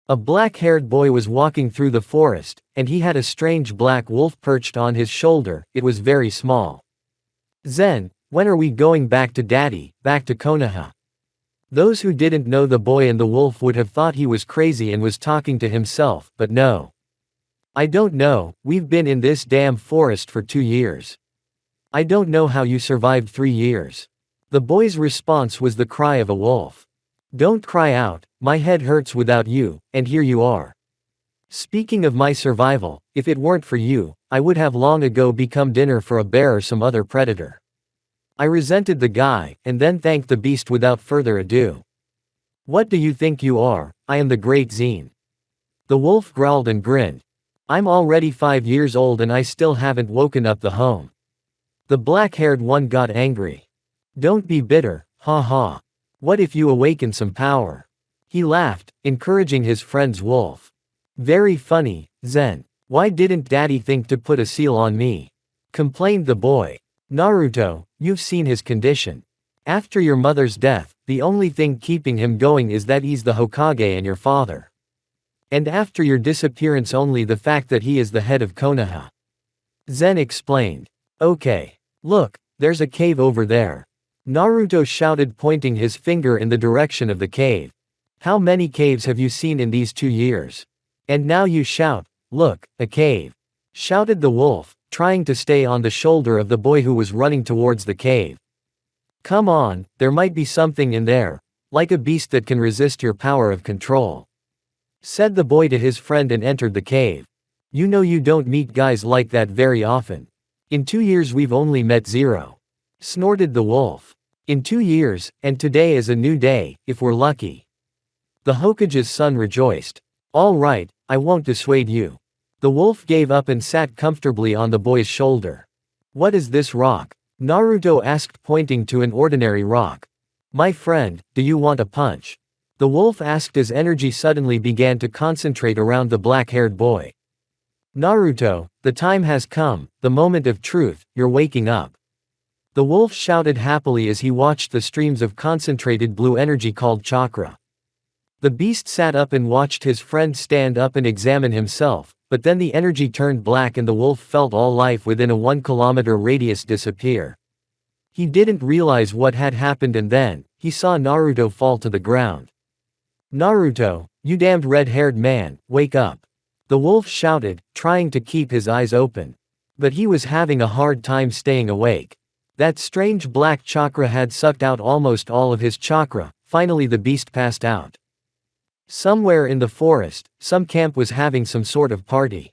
A black-haired boy was walking through the forest, and he had a strange black wolf perched on his shoulder. It was very small. Zen, when are we going back to Daddy, back to Konoha? Those who didn't know the boy and the wolf would have thought he was crazy and was talking to himself, but no. I don't know, we've been in this damn forest for 2 years. I don't know how you survived 3 years. The boy's response was the cry of a wolf. Don't cry out, my head hurts without you, and here you are. Speaking of my survival, if it weren't for you, I would have long ago become dinner for a bear or some other predator. I resented the guy, and then thanked the beast without further ado. What do you think you are? I am the great Zine. The wolf growled and grinned. I'm already 5 years old and I still haven't woken up the home. The black-haired one got angry. Don't be bitter, ha ha. What if you awaken some power? He laughed, encouraging his friend's wolf. Very funny, Zen. Why didn't Daddy think to put a seal on me? Complained the boy. Naruto, you've seen his condition. After your mother's death, the only thing keeping him going is that he's the Hokage and your father. And after your disappearance only the fact that he is the head of Konoha. Zen explained. Okay. Look, there's a cave over there. Naruto shouted, pointing his finger in the direction of the cave. How many caves have you seen in these 2 years? And now you shout, look, a cave. Shouted the wolf, trying to stay on the shoulder of the boy who was running towards the cave. Come on, there might be something in there, like a beast that can resist your power of control. Said the boy to his friend and entered the cave. You know you don't meet guys like that very often. In 2 years we've only met 0. Snorted the wolf. In 2 years, and today is a new day, if we're lucky. The Hokage's son rejoiced. All right, I won't dissuade you. The wolf gave up and sat comfortably on the boy's shoulder. What is this rock? Naruto asked, pointing to an ordinary rock. My friend, do you want a punch? The wolf asked as energy suddenly began to concentrate around the black-haired boy. Naruto, the time has come, the moment of truth, you're waking up. The wolf shouted happily as he watched the streams of concentrated blue energy called chakra. The beast sat up and watched his friend stand up and examine himself, but then the energy turned black and the wolf felt all life within a 1-kilometer radius disappear. He didn't realize what had happened and then, he saw Naruto fall to the ground. Naruto, you damned red-haired man, wake up. The wolf shouted, trying to keep his eyes open. But he was having a hard time staying awake. That strange black chakra had sucked out almost all of his chakra. Finally the beast passed out. Somewhere in the forest, some camp was having some sort of party.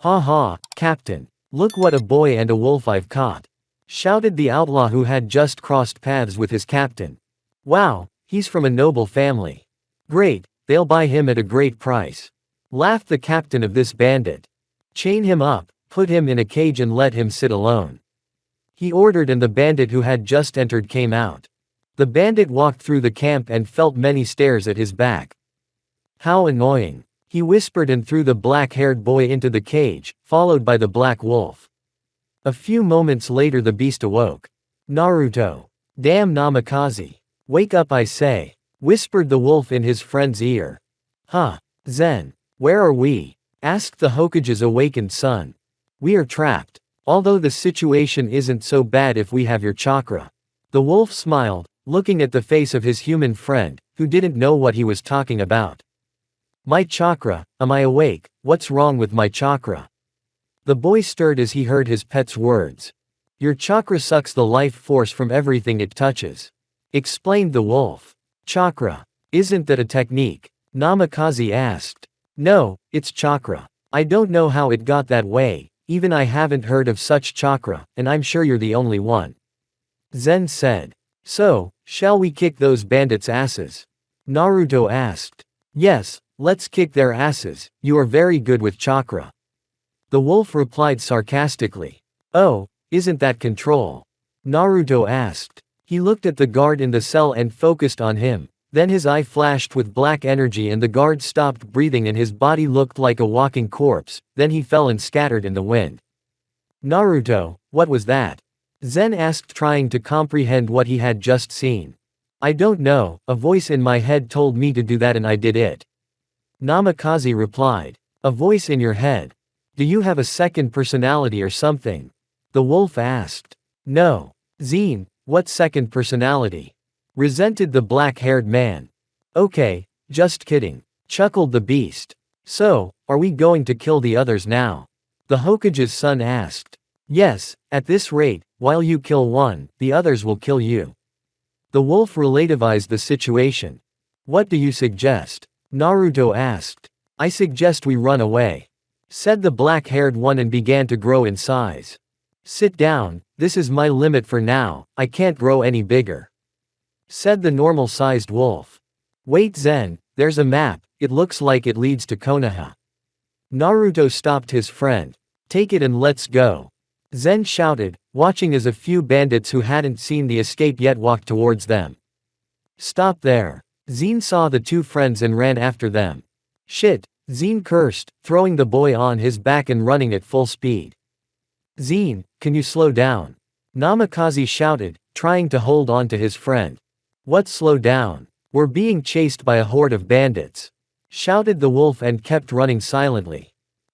Ha ha, Captain. Look what a boy and a wolf I've caught. Shouted the outlaw who had just crossed paths with his captain. Wow, he's from a noble family. Great, they'll buy him at a great price. Laughed the captain of this bandit. Chain him up, put him in a cage and let him sit alone. He ordered and the bandit who had just entered came out. The bandit walked through the camp and felt many stares at his back. How annoying. He whispered and threw the black-haired boy into the cage, followed by the black wolf. A few moments later the beast awoke. Naruto. Damn Namikaze. Wake up I say. Whispered the wolf in his friend's ear. Huh. Zen. Where are we? Asked the Hokage's awakened son. We are trapped. Although the situation isn't so bad if we have your chakra. The wolf smiled, looking at the face of his human friend, who didn't know what he was talking about. My chakra, am I awake? What's wrong with my chakra? The boy stirred as he heard his pet's words. Your chakra sucks the life force from everything it touches. Explained the wolf. Chakra. Isn't that a technique? Namikaze asked. No, it's chakra. I don't know how it got that way, even I haven't heard of such chakra, and I'm sure you're the only one. Zen said. So, shall we kick those bandits' asses? Naruto asked. Yes, let's kick their asses, you are very good with chakra. The wolf replied sarcastically. Oh, isn't that control? Naruto asked. He looked at the guard in the cell and focused on him. Then his eye flashed with black energy and the guard stopped breathing and his body looked like a walking corpse, then he fell and scattered in the wind. Naruto, what was that? Zen asked, trying to comprehend what he had just seen. I don't know, a voice in my head told me to do that and I did it. Namikaze replied. A voice in your head. Do you have a second personality or something? The wolf asked. No. Zine, what second personality? Resented the black-haired man. Okay, just kidding. Chuckled the beast. So, are we going to kill the others now? The Hokage's son asked. Yes, at this rate, while you kill one, the others will kill you. The wolf relativized the situation. What do you suggest? Naruto asked. I suggest we run away. Said the black-haired one and began to grow in size. Sit down, this is my limit for now, I can't grow any bigger. Said the normal-sized wolf. Wait Zen, there's a map, it looks like it leads to Konoha. Naruto stopped his friend. Take it and let's go. Zen shouted, watching as a few bandits who hadn't seen the escape yet walked towards them. Stop there. Zine saw the two friends and ran after them. Shit, Zine cursed, throwing the boy on his back and running at full speed. Zine, can you slow down? Namikaze shouted, trying to hold on to his friend. What slow down? We're being chased by a horde of bandits. Shouted the wolf and kept running silently.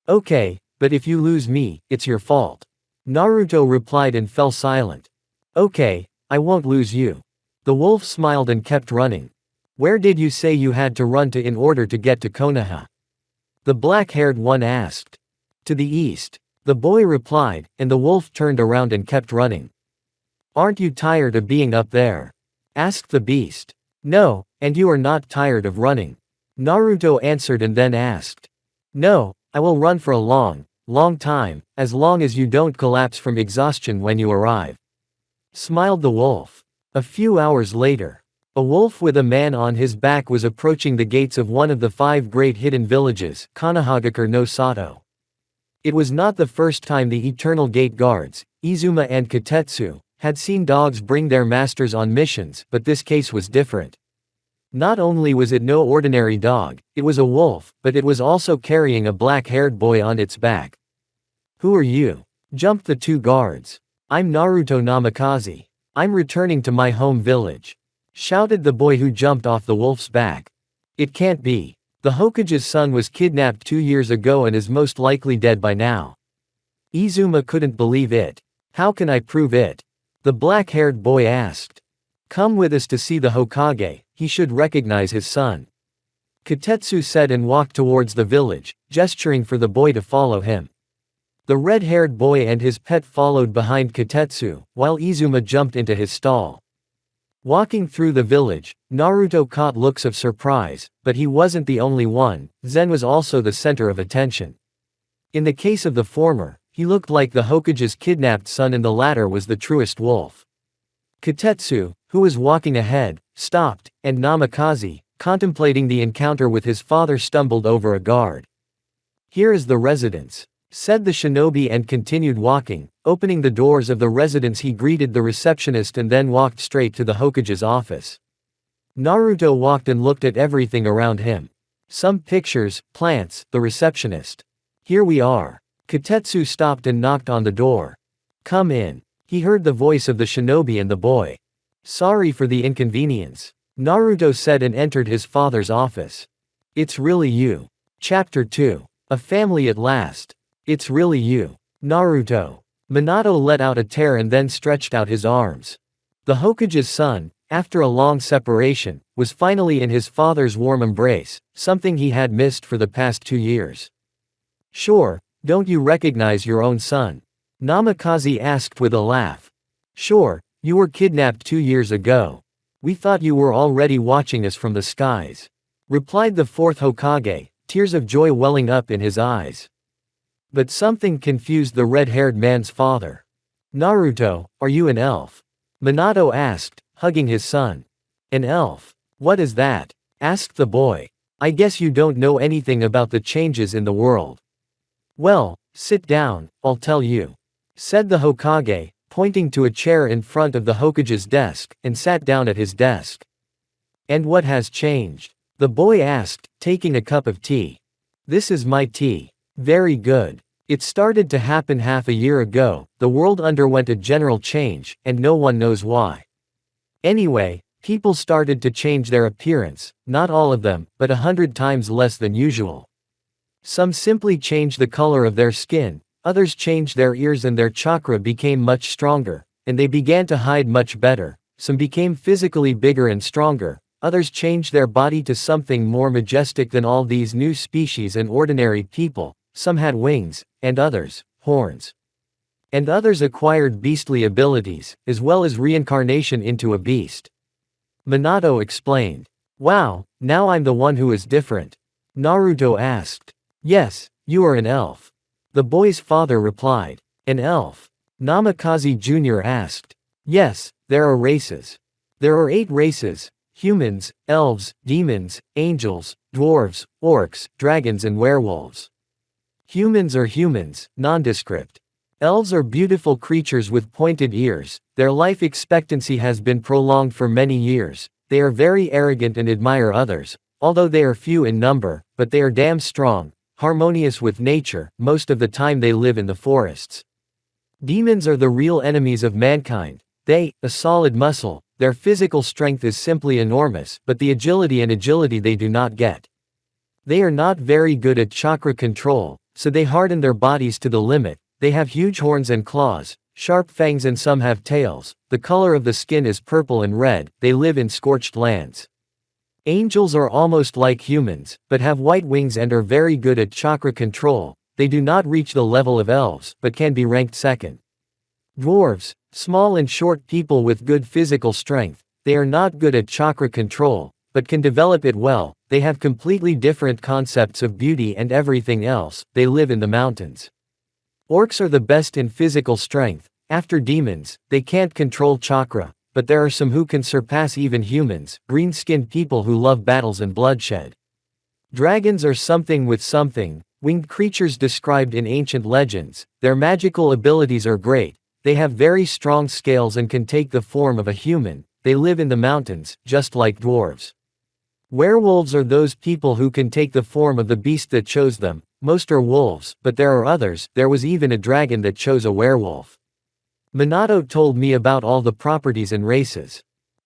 Okay, but if you lose me, it's your fault. Naruto replied and fell silent. Okay, I won't lose you. The wolf smiled and kept running. Where did you say you had to run to in order to get to Konoha? The black-haired one asked. To the east. The boy replied, and the wolf turned around and kept running. Aren't you tired of being up there? Asked the beast. No, and you are not tired of running. Naruto answered and then asked. No, I will run for a long time, as long as you don't collapse from exhaustion when you arrive. Smiled the wolf. A few hours later. A wolf with a man on his back was approaching the gates of one of the 5 great hidden villages, Konohagakure no Sato. It was not the first time the Eternal Gate guards, Izuma and Katetsu, had seen dogs bring their masters on missions, but this case was different. Not only was it no ordinary dog, it was a wolf, but it was also carrying a black-haired boy on its back. Who are you? Jumped the 2 guards. I'm Naruto Namikaze. I'm returning to my home village. Shouted the boy who jumped off the wolf's back. It can't be. The Hokage's son was kidnapped 2 years ago and is most likely dead by now. Izuma couldn't believe it. How can I prove it? The black-haired boy asked. Come with us to see the Hokage, he should recognize his son. Katetsu said and walked towards the village, gesturing for the boy to follow him. The red-haired boy and his pet followed behind Katetsu, while Izuma jumped into his stall. Walking through the village, Naruto caught looks of surprise, but he wasn't the only one. Zen was also the center of attention. In the case of the former, he looked like the Hokage's kidnapped son and the latter was the truest wolf. Katetsu, who was walking ahead, stopped, and Namikaze, contemplating the encounter with his father, stumbled over a guard. Here is the residence, said the shinobi and continued walking. Opening the doors of the residence, he greeted the receptionist and then walked straight to the Hokage's office. Naruto walked and looked at everything around him. Some pictures, plants, the receptionist. Here we are. Katetsu stopped and knocked on the door. Come in. He heard the voice of the shinobi and the boy. Sorry for the inconvenience, Naruto said and entered his father's office. It's really you. Chapter 2. A family at last. It's really you. Naruto. Minato let out a tear and then stretched out his arms. The Hokage's son, after a long separation, was finally in his father's warm embrace, something he had missed for the past 2 years. Sure, don't you recognize your own son? Namikaze asked with a laugh. Sure, you were kidnapped 2 years ago. We thought you were already watching us from the skies. Replied the 4th Hokage, tears of joy welling up in his eyes. But something confused the red-haired man's father. Naruto, are you an elf? Minato asked, hugging his son. An elf? What is that? Asked the boy. I guess you don't know anything about the changes in the world. Well, sit down, I'll tell you. Said the Hokage, pointing to a chair in front of the Hokage's desk, and sat down at his desk. And what has changed? The boy asked, taking a cup of tea. This is my tea. Very good. It started to happen half a year ago, the world underwent a general change, and no one knows why. Anyway, People started to change their appearance, not all of them, but 100 times less than usual. Some simply changed the color of their skin, others changed their ears and their chakra became much stronger, and they began to hide much better. Some became physically bigger and stronger, others changed their body to something more majestic than all these new species and ordinary people. Some had wings, and others, horns. And others acquired beastly abilities, as well as reincarnation into a beast. Minato explained. Wow, now I'm the one who is different. Naruto asked. Yes, you are an elf. The boy's father replied. An elf? Namikaze Jr. asked. Yes, there are races. There are 8 races: humans, elves, demons, angels, dwarves, orcs, dragons and werewolves. Humans are humans, nondescript. Elves are beautiful creatures with pointed ears, their life expectancy has been prolonged for many years, they are very arrogant and admire others, although they are few in number, but they are damn strong, harmonious with nature, most of the time they live in the forests. Demons are the real enemies of mankind, they, a solid muscle, their physical strength is simply enormous, but the agility they do not get. They are not very good at chakra control, so they harden their bodies to the limit. They have huge horns and claws, sharp fangs and some have tails, the color of the skin is purple and red, they live in scorched lands. Angels are almost like humans, but have white wings and are very good at chakra control, they do not reach the level of elves, but can be ranked second. Dwarves, small and short people with good physical strength, they are not good at chakra control, but can develop it well, they have completely different concepts of beauty and everything else, they live in the mountains. Orcs are the best in physical strength, after demons, they can't control chakra, but there are some who can surpass even humans, green-skinned people who love battles and bloodshed. Dragons are something with something, winged creatures described in ancient legends, their magical abilities are great, they have very strong scales and can take the form of a human, they live in the mountains, just like dwarves. Werewolves are those people who can take the form of the beast that chose them, most are wolves, but there are others, there was even a dragon that chose a werewolf. Minato told me about all the properties and races.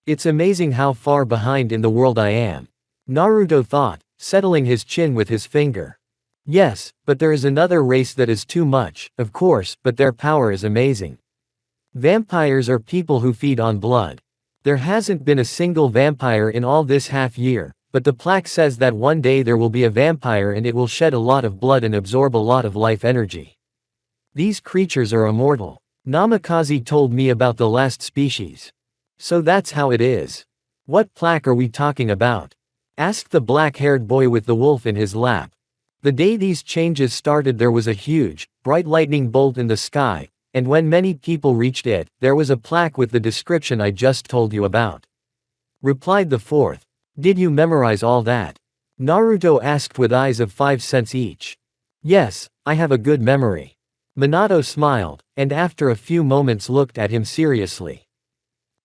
It's amazing how far behind in the world I am. Naruto thought, settling his chin with his finger. Yes, but there is another race that is too much, of course, but their power is amazing. Vampires are people who feed on blood. There hasn't been a single vampire in all this half-year, but the plaque says that one day there will be a vampire and it will shed a lot of blood and absorb a lot of life energy. These creatures are immortal. Namikaze told me about the last species. So that's how it is. What plaque are we talking about? Asked the black-haired boy with the wolf in his lap. The day these changes started there was a huge, bright lightning bolt in the sky, and when many people reached it, there was a plaque with the description I just told you about. Replied the fourth. Did you memorize all that? Naruto asked with eyes of 5 cents each. Yes, I have a good memory. Minato smiled, and after a few moments looked at him seriously.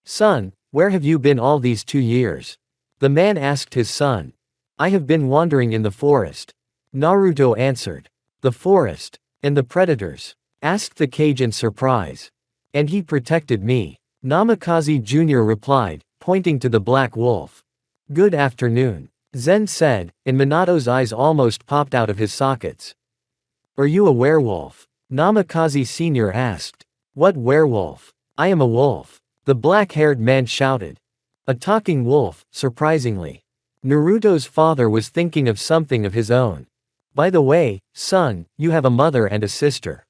Son, where have you been all these 2 years? The man asked his son. I have been wandering in the forest. Naruto answered. The forest? And the predators? Asked the Kage in surprise. And he protected me. Namikaze Jr. replied, pointing to the black wolf. Good afternoon. Zen said, and Minato's eyes almost popped out of his sockets. Are you a werewolf? Namikaze Sr. asked. What werewolf? I am a wolf. The black-haired man shouted. A talking wolf, surprisingly. Naruto's father was thinking of something of his own. By the way, son, you have a mother and a sister.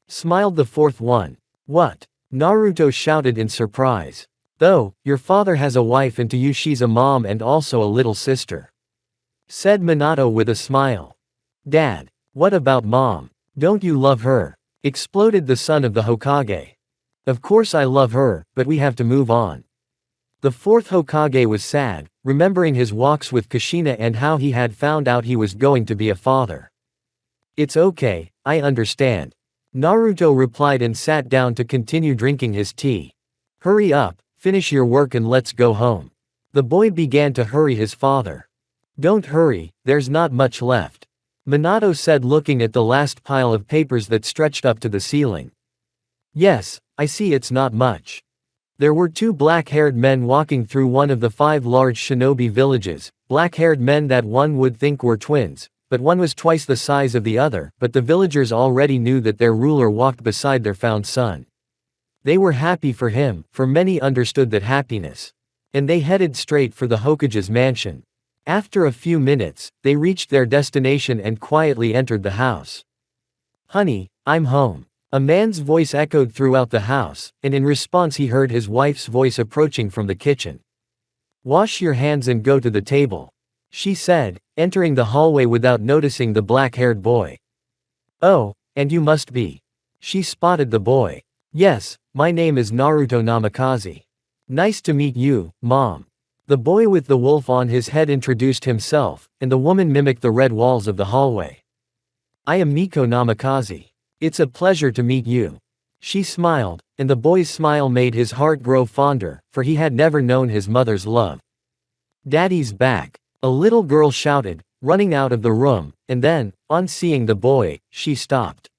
Smiled the fourth one. What? Naruto shouted in surprise. Though, your father has a wife and to you she's a mom and also a little sister. Said Minato with a smile. Dad, what about mom? Don't you love her? Exploded the son of the Hokage. Of course I love her, but we have to move on. The fourth Hokage was sad, remembering his walks with Kushina and how he had found out he was going to be a father. It's okay, I understand. Naruto replied and sat down to continue drinking his tea. Hurry up, finish your work and let's go home. The boy began to hurry his father. Don't hurry, there's not much left. Minato said looking at the last pile of papers that stretched up to the ceiling. Yes, I see it's not much. There were two black-haired men walking through one of the 5 large shinobi villages, black-haired men that one would think were twins, but one was twice the size of the other, but the villagers already knew that their ruler walked beside their found son. They were happy for him, for many understood that happiness. And they headed straight for the Hokage's mansion. After a few minutes, they reached their destination and quietly entered the house. "Honey, I'm home." A man's voice echoed throughout the house, and in response he heard his wife's voice approaching from the kitchen. "Wash your hands and go to the table," she said, entering the hallway without noticing the black-haired boy. "Oh, and you must be." She spotted the boy. "Yes, my name is Naruto Namikaze. Nice to meet you, Mom." The boy with the wolf on his head introduced himself, and the woman mimicked the red walls of the hallway. "I am Miko Namikaze. It's a pleasure to meet you." She smiled, and the boy's smile made his heart grow fonder, for he had never known his mother's love. "Daddy's back," a little girl shouted, running out of the room, and then, on seeing the boy, she stopped.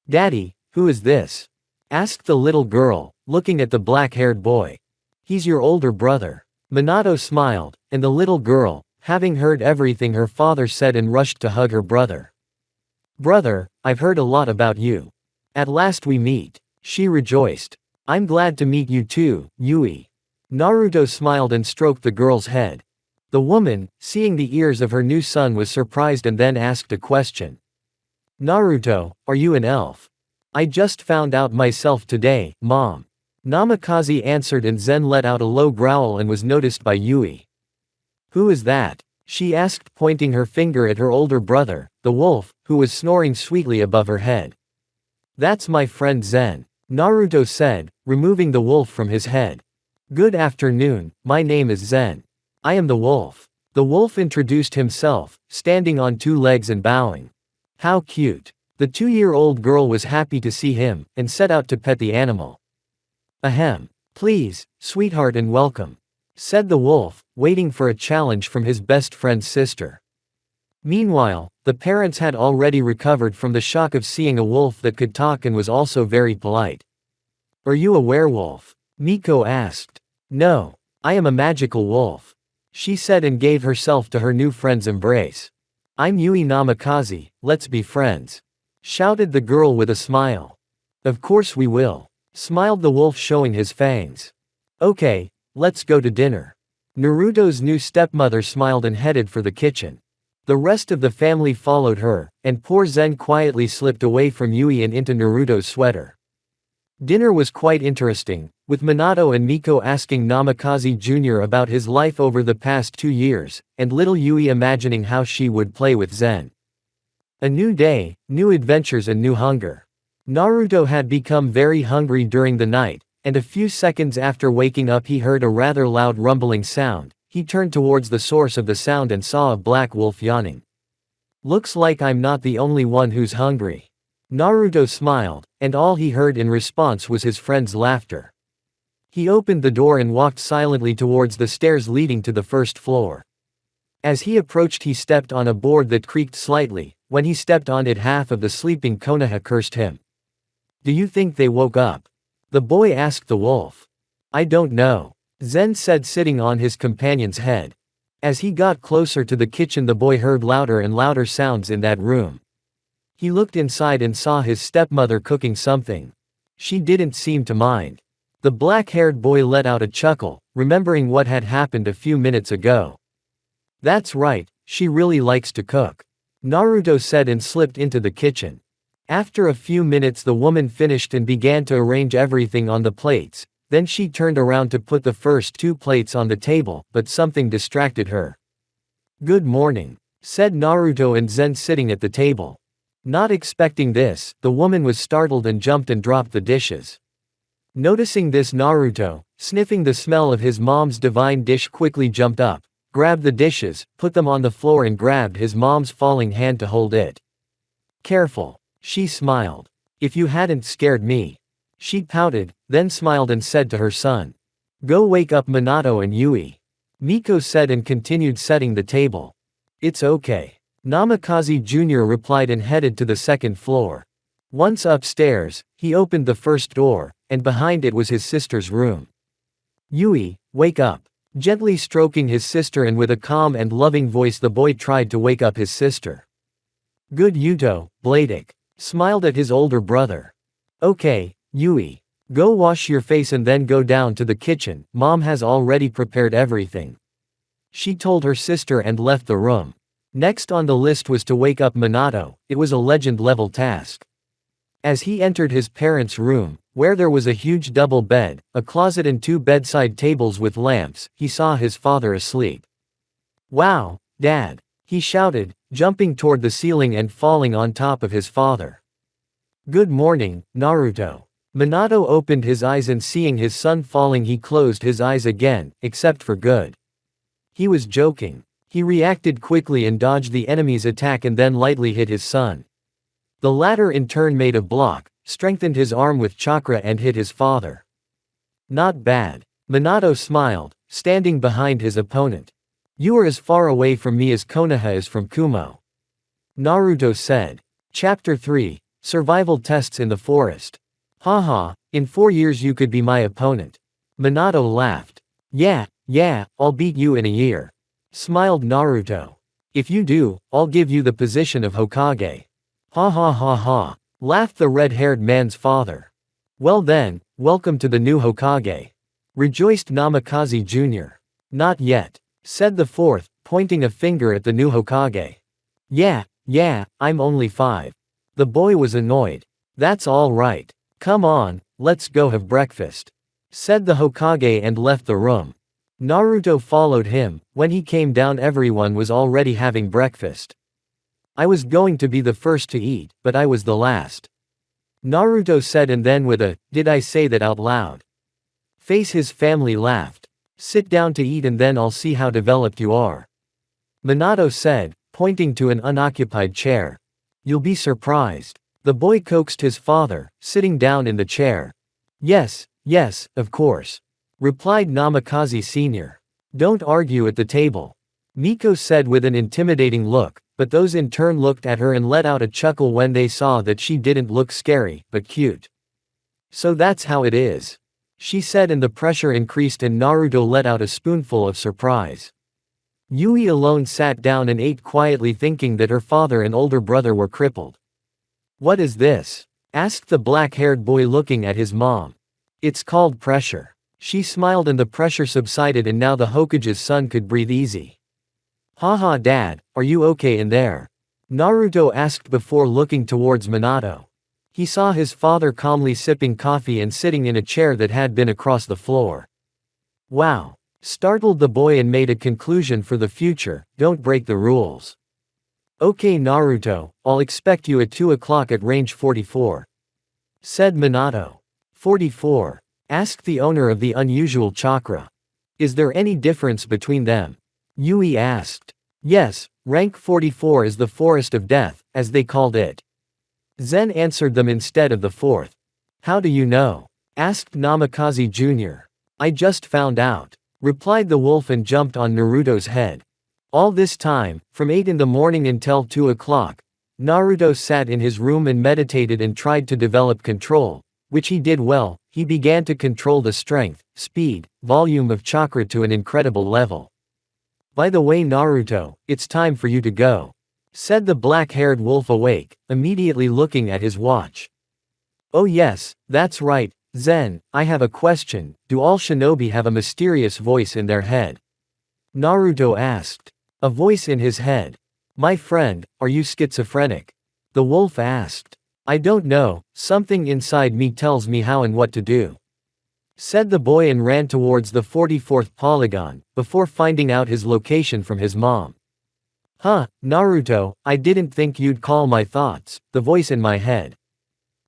"Daddy, who is this?" asked the little girl, looking at the black-haired boy. "He's your older brother." Minato smiled, and the little girl, having heard everything her father said and rushed to hug her brother. "Brother, I've heard a lot about you. At last we meet." She rejoiced. "I'm glad to meet you too, Yui." Naruto smiled and stroked the girl's head. The woman, seeing the ears of her new son, was surprised and then asked a question. "Naruto, are you an elf?" "I just found out myself today, Mom." Namikaze answered, and Zen let out a low growl and was noticed by Yui. "Who is that?" she asked, pointing her finger at her older brother, the wolf, who was snoring sweetly above her head. "That's my friend Zen," Naruto said, removing the wolf from his head. "Good afternoon, my name is Zen. I am the wolf." The wolf introduced himself, standing on 2 legs and bowing. "How cute." The 2-year-old girl was happy to see him, and set out to pet the animal. "Ahem. Please, sweetheart, and welcome," said the wolf, waiting for a challenge from his best friend's sister. Meanwhile, the parents had already recovered from the shock of seeing a wolf that could talk and was also very polite. "Are you a werewolf?" Miko asked. "No. I am a magical wolf," she said, and gave herself to her new friend's embrace. "I'm Yui Namikaze, let's be friends," shouted the girl with a smile. "Of course we will," smiled the wolf, showing his fangs. "Okay, let's go to dinner." Naruto's new stepmother smiled and headed for the kitchen. The rest of the family followed her, and poor Zen quietly slipped away from Yui and into Naruto's sweater. Dinner was quite interesting, with Minato and Miko asking Namikaze Jr. about his life over the past 2 years, and little Yui imagining how she would play with Zen. A new day, new adventures and new hunger. Naruto had become very hungry during the night, and a few seconds after waking up he heard a rather loud rumbling sound. He turned towards the source of the sound and saw a black wolf yawning. "Looks like I'm not the only one who's hungry." Naruto smiled, and all he heard in response was his friend's laughter. He opened the door and walked silently towards the stairs leading to the first floor. As he approached, he stepped on a board that creaked slightly. When he stepped on it, half of the sleeping Konoha cursed him. "Do you think they woke up?" the boy asked the wolf. "I don't know," Zen said, sitting on his companion's head. As he got closer to the kitchen, the boy heard louder and louder sounds in that room. He looked inside and saw his stepmother cooking something. She didn't seem to mind. The black-haired boy let out a chuckle, remembering what had happened a few minutes ago. "That's right, she really likes to cook," Naruto said and slipped into the kitchen. After a few minutes the woman finished and began to arrange everything on the plates. Then she turned around to put the first 2 plates on the table, but something distracted her. "Good morning," said Naruto and Zen sitting at the table. Not expecting this, the woman was startled and jumped and dropped the dishes. Noticing this, Naruto, sniffing the smell of his mom's divine dish, quickly jumped up, grabbed the dishes, put them on the floor and grabbed his mom's falling hand to hold it. "Careful," she smiled. "If you hadn't scared me." She pouted, then smiled and said to her son. "Go wake up Minato and Yui," Miko said and continued setting the table. "It's okay," Namikaze Jr. replied and headed to the second floor. Once upstairs, he opened the first door, and behind it was his sister's room. Yui, wake up. Gently stroking his sister and with a calm and loving voice the boy tried to wake up his sister. Good Yuto, Bladek. Smiled at his older brother. Okay, Yui. Go wash your face and then go down to the kitchen, mom has already prepared everything. She told her sister and left the room. Next on the list was to wake up Minato. It was a legend-level task. As he entered his parents' room, where there was a huge double bed, a closet and 2 bedside tables with lamps, he saw his father asleep. Wow, Dad! He shouted, jumping toward the ceiling and falling on top of his father. Good morning, Naruto. Minato opened his eyes and seeing his son falling he closed his eyes again, except for good. He was joking. He reacted quickly and dodged the enemy's attack and then lightly hit his son. The latter in turn made a block, strengthened his arm with chakra and hit his father. Not bad. Minato smiled, standing behind his opponent. You are as far away from me as Konoha is from Kumo. Naruto said. Chapter 3, Survival Tests in the Forest. Haha, in 4 years you could be my opponent. Minato laughed. Yeah, I'll beat you in a year. Smiled Naruto. If you do, I'll give you the position of Hokage. Ha ha ha ha. Laughed the red-haired man's father. Well then, welcome to the new Hokage. Rejoiced Namikaze Jr. Not yet. Said the fourth, pointing a finger at the new Hokage. Yeah, I'm only 5. The boy was annoyed. That's all right. Come on, let's go have breakfast. Said the Hokage and left the room. Naruto followed him. When he came down everyone was already having breakfast. I was going to be the first to eat, but I was the last. Naruto said and then with a, did I say that out loud? Face his family laughed. Sit down to eat and then I'll see how developed you are. Minato said, pointing to an unoccupied chair. You'll be surprised. The boy coaxed his father, sitting down in the chair. Yes, of course. Replied Namikaze Sr. Don't argue at the table. Miko said with an intimidating look, but those in turn looked at her and let out a chuckle when they saw that she didn't look scary, but cute. So that's how it is. She said and the pressure increased and Naruto let out a spoonful of surprise. Yui alone sat down and ate quietly thinking that her father and older brother were crippled. What is this? Asked the black-haired boy looking at his mom. It's called pressure. She smiled and the pressure subsided and now the Hokage's son could breathe easy. Haha Dad, are you okay in there? Naruto asked before looking towards Minato. He saw his father calmly sipping coffee and sitting in a chair that had been across the floor. Wow. Startled the boy and made a conclusion for the future, don't break the rules. Okay Naruto, I'll expect you at 2 o'clock at range 44. Said Minato. 44. Asked the owner of the unusual chakra. Is there any difference between them? Yui asked. Yes, rank 44 is the Forest of Death, as they called it. Zen answered them instead of the 4th. How do you know? Asked Namikaze Jr. I just found out. Replied the wolf and jumped on Naruto's head. All this time, from 8 in the morning until 2 o'clock, Naruto sat in his room and meditated and tried to develop control, which he did well. He began to control the strength, speed, volume of chakra to an incredible level. By the way Naruto, it's time for you to go. Said the black-haired wolf awake, immediately looking at his watch. Oh yes, that's right, Zen, I have a question, do all shinobi have a mysterious voice in their head? Naruto asked. A voice in his head. My friend, are you schizophrenic? The wolf asked. I don't know, something inside me tells me how and what to do. Said the boy and ran towards the 44th polygon, before finding out his location from his mom. Huh, Naruto, I didn't think you'd call my thoughts, the voice in my head.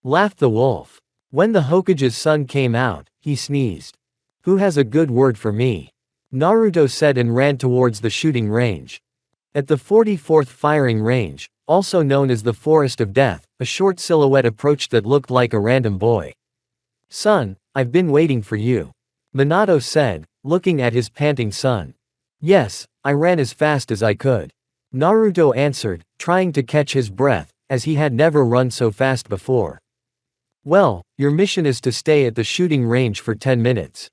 Laughed the wolf. When the Hokage's son came out, he sneezed. Who has a good word for me? Naruto said and ran towards the shooting range. At the 44th firing range, also known as the Forest of Death, a short silhouette approached that looked like a random boy. Son, I've been waiting for you. Minato said, looking at his panting son. Yes, I ran as fast as I could. Naruto answered, trying to catch his breath, as he had never run so fast before. Well, your mission is to stay at the shooting range for 10 minutes.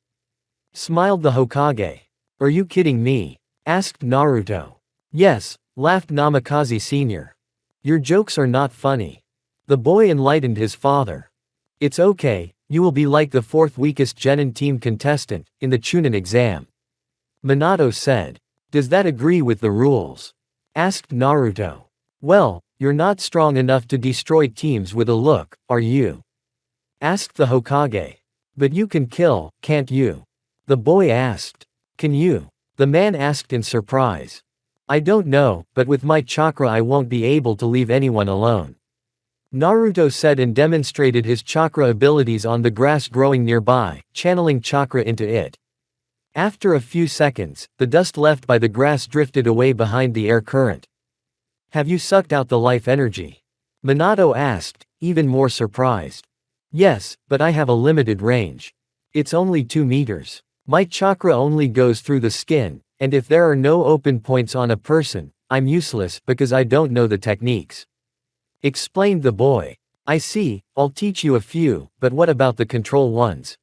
smiled the Hokage. Are you kidding me? Asked Naruto. Yes, laughed Namikaze Sr. Your jokes are not funny. The boy enlightened his father. It's okay, you will be like the fourth weakest Genin team contestant, in the Chunin exam. Minato said. Does that agree with the rules? Asked Naruto. Well, you're not strong enough to destroy teams with a look, are you? Asked the Hokage. But you can kill, can't you? The boy asked. Can you? The man asked in surprise. I don't know, but with my chakra I won't be able to leave anyone alone. Naruto said and demonstrated his chakra abilities on the grass growing nearby, channeling chakra into it. After a few seconds, the dust left by the grass drifted away behind the air current. Have you sucked out the life energy? Minato asked, even more surprised. Yes, but I have a limited range. It's only 2 meters. My chakra only goes through the skin, and if there are no open points on a person, I'm useless because I don't know the techniques. Explained the boy. I see, I'll teach you a few, but what about the control ones?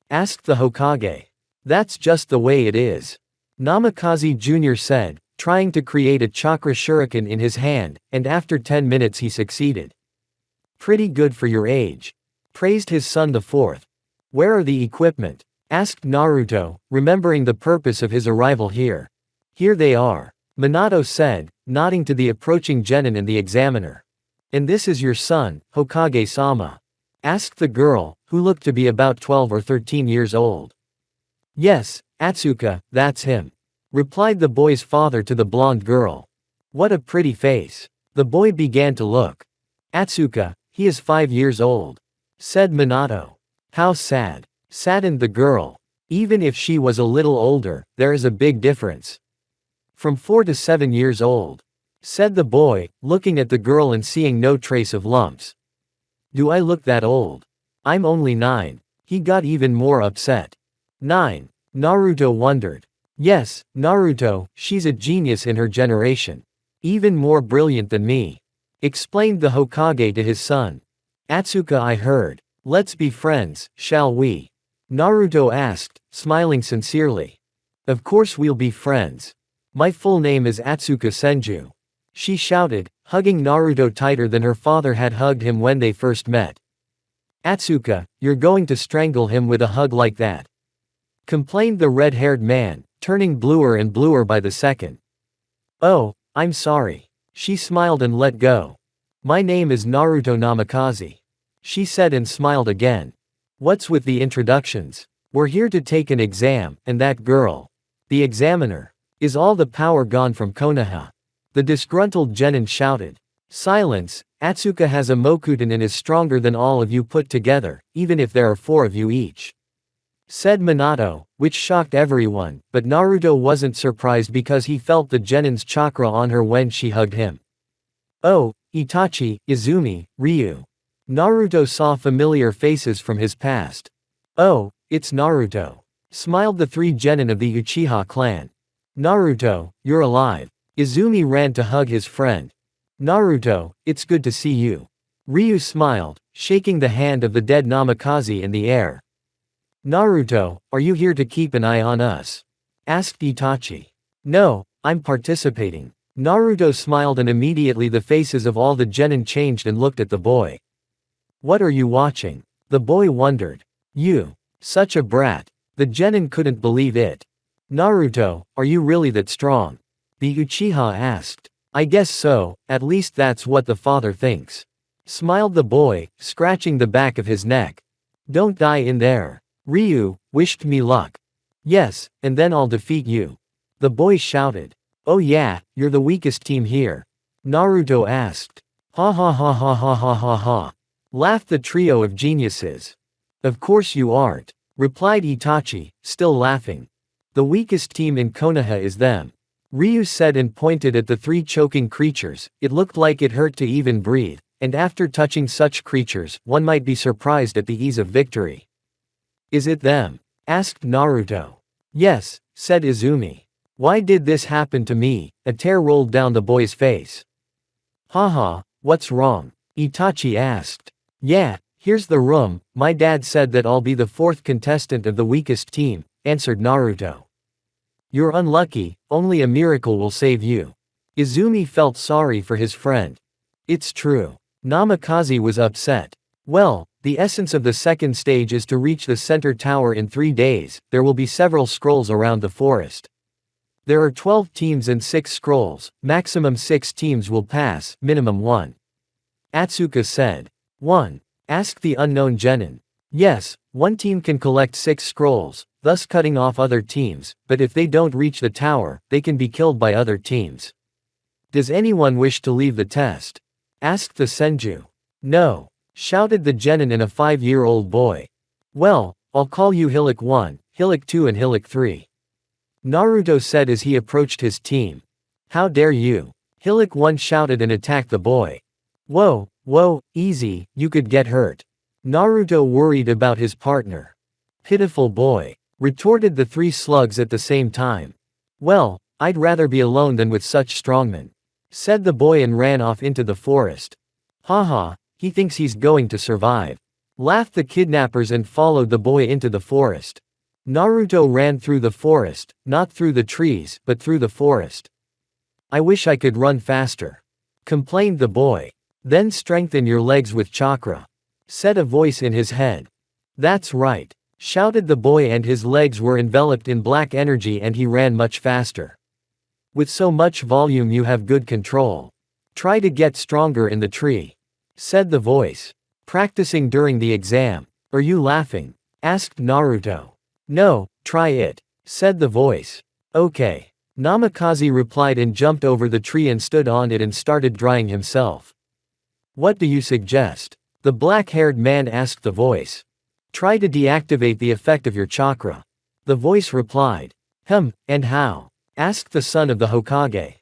Asked the Hokage. That's just the way it is. Namikaze Jr. said, trying to create a chakra shuriken in his hand, and after 10 minutes he succeeded. Pretty good for your age. Praised his son the fourth. Where are the equipment? Asked Naruto, remembering the purpose of his arrival here. Here they are. Minato said, nodding to the approaching Genin and the examiner. And this is your son, Hokage-sama? Asked the girl, who looked to be about 12 or 13 years old. Yes, Atsuka, that's him. Replied the boy's father to the blonde girl. What a pretty face. The boy began to look. Atsuka, he is 5 years old. Said Minato. How sad. Saddened the girl. Even if she was a little older, there is a big difference. From 4 to 7 years old. Said the boy, looking at the girl and seeing no trace of lumps. Do I look that old? I'm only 9. He got even more upset. 9. Naruto wondered. Yes, Naruto, she's a genius in her generation. Even more brilliant than me. Explained the Hokage to his son. Atsuka, I heard. Let's be friends, shall we? Naruto asked, smiling sincerely. Of course we'll be friends. My full name is Atsuka Senju. She shouted, hugging Naruto tighter than her father had hugged him when they first met. Atsuka, you're going to strangle him with a hug like that. Complained the red-haired man, turning bluer and bluer by the second. Oh, I'm sorry. She smiled and let go. My name is Naruto Namikaze. She said and smiled again. What's with the introductions? We're here to take an exam, and that girl. The examiner. Is all the power gone from Konoha? The disgruntled Genin shouted. Silence, Atsuka has a Mokuton and is stronger than all of you put together, even if there are 4 of you each. Said Minato, which shocked everyone, but Naruto wasn't surprised because he felt the Genin's chakra on her when she hugged him. Oh, Itachi, Izumi, Ryu. Naruto saw familiar faces from his past. Oh, it's Naruto. Smiled the 3 Genin of the Uchiha clan. Naruto, you're alive. Izumi ran to hug his friend. Naruto, it's good to see you. Ryu smiled, shaking the hand of the dead Namikaze in the air. Naruto, are you here to keep an eye on us? Asked Itachi. No, I'm participating. Naruto smiled and immediately the faces of all the Genin changed and looked at the boy. What are you watching? The boy wondered. You. Such a brat. The Genin couldn't believe it. Naruto, are you really that strong? The Uchiha asked. I guess so, at least that's what the father thinks. Smiled the boy, scratching the back of his neck. Don't die in there. Ryu, wished me luck. Yes, and then I'll defeat you. The boy shouted. Oh yeah, you're the weakest team here. Naruto asked. Ha ha ha ha ha ha ha ha. Laughed the trio of geniuses. Of course you aren't. Replied Itachi, still laughing. The weakest team in Konoha is them. Ryu said and pointed at the 3 choking creatures. It looked like it hurt to even breathe, and after touching such creatures, one might be surprised at the ease of victory. Is it them? Asked Naruto. Yes, said Izumi. Why did this happen to me? A tear rolled down the boy's face. Haha, what's wrong? Itachi asked. Yeah, here's the room. My dad said that I'll be the 4th contestant of the weakest team, answered Naruto. You're unlucky, only a miracle will save you. Izumi felt sorry for his friend. It's true. Namikaze was upset. Well, the essence of the second stage is to reach the center tower in 3 days. There will be several scrolls around the forest. There are 12 teams and 6 scrolls, maximum 6 teams will pass, minimum 1. Atsuka said. 1. Asked the unknown genin. Yes, one team can collect 6 scrolls, thus cutting off other teams, but if they don't reach the tower, they can be killed by other teams. Does anyone wish to leave the test? Asked the Senju. No. Shouted the genin and a 5-year-old boy. Well, I'll call you Hillock 1, Hillock 2 and Hillock 3. Naruto said as he approached his team. How dare you? Hillock 1 shouted and attacked the boy. Whoa, easy, you could get hurt. Naruto worried about his partner. Pitiful boy, retorted the 3 slugs at the same time. Well, I'd rather be alone than with such strongmen, said the boy and ran off into the forest. Haha, he thinks he's going to survive. Laughed the kidnappers and followed the boy into the forest. Naruto ran through the forest, not through the trees, but through the forest. I wish I could run faster, complained the boy. Then strengthen your legs with chakra, said a voice in his head. That's right, shouted the boy, and his legs were enveloped in black energy and he ran much faster. With so much volume you have good control. Try to get stronger in the tree, said the voice. Practicing during the exam. Are you laughing? Asked Naruto. No, try it, said the voice. Okay. Namikaze replied and jumped over the tree and stood on it and started drying himself. What do you suggest? The black-haired man asked the voice. Try to deactivate the effect of your chakra. The voice replied. And how? Asked the son of the Hokage.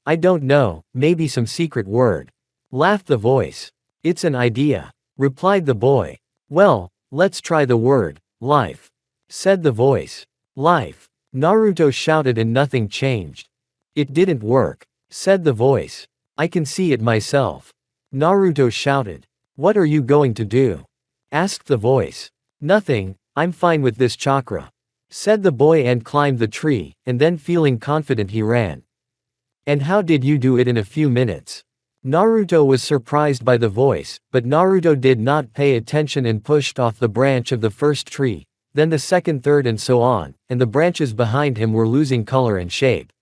I don't know, maybe some secret word. Laughed the voice. It's an idea, replied the boy. Well, let's try the word, life, said the voice. Life. Naruto shouted and nothing changed. It didn't work, said the voice. I can see it myself. Naruto shouted. What are you going to do? Asked the voice. Nothing, I'm fine with this chakra, said the boy and climbed the tree, and then feeling confident he ran. And how did you do it in a few minutes? Naruto was surprised by the voice, but Naruto did not pay attention and pushed off the branch of the first tree, then the second, third and so on, and the branches behind him were losing color and shape.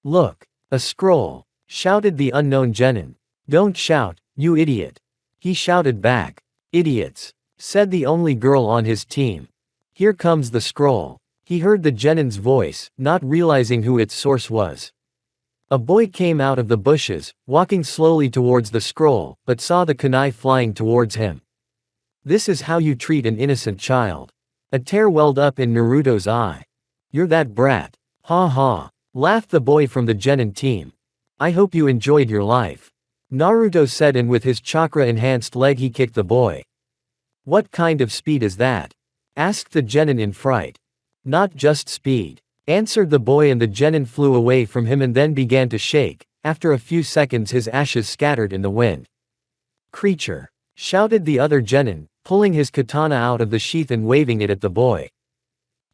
Look, a scroll, shouted the unknown genin. Don't shout, you idiot. He shouted back. Idiots, said the only girl on his team. Here comes the scroll. He heard the genin's voice, not realizing who its source was. A boy came out of the bushes, walking slowly towards the scroll, but saw the kunai flying towards him. This is how you treat an innocent child. A tear welled up in Naruto's eye. You're that brat. Ha ha, laughed the boy from the genin team. I hope you enjoyed your life, Naruto said, and with his chakra-enhanced leg he kicked the boy. What kind of speed is that? Asked the genin in fright. Not just speed, answered the boy, and the genin flew away from him and then began to shake. After a few seconds his ashes scattered in the wind. Creature, shouted the other genin, pulling his katana out of the sheath and waving it at the boy.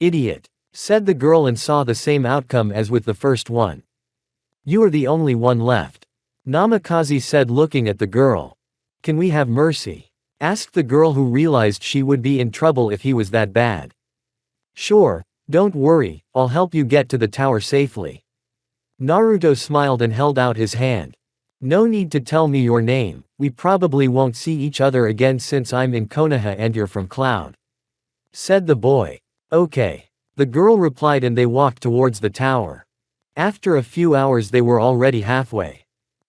Idiot, said the girl, and saw the same outcome as with the first one. You are the only one left, Namikaze said, looking at the girl. Can we have mercy? Asked the girl, who realized she would be in trouble if he was that bad. Sure, don't worry, I'll help you get to the tower safely. Naruto smiled and held out his hand. No need to tell me your name, we probably won't see each other again since I'm in Konoha and you're from Cloud, said the boy. Okay, the girl replied, and they walked towards the tower. After a few hours they were already halfway.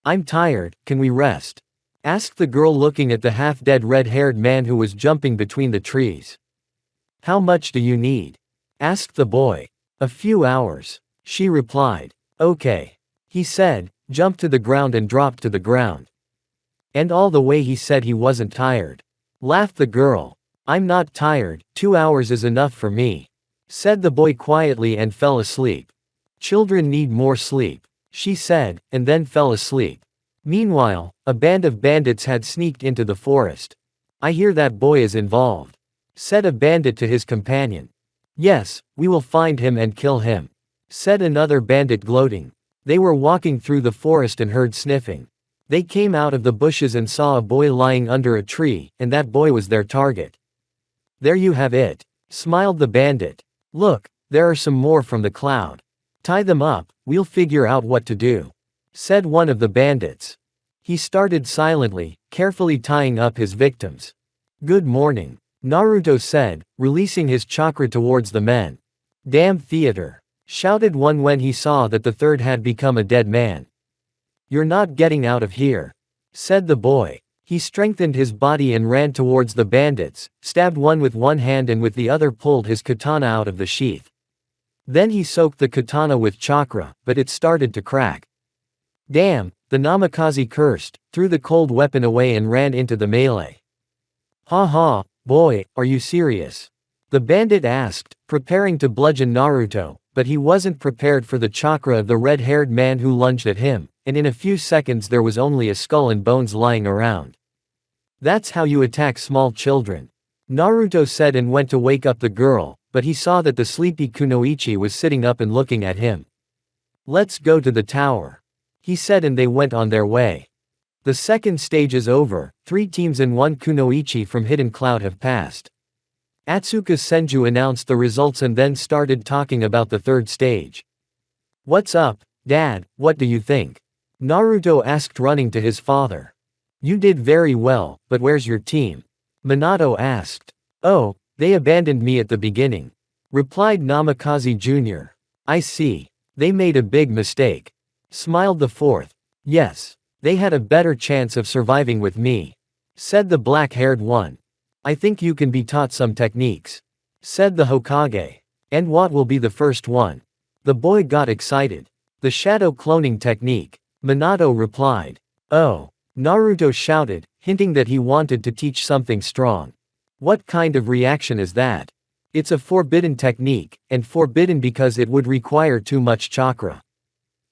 I'm tired, can we rest? Asked the girl, looking at the half-dead red-haired man who was jumping between the trees. How much do you need? Asked the boy. A few hours, she replied. Okay, he said, jumped to the ground and dropped to the ground. And all the way he said he wasn't tired. Laughed the girl. I'm not tired, 2 hours is enough for me, said the boy quietly and fell asleep. Children need more sleep, she said, and then fell asleep. Meanwhile, a band of bandits had sneaked into the forest. I hear that boy is involved, said a bandit to his companion. Yes, we will find him and kill him, said another bandit gloating. They were walking through the forest and heard sniffing. They came out of the bushes and saw a boy lying under a tree, and that boy was their target. There you have it, smiled the bandit. Look, there are some more from the cloud. Tie them up, we'll figure out what to do, said one of the bandits. He started silently, carefully tying up his victims. Good morning, Naruto said, releasing his chakra towards the men. Damn theater, shouted one when he saw that the third had become a dead man. You're not getting out of here, said the boy. He strengthened his body and ran towards the bandits, stabbed one with one hand and with the other pulled his katana out of the sheath. Then he soaked the katana with chakra, but it started to crack. Damn, the Namikaze cursed, threw the cold weapon away and ran into the melee. Ha ha, boy, are you serious? The bandit asked, preparing to bludgeon Naruto, but he wasn't prepared for the chakra of the red-haired man who lunged at him, and in a few seconds there was only a skull and bones lying around. That's how you attack small children, Naruto said and went to wake up the girl, but he saw that the sleepy Kunoichi was sitting up and looking at him. Let's go to the tower, he said, and they went on their way. The second stage is over, 3 teams and 1 Kunoichi from Hidden Cloud have passed. Atsuka Senju announced the results and then started talking about the third stage. What's up, Dad, what do you think? Naruto asked, running to his father. You did very well, but where's your team? Minato asked. Oh, they abandoned me at the beginning, replied Namikaze Jr. I see. They made a big mistake, smiled the fourth. Yes, they had a better chance of surviving with me, said the black-haired one. I think you can be taught some techniques, said the Hokage. And what will be the first one? The boy got excited. The shadow cloning technique, Minato replied. Oh, Naruto shouted, hinting that he wanted to teach something strong. What kind of reaction is that? It's a forbidden technique, and forbidden because it would require too much chakra,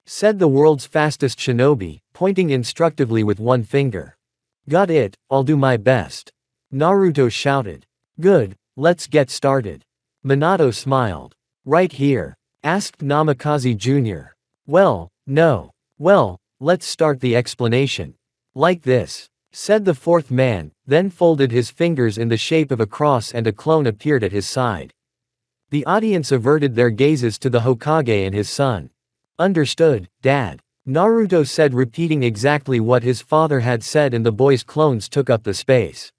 said the world's fastest shinobi, pointing instructively with one finger. Got it, I'll do my best, Naruto shouted. Good, let's get started. Minato smiled. Right here? Asked Namikaze Jr. Well, no. Well, let's start the explanation. Like this, said the fourth man, then folded his fingers in the shape of a cross and a clone appeared at his side. The audience averted their gazes to the Hokage and his son. Understood, Dad, Naruto said, repeating exactly what his father had said, and the boy's clones took up the space.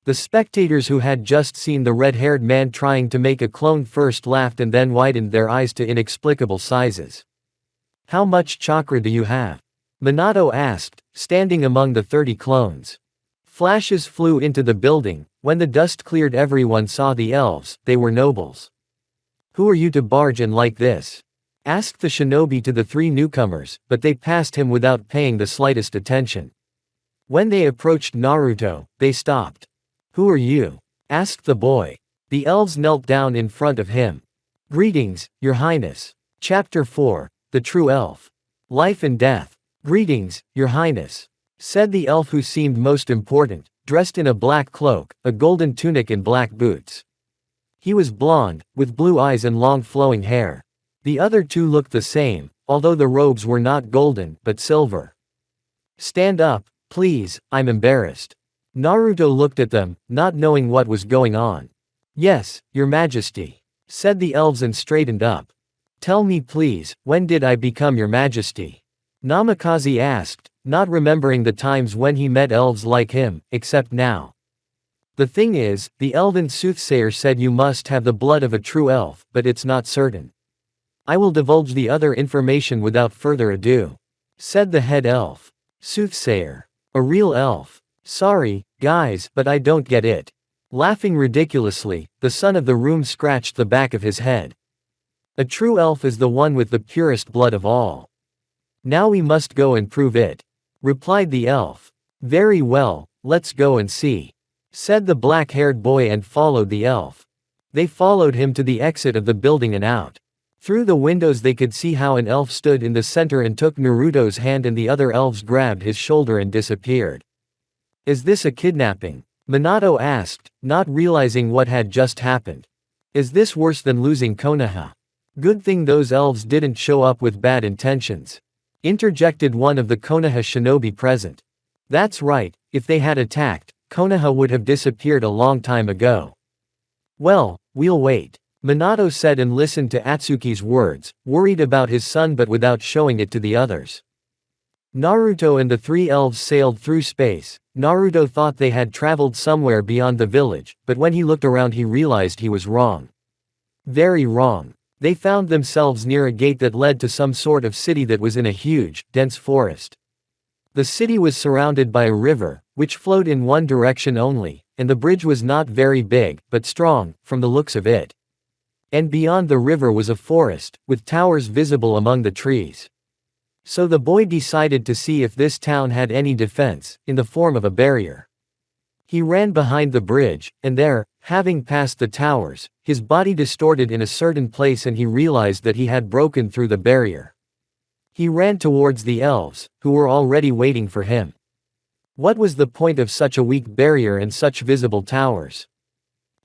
The spectators who had just seen the red-haired man trying to make a clone first laughed and then widened their eyes to inexplicable sizes. How much chakra do you have? Minato asked, standing among the 30 clones. Flashes flew into the building. When the dust cleared, everyone saw the elves. They were nobles. Who are you to barge in like this? Asked the shinobi to the 3 newcomers, but they passed him without paying the slightest attention. When they approached Naruto, they stopped. Who are you? Asked the boy. The elves knelt down in front of him. Greetings, Your Highness. Chapter 4, The True Elf. Life and Death. Greetings, Your Highness, said the elf who seemed most important, dressed in a black cloak, a golden tunic and black boots. He was blonde, with blue eyes and long flowing hair. The other 2 looked the same, although the robes were not golden, but silver. Stand up, please, I'm embarrassed. Naruto looked at them, not knowing what was going on. Yes, Your Majesty, said the elves and straightened up. Tell me please, when did I become Your Majesty? Namikaze asked, not remembering the times when he met elves like him, except now. The thing is, the elven soothsayer said you must have the blood of a true elf, but it's not certain. I will divulge the other information without further ado, said the head elf. Soothsayer. A real elf. Sorry, guys, but I don't get it. Laughing ridiculously, the son of the room scratched the back of his head. A true elf is the one with the purest blood of all. Now we must go and prove it, replied the elf. Very well, let's go and see, said the black-haired boy and followed the elf. They followed him to the exit of the building and out. Through the windows they could see how an elf stood in the center and took Naruto's hand, and the other elves grabbed his shoulder and disappeared. Is this a kidnapping? Minato asked, not realizing what had just happened. Is this worse than losing Konoha? Good thing those elves didn't show up with bad intentions. Interjected one of the Konoha shinobi present. That's right, if they had attacked, Konoha would have disappeared a long time ago. Well, we'll wait. Minato said and listened to Atsuki's words, worried about his son but without showing it to the others. Naruto and the three elves sailed through space. Naruto thought they had traveled somewhere beyond the village, but when he looked around he realized he was wrong. Very wrong. They found themselves near a gate that led to some sort of city that was in a huge, dense forest. The city was surrounded by a river, which flowed in one direction only, and the bridge was not very big, but strong, from the looks of it. And beyond the river was a forest, with towers visible among the trees. So the boy decided to see if this town had any defense, in the form of a barrier. He ran behind the bridge, and there, having passed the towers, his body distorted in a certain place and he realized that he had broken through the barrier. He ran towards the elves, who were already waiting for him. What was the point of such a weak barrier and such visible towers?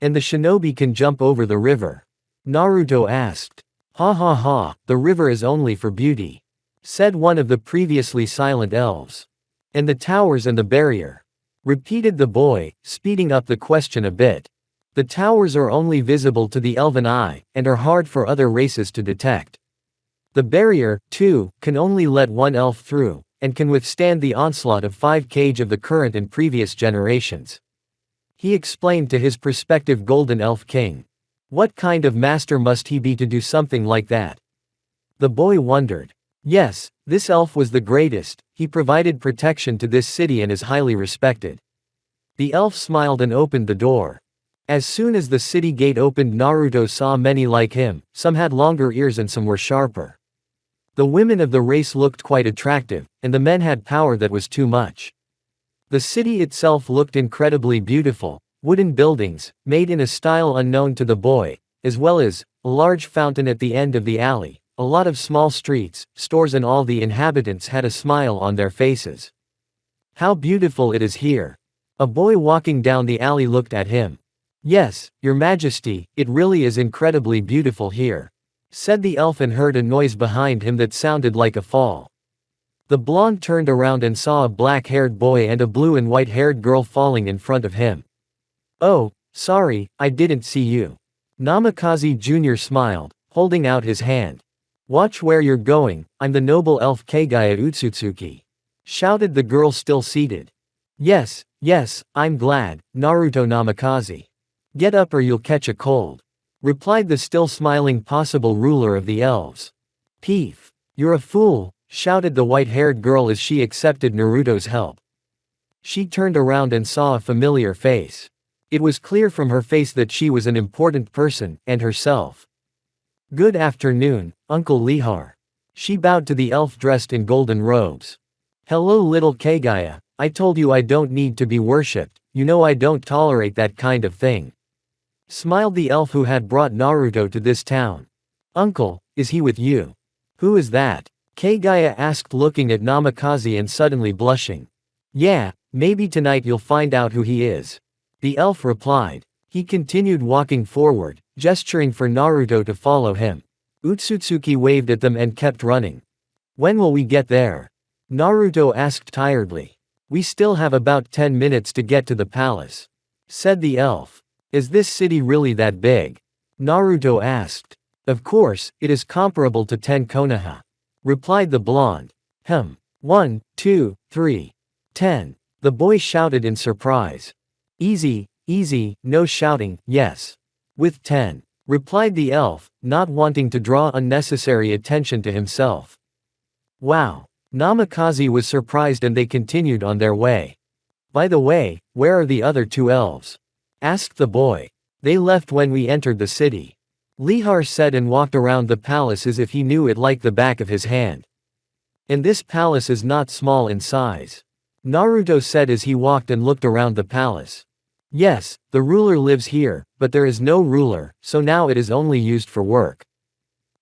And the shinobi can jump over the river? Naruto asked. Ha ha ha, the river is only for beauty, said one of the previously silent elves. And the towers and the barrier? Repeated the boy, speeding up the question a bit. The towers are only visible to the elven eye, and are hard for other races to detect. The barrier, too, can only let one elf through, and can withstand the onslaught of 5 kage of the current and previous generations. He explained to his prospective Golden Elf King. What kind of master must he be to do something like that? The boy wondered. Yes, this elf was the greatest, he provided protection to this city and is highly respected. The elf smiled and opened the door. As soon as the city gate opened, Naruto saw many like him, some had longer ears and some were sharper. The women of the race looked quite attractive, and the men had power that was too much. The city itself looked incredibly beautiful. Wooden buildings, made in a style unknown to the boy, as well as a large fountain at the end of the alley, a lot of small streets, stores, and all the inhabitants had a smile on their faces. How beautiful it is here. A boy walking down the alley looked at him. Yes, Your Majesty, it really is incredibly beautiful here, said the elf and heard a noise behind him that sounded like a fall. The blonde turned around and saw a black-haired boy and a blue and white-haired girl falling in front of him. Oh, sorry, I didn't see you. Namikaze Jr. smiled, holding out his hand. Watch where you're going, I'm the noble elf Kagaya Utsutsuki, shouted the girl still seated. Yes, I'm glad, Naruto Namikaze. Get up or you'll catch a cold, replied the still smiling possible ruler of the elves. Peef. You're a fool, shouted the white-haired girl as she accepted Naruto's help. She turned around and saw a familiar face. It was clear from her face that she was an important person, and herself. Good afternoon, Uncle Lihar. She bowed to the elf dressed in golden robes. Hello little Kagaya, I told you I don't need to be worshipped, you know I don't tolerate that kind of thing. Smiled the elf who had brought Naruto to this town. Uncle, is he with you? Who is that? Kagaya asked looking at Namikaze and suddenly blushing. Yeah, maybe tonight you'll find out who he is. The elf replied. He continued walking forward, gesturing for Naruto to follow him. Utsutsuki waved at them and kept running. When will we get there? Naruto asked tiredly. We still have about 10 minutes to get to the palace, said the elf. Is this city really that big? Naruto asked. Of course, it is comparable to 10 Konoha, replied the blonde. 1, 2, 3, 10. The boy shouted in surprise. Easy, no shouting, yes. With 10, replied the elf, not wanting to draw unnecessary attention to himself. Wow. Namikaze was surprised and they continued on their way. By the way, where are the other 2 elves? Asked the boy. They left when we entered the city, Lihar said and walked around the palace as if he knew it like the back of his hand. And this palace is not small in size, Naruto said as he walked and looked around the palace. Yes, the ruler lives here, but there is no ruler, so now it is only used for work.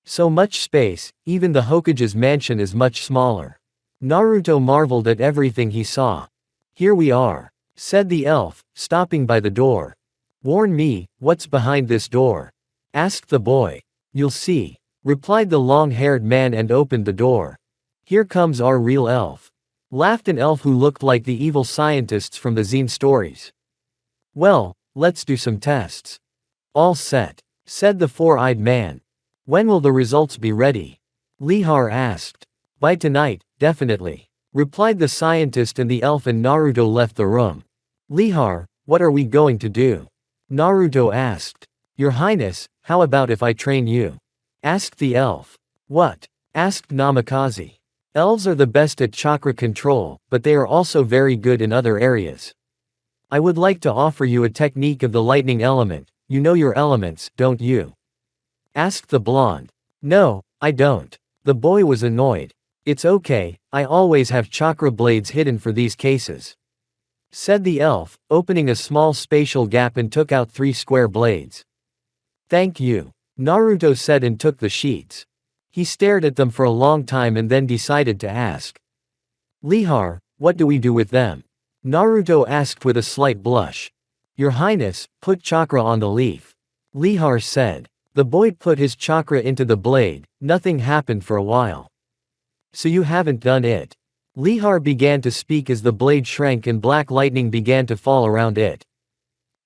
So much space, even the Hokage's mansion is much smaller. Naruto marveled at everything he saw. Here we are, said the elf, stopping by the door. Warn me, what's behind this door? asked the boy. You'll see, replied the long-haired man and opened the door. Here comes our real elf, laughed an elf who looked like the evil scientists from the zine stories. Well, let's do some tests. All set, said the four-eyed man. When will the results be ready? Lihar asked. By tonight, definitely, replied the scientist, and the elf and Naruto left the room. Lihar, what are we going to do? Naruto asked. Your Highness, how about if I train you? Asked the elf. What? Asked Namikaze. Elves are the best at chakra control, but they are also very good in other areas. I would like to offer you a technique of the lightning element. You know your elements, don't you? Asked the blonde. No, I don't. The boy was annoyed. It's okay, I always have chakra blades hidden for these cases, said the elf, opening a small spatial gap and took out 3 square blades. Thank you, Naruto said and took the sheets. He stared at them for a long time and then decided to ask. Lihar, what do we do with them? Naruto asked with a slight blush. Your Highness, put chakra on the leaf, Lihar said. The boy put his chakra into the blade. Nothing happened for a while. So you haven't done it? Lihar began to speak as the blade shrank and black lightning began to fall around it.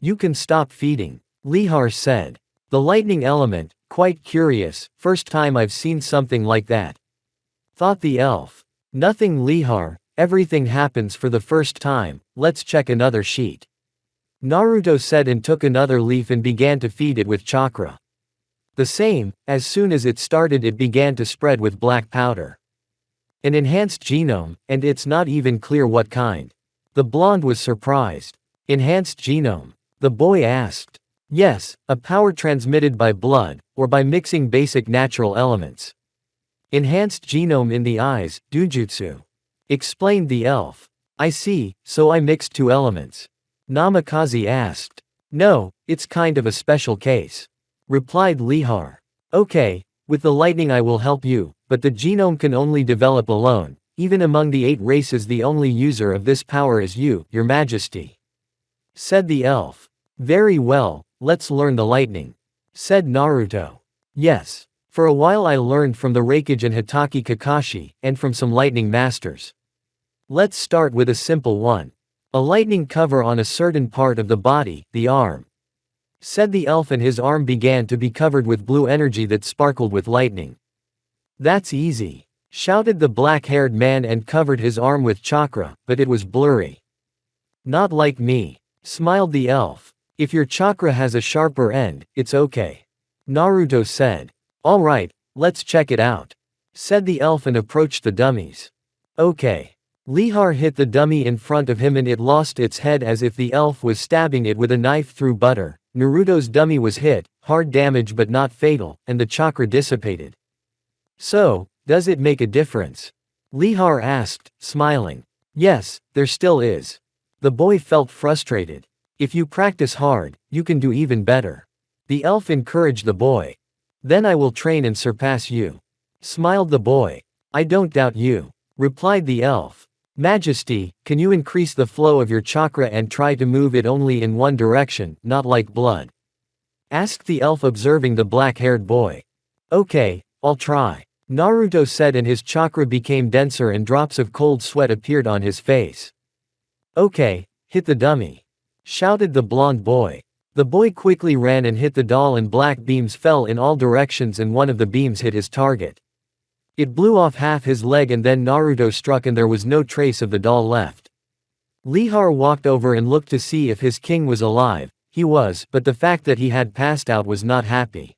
You can stop feeding, Lihar said. The lightning element, quite curious, first time I've seen something like that, thought the elf. Nothing, Lihar, everything happens for the first time, let's check another sheet, Naruto said and took another leaf and began to feed it with chakra. The same, as soon as it started it began to spread with black powder. An enhanced genome, and it's not even clear what kind. The blonde was surprised. Enhanced genome? The boy asked. Yes, a power transmitted by blood, or by mixing basic natural elements. Enhanced genome in the eyes, Dujutsu, explained the elf. I see, so I mixed 2 elements, Namikaze asked. No, it's kind of a special case, replied Lihar. Okay, with the lightning I will help you, but the genome can only develop alone. Even among the 8 races the only user of this power is you, Your Majesty, said the elf. Very well, let's learn the lightning, said Naruto. Yes. For a while I learned from the Raikage and Hitaki Kakashi, and from some lightning masters. Let's start with a simple one. A lightning cover on a certain part of the body, the arm, said the elf, and his arm began to be covered with blue energy that sparkled with lightning. That's easy, shouted the black-haired man and covered his arm with chakra, but it was blurry. Not like me, smiled the elf. If your chakra has a sharper end, it's okay, Naruto said. Alright, let's check it out, said the elf and approached the dummies. Okay. Lihar hit the dummy in front of him and it lost its head as if the elf was stabbing it with a knife through butter. Naruto's dummy was hit, hard damage but not fatal, and the chakra dissipated. So, does it make a difference? Lihar asked, smiling. Yes, there still is. The boy felt frustrated. If you practice hard, you can do even better, the elf encouraged the boy. Then I will train and surpass you, smiled the boy. I don't doubt you, replied the elf. Majesty, can you increase the flow of your chakra and try to move it only in one direction, not like blood? Asked the elf, observing the black-haired boy. Okay, I'll try, Naruto said, and his chakra became denser and drops of cold sweat appeared on his face. Okay, hit the dummy, shouted the blonde boy. The boy quickly ran and hit the doll and black beams fell in all directions and one of the beams hit his target. It blew off half his leg and then Naruto struck and there was no trace of the doll left. Lihar walked over and looked to see if his king was alive. He was, but the fact that he had passed out was not happy.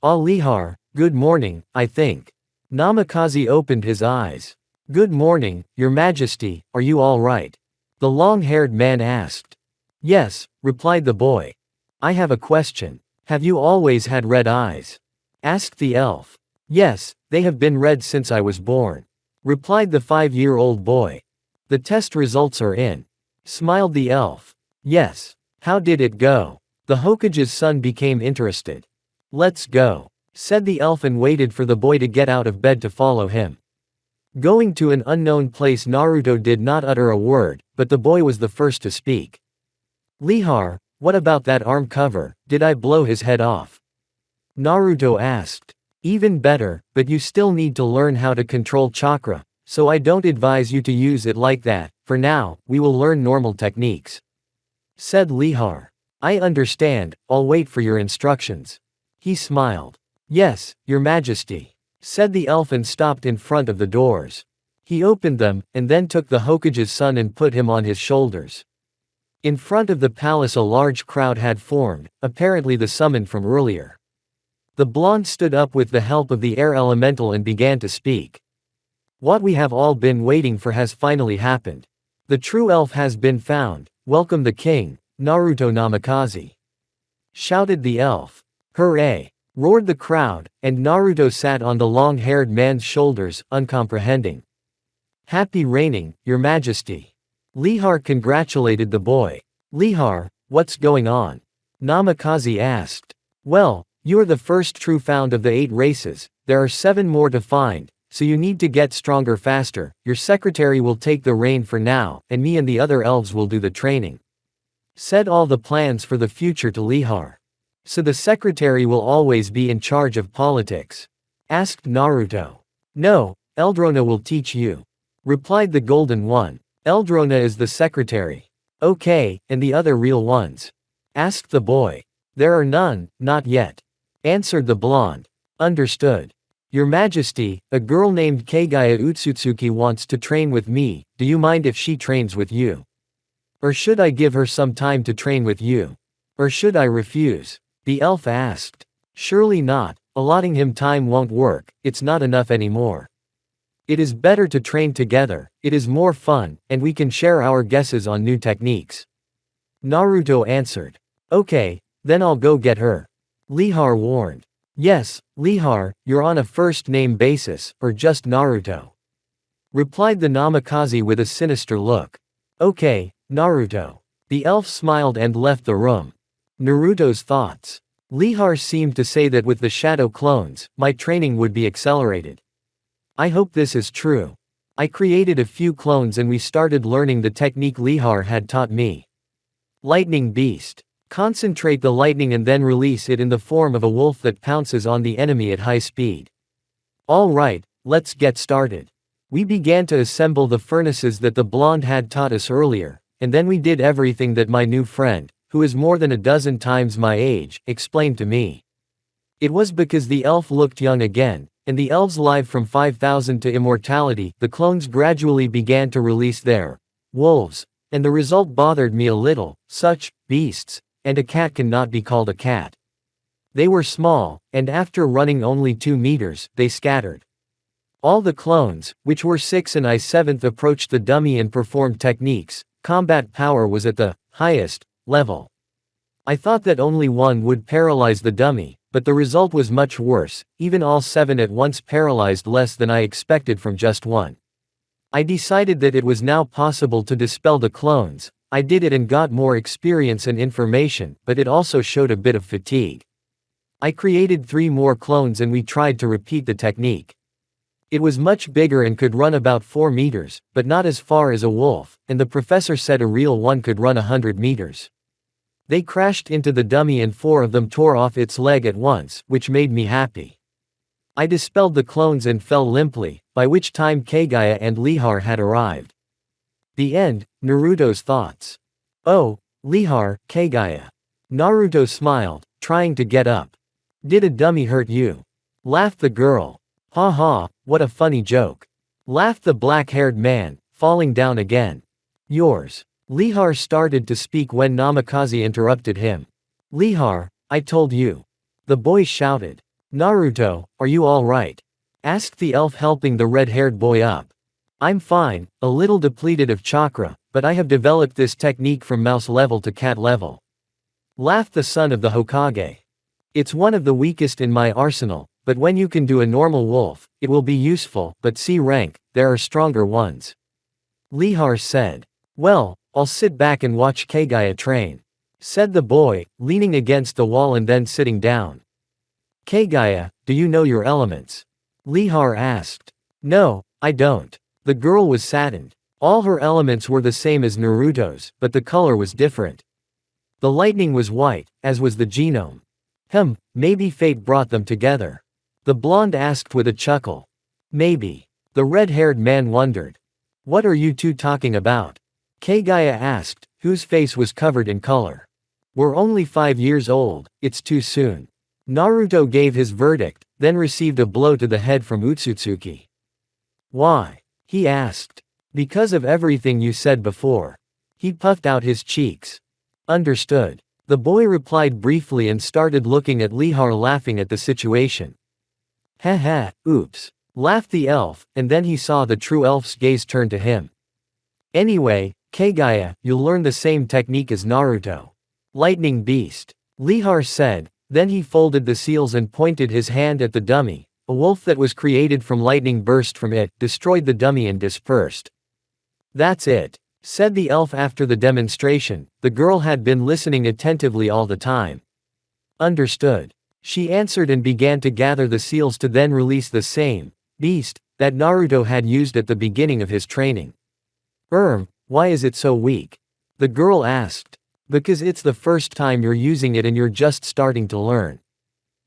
Ah, Lihar, good morning, I think. Namikaze opened his eyes. Good morning, Your Majesty, are you all right? The long-haired man asked. Yes, replied the boy. I have a question. Have you always had red eyes? Asked the elf. Yes, they have been red since I was born, replied the 5-year-old boy. The test results are in, smiled the elf. Yes. How did it go? The Hokage's son became interested. Let's go, said the elf and waited for the boy to get out of bed to follow him. Going to an unknown place, Naruto did not utter a word, but the boy was the first to speak. Lihar, what about that arm cover? Did I blow his head off? Naruto asked. Even better, but you still need to learn how to control chakra, so I don't advise you to use it like that. For now, we will learn normal techniques. Said Lihar. I understand, I'll wait for your instructions. He smiled. Yes, your majesty. Said the elf and stopped in front of the doors. He opened them, and then took the Hokage's son and put him on his shoulders. In front of the palace a large crowd had formed, apparently the summoned from earlier. The blonde stood up with the help of the air elemental and began to speak. What we have all been waiting for has finally happened. The true elf has been found. Welcome the king, Naruto Namikaze. Shouted the elf. Hooray! Roared the crowd, and Naruto sat on the long-haired man's shoulders, uncomprehending. Happy reigning, your majesty. Lihar congratulated the boy. Lihar, what's going on? Namikaze asked. Well, you're the first true found of the 8 races, there are 7 more to find, so you need to get stronger faster. Your secretary will take the reign for now, and me and the other elves will do the training. Said all the plans for the future to Lihar. So the secretary will always be in charge of politics? Asked Naruto. No, Eldrona will teach you. Replied the golden one. Eldrona is the secretary. Okay, and the other real ones? Asked the boy. There are none, not yet. Answered the blonde. Understood. Your majesty, a girl named Kagaya Utsutsuki wants to train with me, do you mind if she trains with you? Or should I give her some time to train with you? Or should I refuse? The elf asked. Surely not, allotting him time won't work, it's not enough anymore. It is better to train together, it is more fun, and we can share our guesses on new techniques. Naruto answered. Okay, then I'll go get her. Lihar warned. Yes, Lihar, you're on a first-name basis, or just Naruto? Replied the Namikaze with a sinister look. Okay, Naruto. The elf smiled and left the room. Naruto's thoughts. Lihar seemed to say that with the shadow clones, my training would be accelerated. I hope this is true. I created a few clones and we started learning the technique Lihar had taught me. Lightning Beast. Concentrate the lightning and then release it in the form of a wolf that pounces on the enemy at high speed. Alright, let's get started. We began to assemble the furnaces that the blonde had taught us earlier, and then we did everything that my new friend, who is more than a dozen times my age, explained to me. It was because the elf looked young again, and the elves live from 5,000 to immortality. The clones gradually began to release their wolves, and the result bothered me a little. Such beasts, and a cat cannot be called a cat. They were small, and after running only 2 meters, they scattered. All the clones, which were 6 and I 7th, approached the dummy and performed techniques. Combat power was at the highest level. I thought that only one would paralyze the dummy, but the result was much worse. Even all 7 at once paralyzed less than I expected from just one. I decided that it was now possible to dispel the clones. I did it and got more experience and information, but it also showed a bit of fatigue. I created 3 more clones and we tried to repeat the technique. It was much bigger and could run about 4 meters, but not as far as a wolf, and the professor said a real one could run 100 meters. They crashed into the dummy and 4 of them tore off its leg at once, which made me happy. I dispelled the clones and fell limply, by which time Kagaya and Lihar had arrived. The end. Naruto's thoughts. Oh, Lihar, Kagaya. Naruto smiled, trying to get up. Did a dummy hurt you? Laughed the girl. Ha ha, what a funny joke. Laughed the black-haired man, falling down again. Yours. Lihar started to speak when Namikaze interrupted him. Lihar, I told you. The boy shouted. Naruto, are you all right? Asked the elf, helping the red-haired boy up. I'm fine, a little depleted of chakra, but I have developed this technique from mouse level to cat level. Laughed the son of the Hokage. It's one of the weakest in my arsenal, but when you can do a normal wolf, it will be useful, but C rank, there are stronger ones. Lihar said. Well, I'll sit back and watch Kagaya train. Said the boy, leaning against the wall and then sitting down. Kagaya, do you know your elements? Lihar asked. No, I don't. The girl was saddened. All her elements were the same as Naruto's, but the color was different. The lightning was white, as was the genome. Maybe fate brought them together. The blonde asked with a chuckle. Maybe. The red-haired man wondered. What are you two talking about? Kagaya asked, whose face was covered in color. We're only 5 years old, it's too soon. Naruto gave his verdict, then received a blow to the head from Utsutsuki. Why? He asked. Because of everything you said before. He puffed out his cheeks. Understood. The boy replied briefly and started looking at Lihar, laughing at the situation. Heh, oops. Laughed the elf, and then he saw the true elf's gaze turn to him. Anyway, Kagaya, you'll learn the same technique as Naruto. Lightning Beast. Lihar said, then he folded the seals and pointed his hand at the dummy. A wolf that was created from lightning burst from it, destroyed the dummy and dispersed. That's it, said the elf after the demonstration. The girl had been listening attentively all the time. Understood. She answered and began to gather the seals to then release the same beast that Naruto had used at the beginning of his training. Why is it so weak? The girl asked. Because it's the first time you're using it and you're just starting to learn.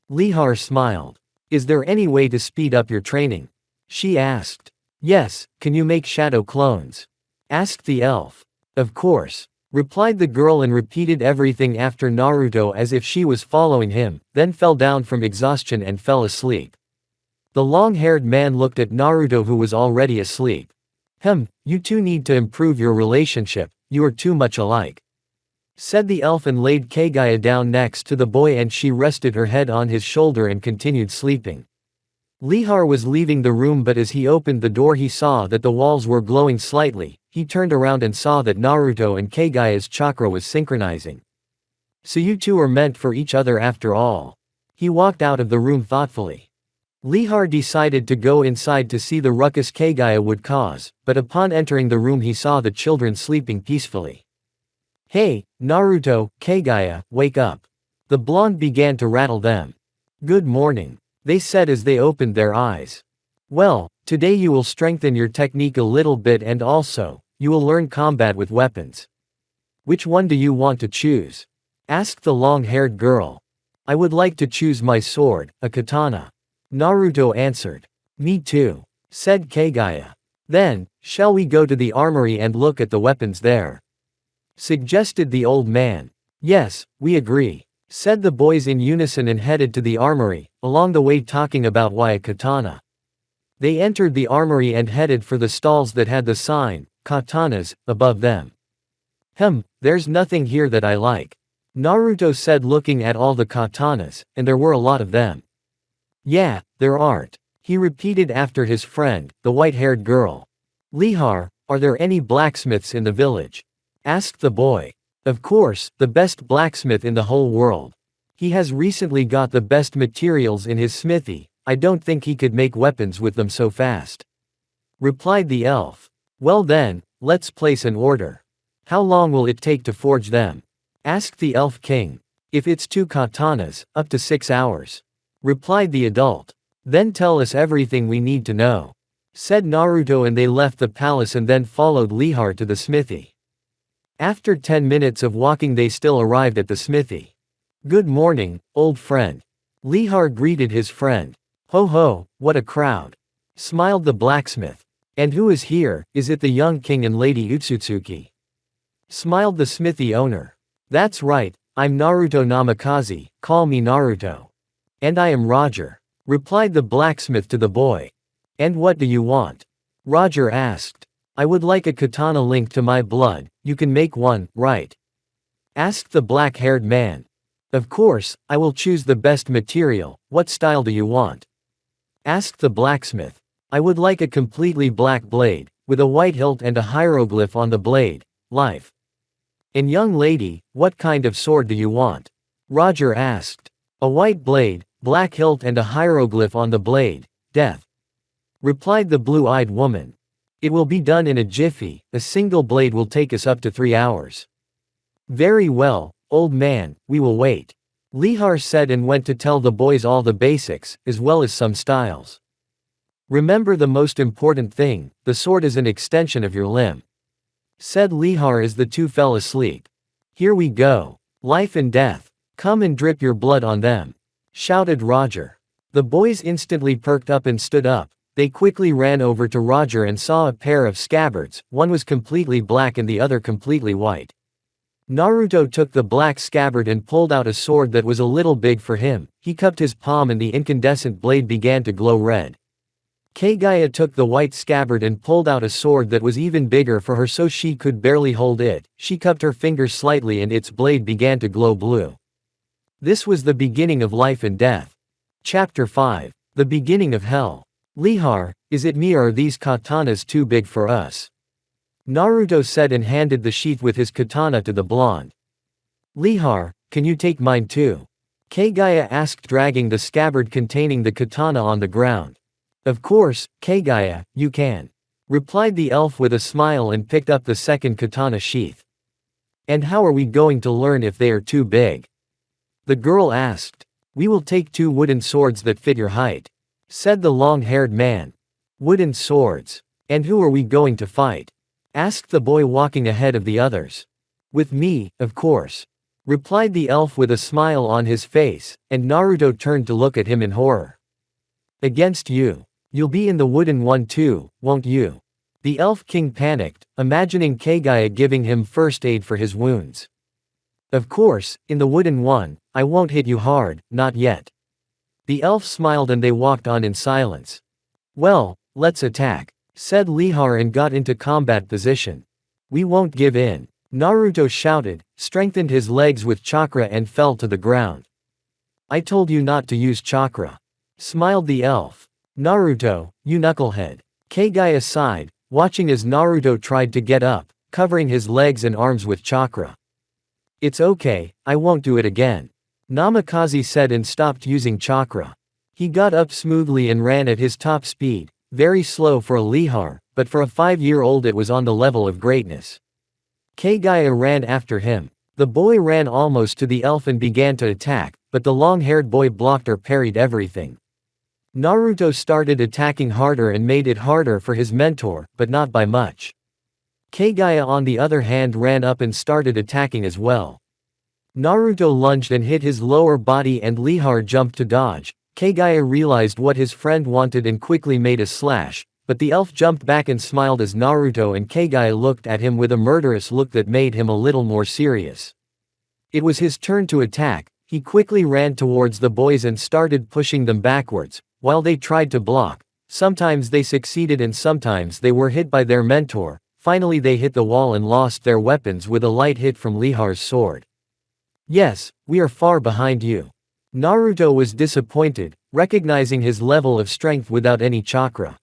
Lihar smiled. Is there any way to speed up your training? She asked. Yes, can you make shadow clones? Asked the elf. Of course, replied the girl and repeated everything after Naruto as if she was following him, then fell down from exhaustion and fell asleep. The long-haired man looked at Naruto, who was already asleep. You two need to improve your relationship, you are too much alike. Said the elf and laid Kagaya down next to the boy and she rested her head on his shoulder and continued sleeping. Lihar was leaving the room, but as he opened the door he saw that the walls were glowing slightly. He turned around and saw that Naruto and Kagaya's chakra was synchronizing. So you two are meant for each other after all. He walked out of the room thoughtfully. Lihar decided to go inside to see the ruckus Kagaya would cause, but upon entering the room he saw the children sleeping peacefully. Hey, Naruto, Kagaya, wake up. The blonde began to rattle them. Good morning, they said as they opened their eyes. Well, today you will strengthen your technique a little bit and also, you will learn combat with weapons. Which one do you want to choose? Asked the long-haired girl. I would like to choose my sword, a katana. Naruto answered. Me too, said Kagaya. Then, shall we go to the armory and look at the weapons there? Suggested the old man. Yes, we agree, said the boys in unison and headed to the armory, along the way talking about why a katana. They entered the armory and headed for the stalls that had the sign, katanas, above them. There's nothing here that I like. Naruto said, looking at all the katanas, and there were a lot of them. Yeah, there aren't, he repeated after his friend, the white-haired girl. Lihar, are there any blacksmiths in the village? Asked the boy. Of course, the best blacksmith in the whole world. He has recently got the best materials in his smithy. I don't think he could make weapons with them so fast. Replied the elf. Well then, let's place an order. How long will it take to forge them? Asked the elf king. If it's 2 katanas, up to 6 hours. Replied the adult. Then tell us everything we need to know. Said Naruto, and they left the palace and then followed Lihar to the smithy. After 10 minutes of walking they still arrived at the smithy. Good morning, old friend. Lihar greeted his friend. Ho, what a crowd. Smiled the blacksmith. And who is here, is it the young king and Lady Utsutsuki? Smiled the smithy owner. That's right, I'm Naruto Namikaze, call me Naruto. And I am Roger. Replied the blacksmith to the boy. And what do you want? Roger asked. I would like a katana linked to my blood, you can make one, right? Asked the black-haired man. Of course, I will choose the best material, what style do you want? Asked the blacksmith. I would like a completely black blade, with a white hilt and a hieroglyph on the blade, life. And young lady, what kind of sword do you want? Roger asked. A white blade, black hilt and a hieroglyph on the blade, death. Replied the blue-eyed woman. It will be done in a jiffy, a single blade will take us up to 3 hours. Very well, old man, we will wait. Lihar said and went to tell the boys all the basics, as well as some styles. Remember the most important thing, the sword is an extension of your limb. Said Lihar as the two fell asleep. Here we go. Life and death. Come and drip your blood on them," shouted Roger. The boys instantly perked up and stood up. They quickly ran over to Roger and saw a pair of scabbards, one was completely black and the other completely white. Naruto took the black scabbard and pulled out a sword that was a little big for him. He cupped his palm and the incandescent blade began to glow red. Kagaya took the white scabbard and pulled out a sword that was even bigger for her so she could barely hold it. She cupped her fingers slightly and its blade began to glow blue. This was the beginning of life and death. Chapter 5. The beginning of hell. Lihar, is it me or are these katanas too big for us? Naruto said and handed the sheath with his katana to the blonde. Lihar, can you take mine too? Kagaya asked, dragging the scabbard containing the katana on the ground. Of course, Kagaya, you can, replied the elf with a smile and picked up the second katana sheath. And how are we going to learn if they are too big? The girl asked. We will take 2 wooden swords that fit your height, said the long-haired man. Wooden swords. And who are we going to fight? Asked the boy walking ahead of the others. With me, of course, replied the elf with a smile on his face, and Naruto turned to look at him in horror. Against you. You'll be in the wooden one too, won't you? The elf king panicked, imagining Kagaya giving him first aid for his wounds. Of course, in the wooden one, I won't hit you hard, not yet. The elf smiled and they walked on in silence. Well, let's attack, said Lihar and got into combat position. We won't give in, Naruto shouted, strengthened his legs with chakra and fell to the ground. I told you not to use chakra, smiled the elf. Naruto, you knucklehead. Kagaya sighed, watching as Naruto tried to get up, covering his legs and arms with chakra. It's okay, I won't do it again, Namikaze said and stopped using chakra. He got up smoothly and ran at his top speed, very slow for a Lihar, but for a 5-year-old it was on the level of greatness. Kagaya ran after him. The boy ran almost to the elf and began to attack, but the long-haired boy blocked or parried everything. Naruto started attacking harder and made it harder for his mentor, but not by much. Kagaya on the other hand ran up and started attacking as well. Naruto lunged and hit his lower body and Lihar jumped to dodge. Kagaya realized what his friend wanted and quickly made a slash, but the elf jumped back and smiled as Naruto and Kagaya looked at him with a murderous look that made him a little more serious. It was his turn to attack. He quickly ran towards the boys and started pushing them backwards, while they tried to block. Sometimes they succeeded and sometimes they were hit by their mentor. Finally they hit the wall and lost their weapons with a light hit from Lihar's sword. Yes, we are far behind you. Naruto was disappointed, recognizing his level of strength without any chakra.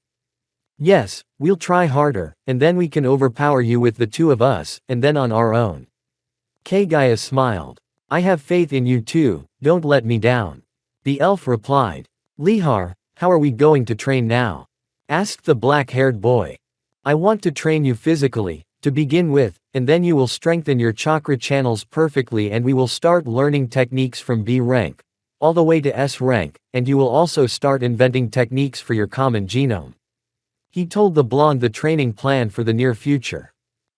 Yes, we'll try harder, and then we can overpower you with the 2 of us, and then on our own. Kagaya smiled. I have faith in you too, don't let me down. The elf replied. Lihar, how are we going to train now? Asked the black-haired boy. I want to train you physically, to begin with, and then you will strengthen your chakra channels perfectly and we will start learning techniques from B rank, all the way to S rank, and you will also start inventing techniques for your common genome. He told the blonde the training plan for the near future.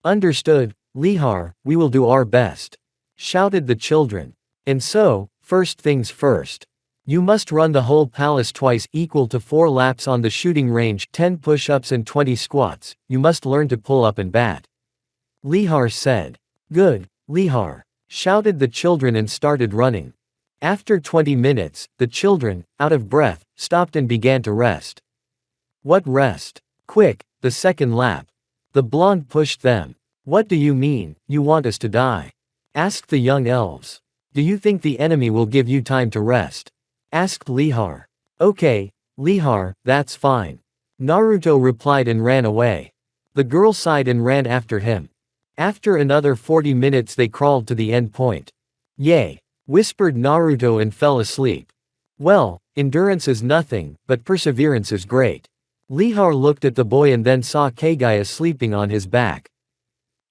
Understood, Lihar, we will do our best, shouted the children. And so, first things first. You must run the whole palace twice equal to 4 laps on the shooting range, 10 push-ups and 20 squats. You must learn to pull up and bat. Lihar said. Good, Lihar, shouted the children and started running. After 20 minutes, the children, out of breath, stopped and began to rest. What rest? Quick, the second lap. The blonde pushed them. What do you mean, you want us to die? Asked the young elves. Do you think the enemy will give you time to rest? Asked Lihar. Okay, Lihar, that's fine. Naruto replied and ran away. The girl sighed and ran after him. After another 40 minutes they crawled to the end point. Yay! Whispered Naruto and fell asleep. Well, endurance is nothing, but perseverance is great. Lihar looked at the boy and then saw Kagaya sleeping on his back.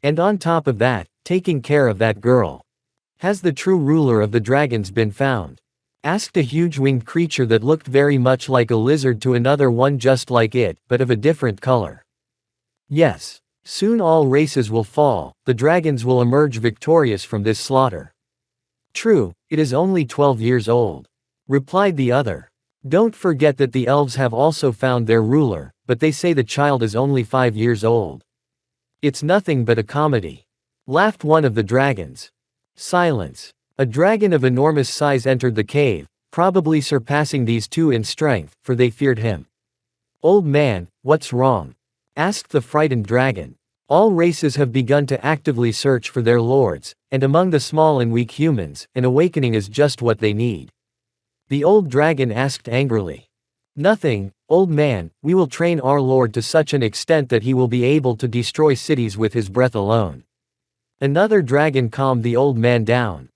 And on top of that, taking care of that girl. Has the true ruler of the dragons been found? Asked a huge winged creature that looked very much like a lizard to another one just like it, but of a different color. Yes. Soon all races will fall, the dragons will emerge victorious from this slaughter. True, it is only 12 years old, replied the other. Don't forget that the elves have also found their ruler, but they say the child is only 5 years old. It's nothing but a comedy, laughed one of the dragons. Silence. A dragon of enormous size entered the cave, probably surpassing these two in strength, for they feared him. Old man, what's wrong? Asked the frightened dragon. All races have begun to actively search for their lords, and among the small and weak humans, an awakening is just what they need. The old dragon asked angrily. Nothing, old man, we will train our lord to such an extent that he will be able to destroy cities with his breath alone. Another dragon calmed the old man down.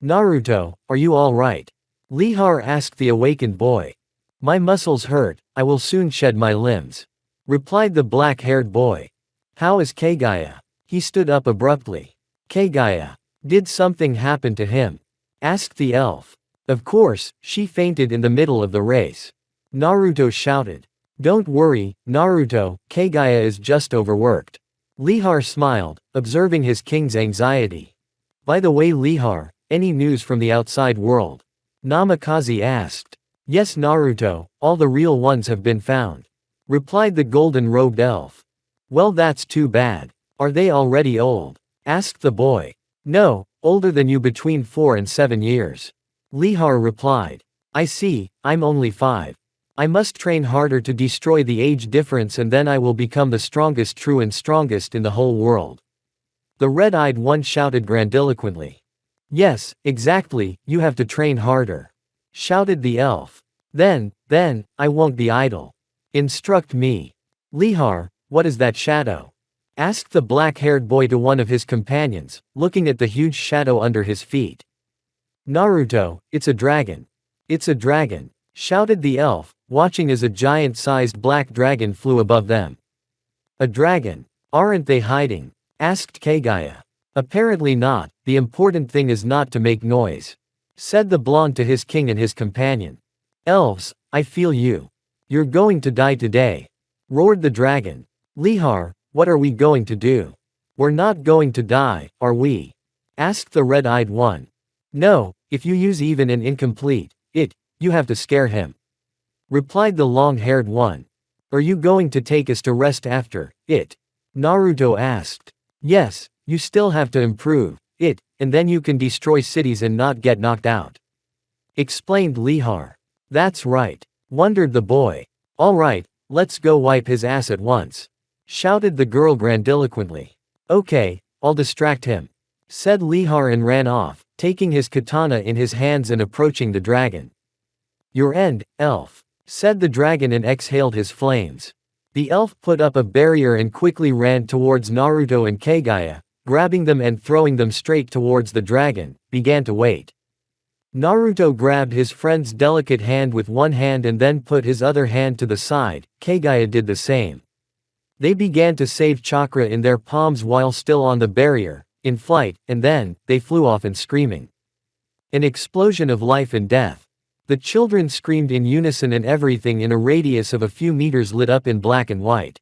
Naruto, are you all right? Lihar asked the awakened boy. My muscles hurt, I will soon shed my limbs, replied the black-haired boy. How is Kagaya? He stood up abruptly. Kagaya. Did something happen to him? Asked the elf. Of course, she fainted in the middle of the race. Naruto shouted. Don't worry, Naruto, Kagaya is just overworked. Lihar smiled, observing his king's anxiety. By the way Lihar, any news from the outside world? Namikaze asked. Yes Naruto, all the real ones have been found, replied the golden-robed elf. Well that's too bad. Are they already old? Asked the boy. No, older than you between 4 and 7 years. Lihar replied. I see, I'm only 5. I must train harder to destroy the age difference and then I will become the strongest true and strongest in the whole world. The red-eyed one shouted grandiloquently. Yes, exactly, you have to train harder, shouted the elf. Then, I won't be idle. Instruct me. Lihar, what is that shadow? Asked the black-haired boy to one of his companions, looking at the huge shadow under his feet. Naruto, it's a dragon. It's a dragon, shouted the elf, watching as a giant-sized black dragon flew above them. A dragon? Aren't they hiding? Asked Kagaya. Apparently not, the important thing is not to make noise, said the blonde to his king and his companion. Elves, I feel you. You're going to die today, roared the dragon. Lihar, what are we going to do? We're not going to die, are we? Asked the red-eyed one. No, if you use even an incomplete, you have to scare him, replied the long-haired one. Are you going to take us to rest after it? Naruto asked. Yes, you still have to improve it, and then you can destroy cities and not get knocked out, explained Lihar. That's right, wondered the boy. All right, let's go wipe his ass at once, shouted the girl grandiloquently. Okay, I'll distract him, said Lihar and ran off, taking his katana in his hands and approaching the dragon. Your end, elf, said the dragon and exhaled his flames. The elf put up a barrier and quickly ran towards Naruto and Kagaya, grabbing them and throwing them straight towards the dragon, began to wait. Naruto grabbed his friend's delicate hand with one hand and then put his other hand to the side. Kagaya did the same. They began to save chakra in their palms while still on the barrier, in flight, and then, they flew off and screaming. An explosion of life and death. The children screamed in unison and everything in a radius of a few meters lit up in black and white.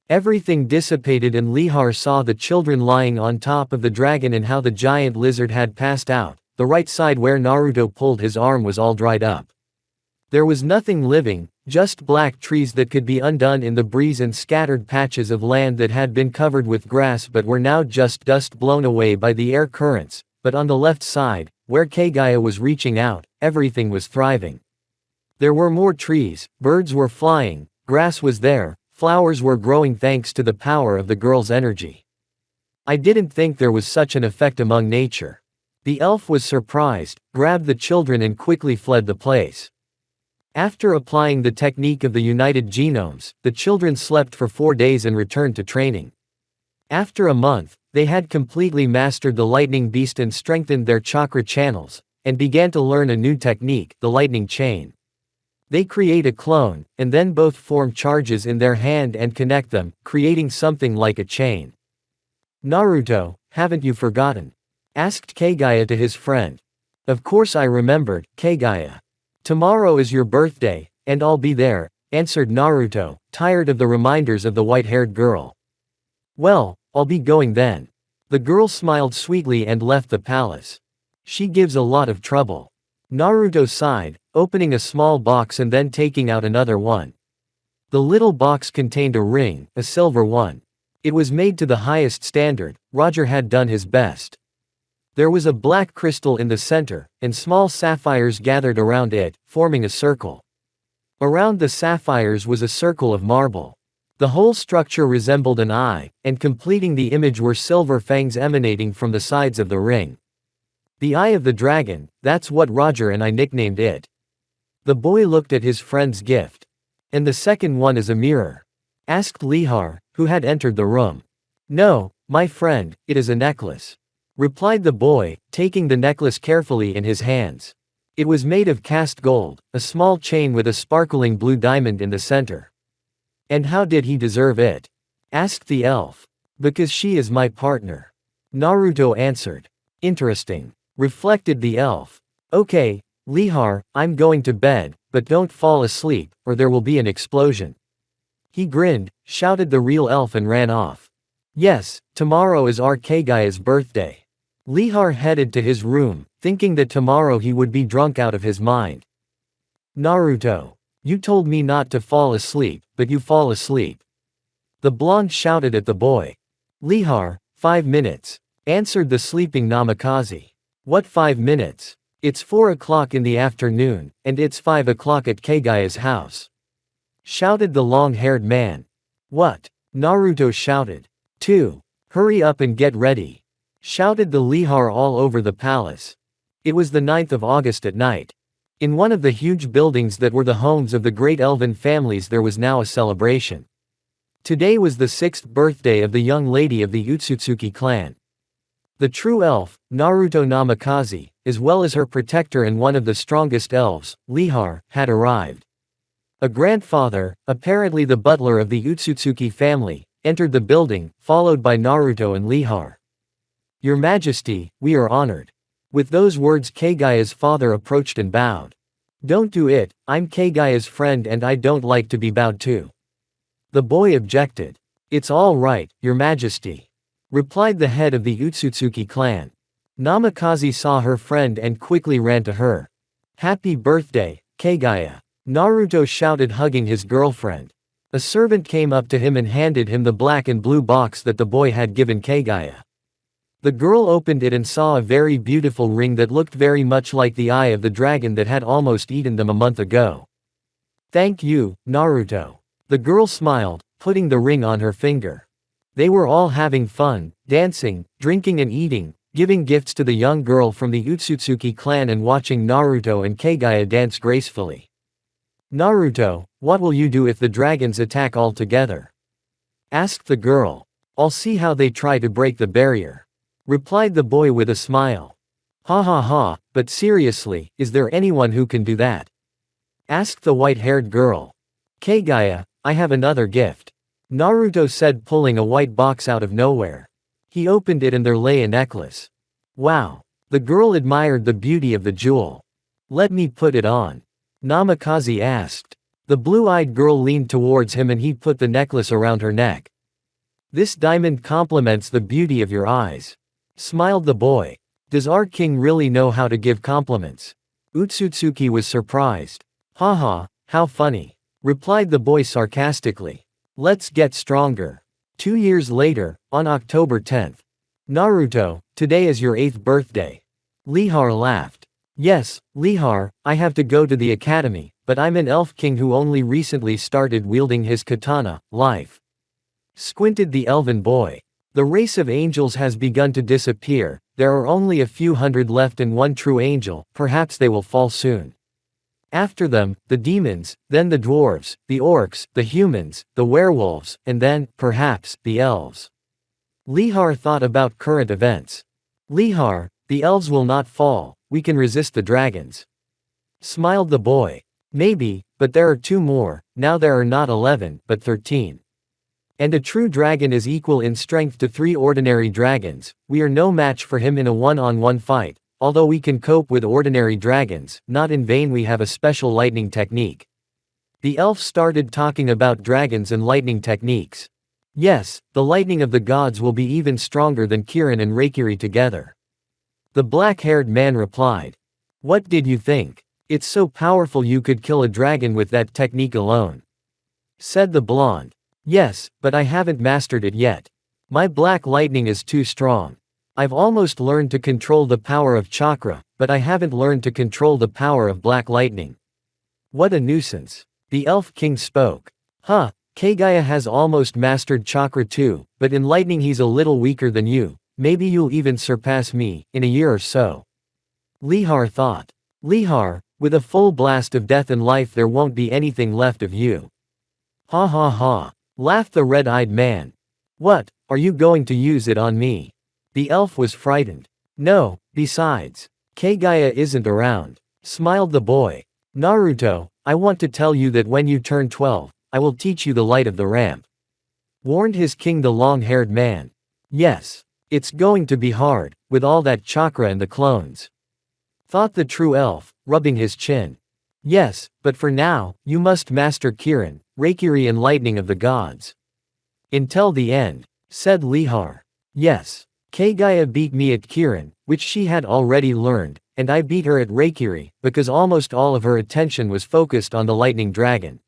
Everything dissipated and Lihar saw the children lying on top of the dragon and how the giant lizard had passed out. The right side where Naruto pulled his arm was all dried up. There was nothing living, just black trees that could be undone in the breeze and scattered patches of land that had been covered with grass but were now just dust blown away by the air currents. But on the left side, where Kagaya was reaching out, everything was thriving. There were more trees, birds were flying, grass was there, flowers were growing thanks to the power of the girl's energy. I didn't think there was such an effect among nature. The elf was surprised, grabbed the children and quickly fled the place. After applying the technique of the united genomes, the children slept for 4 days and returned to training. After a month, they had completely mastered the lightning beast and strengthened their chakra channels, and began to learn a new technique, the lightning chain. They create a clone, and then both form charges in their hand and connect them, creating something like a chain. Naruto, haven't you forgotten? Asked Kagaya to his friend. Of course I remembered, Kagaya. Tomorrow is your birthday, and I'll be there, answered Naruto, tired of the reminders of the white-haired girl. Well, I'll be going then. The girl smiled sweetly and left the palace. She gives a lot of trouble. Naruto sighed, opening a small box and then taking out another one. The little box contained a ring, a silver one. It was made to the highest standard. Roger had done his best. There was a black crystal in the center, and small sapphires gathered around it, forming a circle. Around the sapphires was a circle of marble. The whole structure resembled an eye, and completing the image were silver fangs emanating from the sides of the ring. The Eye of the Dragon, that's what Roger and I nicknamed it. The boy looked at his friend's gift. And the second one is a mirror? Asked Lihar, who had entered the room. No, my friend, it is a necklace. Replied the boy, taking the necklace carefully in his hands. It was made of cast gold, a small chain with a sparkling blue diamond in the center. And how did he deserve it? Asked the elf. Because she is my partner. Naruto answered. Interesting. Reflected the elf. Okay, Lihar, I'm going to bed, but don't fall asleep, or there will be an explosion. He grinned, shouted the real elf and ran off. Yes, tomorrow is our Kagaya's birthday. Lihar headed to his room, thinking that tomorrow he would be drunk out of his mind. Naruto. You told me not to fall asleep, but you fall asleep. The blonde shouted at the boy. Lihar, 5 minutes. Answered the sleeping Namikaze. What 5 minutes? It's 4 o'clock in the afternoon, and it's 5 o'clock at Kagaya's house. Shouted the long-haired man. What? Naruto shouted. 2. Hurry up and get ready. Shouted the Lihar all over the palace. It was the 9th of August at night. In one of the huge buildings that were the homes of the great elven families there was now a celebration. Today was the 6th birthday of the young lady of the Utsutsuki clan. The true elf, Naruto Namikaze, as well as her protector and one of the strongest elves, Lihar, had arrived. A grandfather, apparently the butler of the Utsutsuki family, entered the building, followed by Naruto and Lihar. Your Majesty, we are honored. With those words Kagaya's father approached and bowed. Don't do it, I'm Kagaya's friend and I don't like to be bowed to. The boy objected. It's all right, Your Majesty. Replied the head of the Utsutsuki clan. Namikaze saw her friend and quickly ran to her. Happy birthday, Kagaya. Naruto shouted, hugging his girlfriend. A servant came up to him and handed him the black and blue box that the boy had given Kagaya. The girl opened it and saw a very beautiful ring that looked very much like the eye of the dragon that had almost eaten them a month ago. Thank you, Naruto. The girl smiled, putting the ring on her finger. They were all having fun, dancing, drinking and eating, giving gifts to the young girl from the Utsutsuki clan and watching Naruto and Kagaya dance gracefully. Naruto, what will you do if the dragons attack all together? Asked the girl. I'll see how they try to break the barrier. Replied the boy with a smile. Ha ha ha, but seriously, is there anyone who can do that? Asked the white-haired girl. Kagaya, I have another gift. Naruto said, pulling a white box out of nowhere. He opened it and there lay a necklace. Wow. The girl admired the beauty of the jewel. Let me put it on. Namikaze asked. The blue-eyed girl leaned towards him and he put the necklace around her neck. This diamond complements the beauty of your eyes. Smiled the boy. Does our king really know how to give compliments? Utsutsuki was surprised. Haha, how funny. Replied the boy sarcastically. Let's get stronger. 2 years later, on October 10th. Naruto, today is your 8th birthday. Lihar laughed. Yes, Lihar, I have to go to the academy, but I'm an elf king who only recently started wielding his katana, life. Squinted the elven boy. The race of angels has begun to disappear, there are only a few hundred left and one true angel, perhaps they will fall soon. After them, the demons, then the dwarves, the orcs, the humans, the werewolves, and then, perhaps, the elves. Lihar thought about current events. Lihar, the elves will not fall, we can resist the dragons. Smiled the boy. Maybe, but there are 2 more, now there are not 11, but 13. And a true dragon is equal in strength to 3 ordinary dragons, we are no match for him in a one-on-one fight. Although we can cope with ordinary dragons, not in vain we have a special lightning technique. The elf started talking about dragons and lightning techniques. Yes, the lightning of the gods will be even stronger than Kirin and Reikiri together. The black-haired man replied. What did you think? It's so powerful you could kill a dragon with that technique alone. Said the blonde. Yes, but I haven't mastered it yet. My black lightning is too strong. I've almost learned to control the power of chakra, but I haven't learned to control the power of black lightning. What a nuisance. The elf king spoke. Huh, Kagaya has almost mastered chakra too, but in lightning he's a little weaker than you. Maybe you'll even surpass me, in a year or so. Lihar thought. Lihar, with a full blast of death and life there won't be anything left of you. Ha ha ha, laughed the red-eyed man. What, are you going to use it on me? The elf was frightened. No, besides, Kagaya isn't around, smiled the boy. Naruto, I want to tell you that when you turn 12, I will teach you the light of the ramp. Warned his king the long-haired man. Yes. It's going to be hard, with all that chakra and the clones. Thought the true elf, rubbing his chin. Yes, but for now, you must master Kirin, Reikiri and lightning of the gods. Until the end, said Lihar. Yes. Kagaya beat me at Kirin, which she had already learned, and I beat her at Reikiri, because almost all of her attention was focused on the lightning dragon.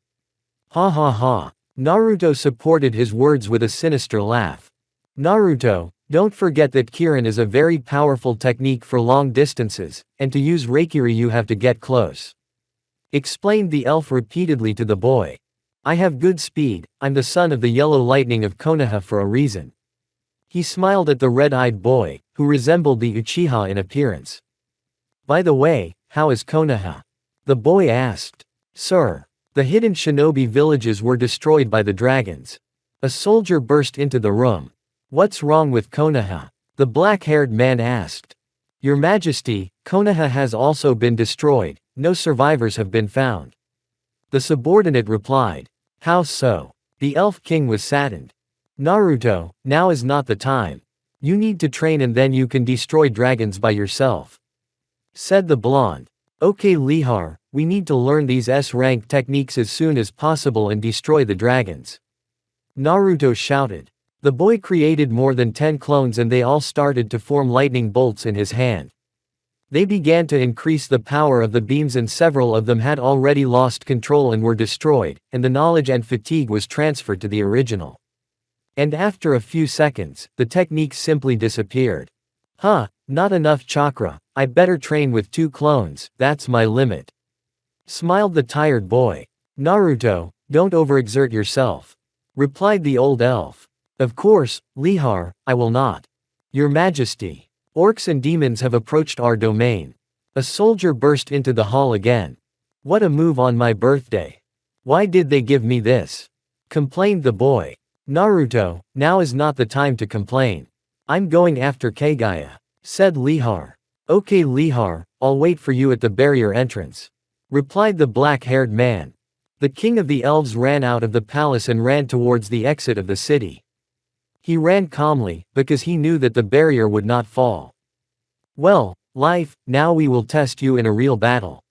Ha ha ha. Naruto supported his words with a sinister laugh. Naruto, don't forget that Kirin is a very powerful technique for long distances, and to use Reikiri you have to get close. Explained the elf repeatedly to the boy. I have good speed, I'm the son of the yellow lightning of Konoha for a reason. He smiled at the red-eyed boy, who resembled the Uchiha in appearance. By the way, how is Konoha? The boy asked. Sir, the hidden shinobi villages were destroyed by the dragons. A soldier burst into the room. What's wrong with Konoha? The black-haired man asked. Your Majesty, Konoha has also been destroyed, no survivors have been found. The subordinate replied. How so? The elf king was saddened. Naruto, now is not the time. You need to train and then you can destroy dragons by yourself. Said the blonde. Okay Lihar, we need to learn these S-rank techniques as soon as possible and destroy the dragons. Naruto shouted. The boy created more than 10 clones and they all started to form lightning bolts in his hand. They began to increase the power of the beams and several of them had already lost control and were destroyed, and the knowledge and fatigue was transferred to the original. And after a few seconds, the technique simply disappeared. Huh, not enough chakra, I better train with 2 clones, that's my limit. Smiled the tired boy. Naruto, don't overexert yourself. Replied the old elf. Of course, Lihar, I will not. Your Majesty. Orcs and demons have approached our domain. A soldier burst into the hall again. What a move on my birthday. Why did they give me this? Complained the boy. Naruto, now is not the time to complain. I'm going after Kagaya. Said Lihar. Okay Lihar, I'll wait for you at the barrier entrance. Replied the black-haired man. The king of the elves ran out of the palace and ran towards the exit of the city. He ran calmly, because he knew that the barrier would not fall. Well, life, now we will test you in a real battle.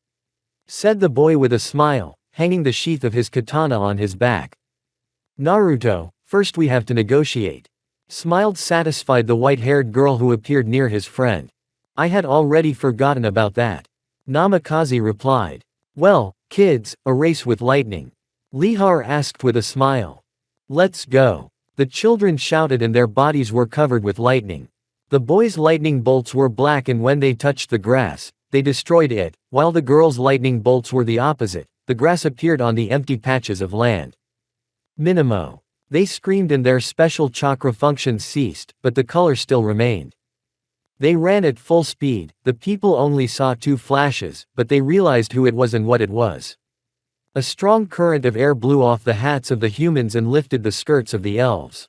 Said the boy with a smile, hanging the sheath of his katana on his back. Naruto, first we have to negotiate. Smiled satisfied the white-haired girl who appeared near his friend. I had already forgotten about that. Namikaze replied. Well, kids, a race with lightning. Lihar asked with a smile. Let's go. The children shouted and their bodies were covered with lightning. The boys' lightning bolts were black and when they touched the grass, they destroyed it, while the girls' lightning bolts were the opposite, the grass appeared on the empty patches of land. Minimo. They screamed and their special chakra functions ceased, but the color still remained. They ran at full speed, the people only saw 2 flashes, but they realized who it was and what it was. A strong current of air blew off the hats of the humans and lifted the skirts of the elves.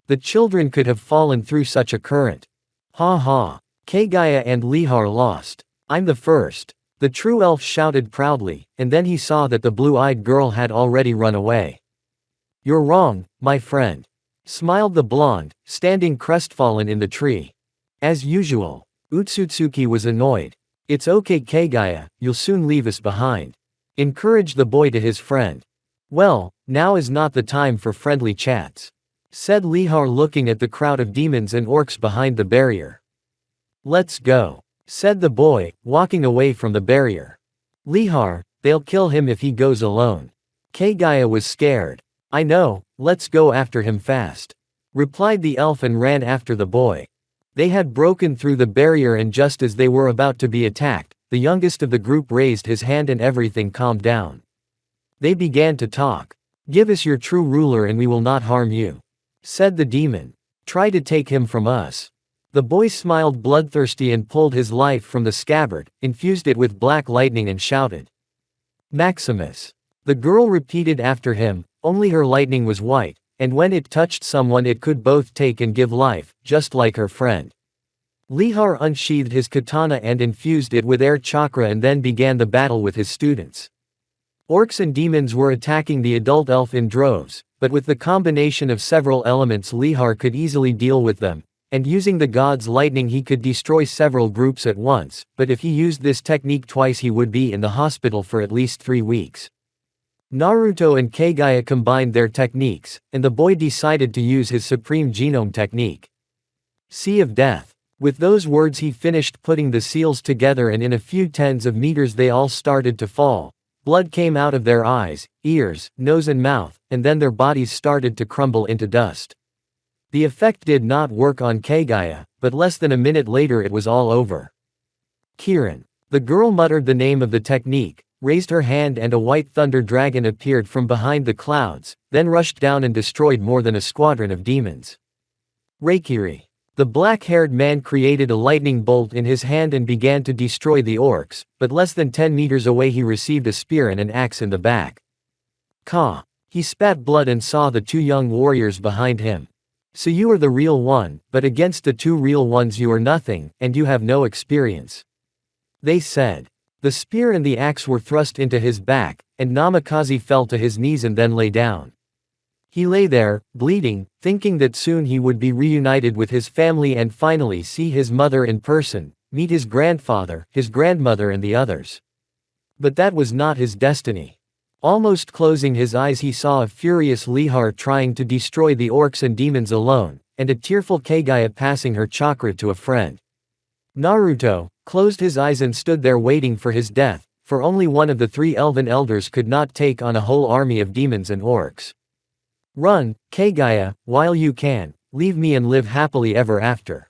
The children could have fallen through such a current. Ha ha. Kagaya and Lihar lost. I'm the first. The true elf shouted proudly, and then he saw that the blue-eyed girl had already run away. You're wrong, my friend. Smiled the blonde, standing crestfallen in the tree. As usual, Utsutsuki was annoyed. It's okay Kagaya, you'll soon leave us behind. Encouraged the boy to his friend. Well, now is not the time for friendly chats. Said Lihar looking at the crowd of demons and orcs behind the barrier. Let's go, said the boy, walking away from the barrier. Lihar, they'll kill him if he goes alone. Kagaya was scared. I know, let's go after him fast, replied the elf and ran after the boy. They had broken through the barrier, and just as they were about to be attacked, the youngest of the group raised his hand and everything calmed down. They began to talk. Give us your true ruler and we will not harm you, said the demon. Try to take him from us. The boy smiled bloodthirsty and pulled his life from the scabbard, infused it with black lightning and shouted, Maximus. The girl repeated after him, only her lightning was white, and when it touched someone it could both take and give life, just like her friend. Lihar unsheathed his katana and infused it with air chakra and then began the battle with his students. Orcs and demons were attacking the adult elf in droves, but with the combination of several elements Lihar could easily deal with them, and using the god's lightning he could destroy several groups at once, but if he used this technique twice he would be in the hospital for at least 3 weeks. Naruto and Kagaya combined their techniques, and the boy decided to use his supreme genome technique. Sea of Death. With those words he finished putting the seals together, and in a few tens of meters they all started to fall. Blood came out of their eyes, ears, nose and mouth, and then their bodies started to crumble into dust. The effect did not work on Kagaya, but less than a minute later it was all over. Kirin. The girl muttered the name of the technique, raised her hand, and a white thunder dragon appeared from behind the clouds, then rushed down and destroyed more than a squadron of demons. Reikiri. The black-haired man created a lightning bolt in his hand and began to destroy the orcs, but less than 10 meters away he received a spear and an axe in the back. Ka. He spat blood and saw the 2 young warriors behind him. So you are the real one, but against the 2 real ones you are nothing, and you have no experience, they said. The spear and the axe were thrust into his back, and Namikaze fell to his knees and then lay down. He lay there, bleeding, thinking that soon he would be reunited with his family and finally see his mother in person, meet his grandfather, his grandmother and the others. But that was not his destiny. Almost closing his eyes he saw a furious Lihar trying to destroy the orcs and demons alone, and a tearful Kagaya passing her chakra to a friend. Naruto closed his eyes and stood there waiting for his death, for only one of the 3 elven elders could not take on a whole army of demons and orcs. Run, Kagaya, while you can, leave me and live happily ever after,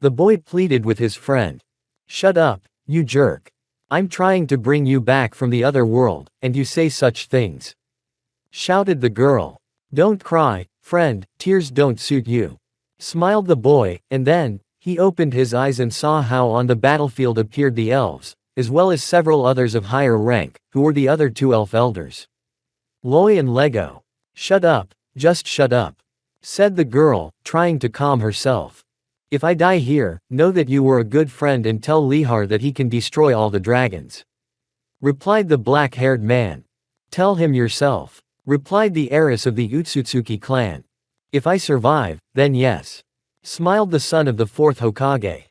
the boy pleaded with his friend. Shut up, you jerk. I'm trying to bring you back from the other world, and you say such things, shouted the girl. Don't cry, friend, tears don't suit you, smiled the boy, and then, he opened his eyes and saw how on the battlefield appeared the elves, as well as several others of higher rank, who were the other 2 elf elders. Loi and Lego. Shut up, just shut up, said the girl, trying to calm herself. If I die here, know that you were a good friend and tell Lihar that he can destroy all the dragons, replied the black-haired man. Tell him yourself, replied the heiress of the Utsutsuki clan. If I survive, then yes, smiled the son of the 4th Hokage.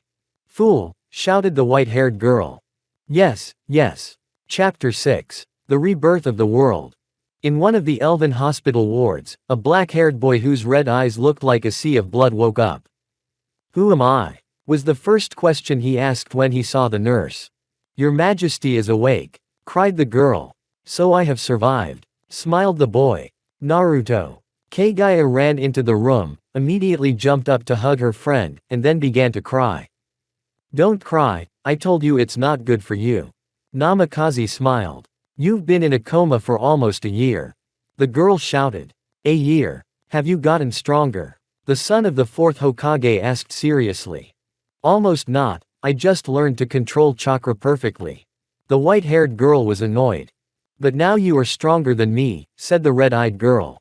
Fool, shouted the white-haired girl. Yes, yes. Chapter 6. The Rebirth of the World. In one of the elven hospital wards, a black-haired boy whose red eyes looked like a sea of blood woke up. Who am I? Was the first question he asked when he saw the nurse. Your Majesty is awake, cried the girl. So I have survived, smiled the boy. Naruto. Kagaya ran into the room, immediately jumped up to hug her friend, and then began to cry. Don't cry, I told you it's not good for you. Namikaze smiled. You've been in a coma for almost a year. The girl shouted. A year? Have you gotten stronger? The son of the 4th Hokage asked seriously. Almost not, I just learned to control chakra perfectly. The white-haired girl was annoyed. But now you are stronger than me, said the red-eyed girl.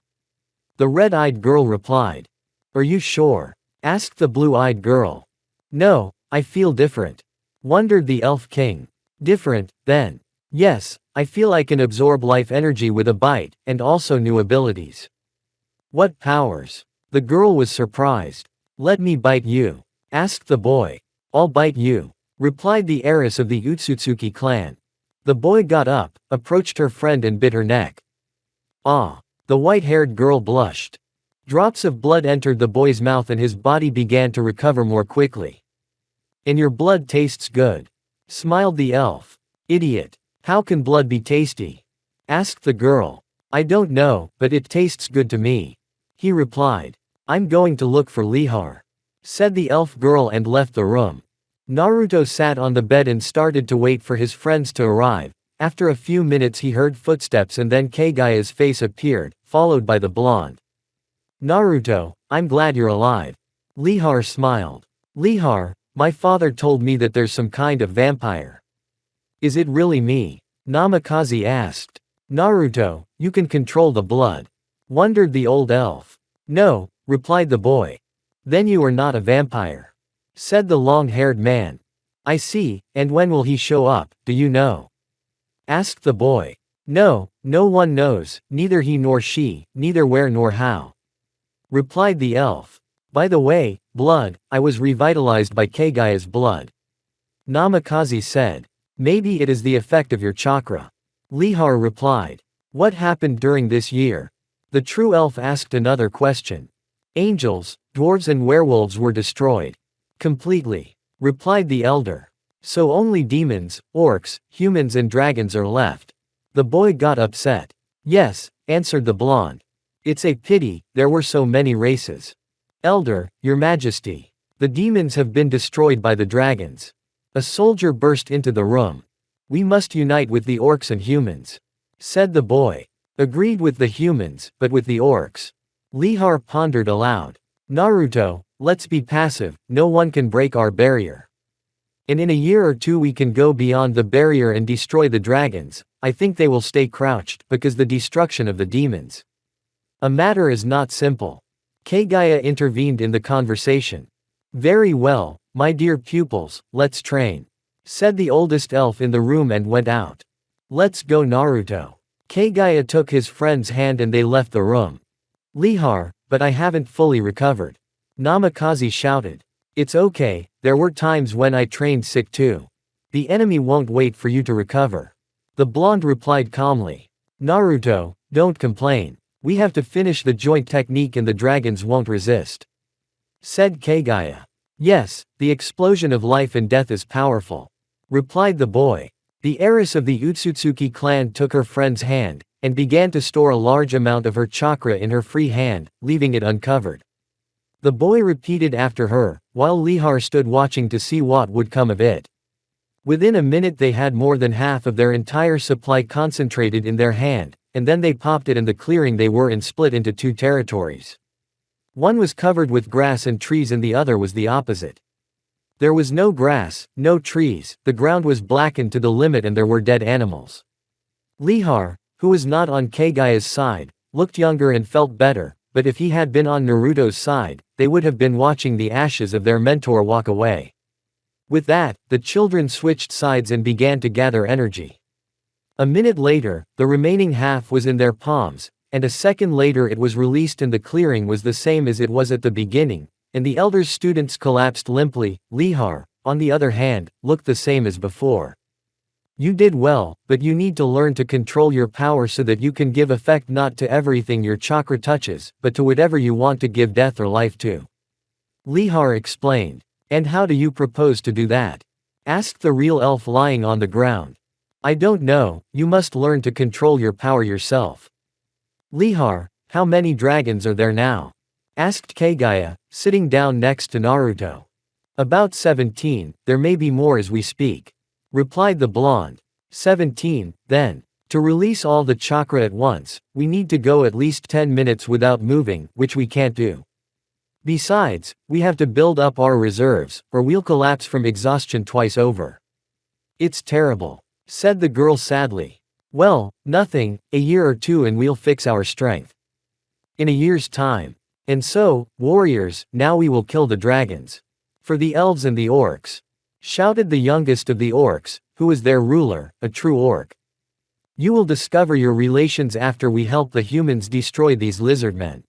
The red-eyed girl replied. Are you sure? Asked the blue-eyed girl. No, I feel different, wondered the elf king. Different, then? Yes, I feel I can absorb life energy with a bite, and also new abilities. What powers? The girl was surprised. Let me bite you, asked the boy. I'll bite you, replied the heiress of the Utsutsuki clan. The boy got up, approached her friend and bit her neck. Ah! The white-haired girl blushed. Drops of blood entered the boy's mouth and his body began to recover more quickly. And your blood tastes good. Smiled the elf. Idiot. How can blood be tasty? Asked the girl. I don't know, but it tastes good to me. He replied. I'm going to look for Lihar. Said the elf girl and left the room. Naruto sat on the bed and started to wait for his friends to arrive. After a few minutes he heard footsteps and then Kagaya's face appeared, followed by the blonde. Naruto, I'm glad you're alive. Lihar smiled. Lihar, my father told me that there's some kind of vampire. Is it really me? Namikaze asked. Naruto, you can control the blood. Wondered the old elf. No, replied the boy. Then you are not a vampire. Said the long-haired man. I see, and when will he show up, do you know? Asked the boy. No, no one knows, neither he nor she, neither where nor how. Replied the elf. By the way, blood, I was revitalized by Kagaya's blood. Namikaze said. Maybe it is the effect of your chakra. Lihar replied. What happened during this year? The true elf asked another question. Angels, dwarves and werewolves were destroyed. Completely. Replied the elder. So only demons, orcs, humans and dragons are left. The boy got upset. Yes, answered the blonde. It's a pity, there were so many races. Elder, your majesty. The demons have been destroyed by the dragons. A soldier burst into the room. We must unite with the orcs and humans. Said the boy. Agreed with the humans, but with the orcs. Lihar pondered aloud. Naruto, let's be passive, no one can break our barrier. And in a year or two we can go beyond the barrier and destroy the dragons. I think they will stay crouched, because the destruction of the demons. A matter is not simple. Kagaya intervened in the conversation. Very well, my dear pupils, let's train. Said the oldest elf in the room and went out. Let's go Naruto. Kagaya took his friend's hand and they left the room. Lihar, but I haven't fully recovered. Namikaze shouted. It's okay, there were times when I trained sick too. The enemy won't wait for you to recover. The blonde replied calmly. Naruto, don't complain. We have to finish the joint technique and the dragons won't resist. Said Kagaya. Yes, the explosion of life and death is powerful. Replied the boy. The heiress of the Utsutsuki clan took her friend's hand, and began to store a large amount of her chakra in her free hand, leaving it uncovered. The boy repeated after her, while Lihar stood watching to see what would come of it. Within a minute they had more than half of their entire supply concentrated in their hand, and then they popped it and the clearing they were in split into two territories. One was covered with grass and trees and the other was the opposite. There was no grass, no trees, the ground was blackened to the limit and there were dead animals. Lihar, who was not on Kagaya's side, looked younger and felt better, but if he had been on Naruto's side, they would have been watching the ashes of their mentor walk away. With that, the children switched sides and began to gather energy. A minute later, the remaining half was in their palms, and a second later it was released and the clearing was the same as it was at the beginning, and the elder students collapsed limply. Lihar, on the other hand, looked the same as before. You did well, but you need to learn to control your power so that you can give effect not to everything your chakra touches, but to whatever you want to give death or life to. Lihar explained. And how do you propose to do that? Asked the real elf lying on the ground. I don't know, you must learn to control your power yourself. Lihar, how many dragons are there now? Asked Kagaya, sitting down next to Naruto. About 17, there may be more as we speak. Replied the blonde. 17, then. To release all the chakra at once, we need to go at least 10 minutes without moving, which we can't do. Besides, we have to build up our reserves, or we'll collapse from exhaustion twice over. It's terrible. Said the girl sadly. Well, nothing, a year or two and we'll fix our strength. In a year's time. And so, warriors, now we will kill the dragons. For the elves and the orcs. Shouted the youngest of the orcs, who was their ruler, a true orc. You will discover your relations after we help the humans destroy these lizardmen.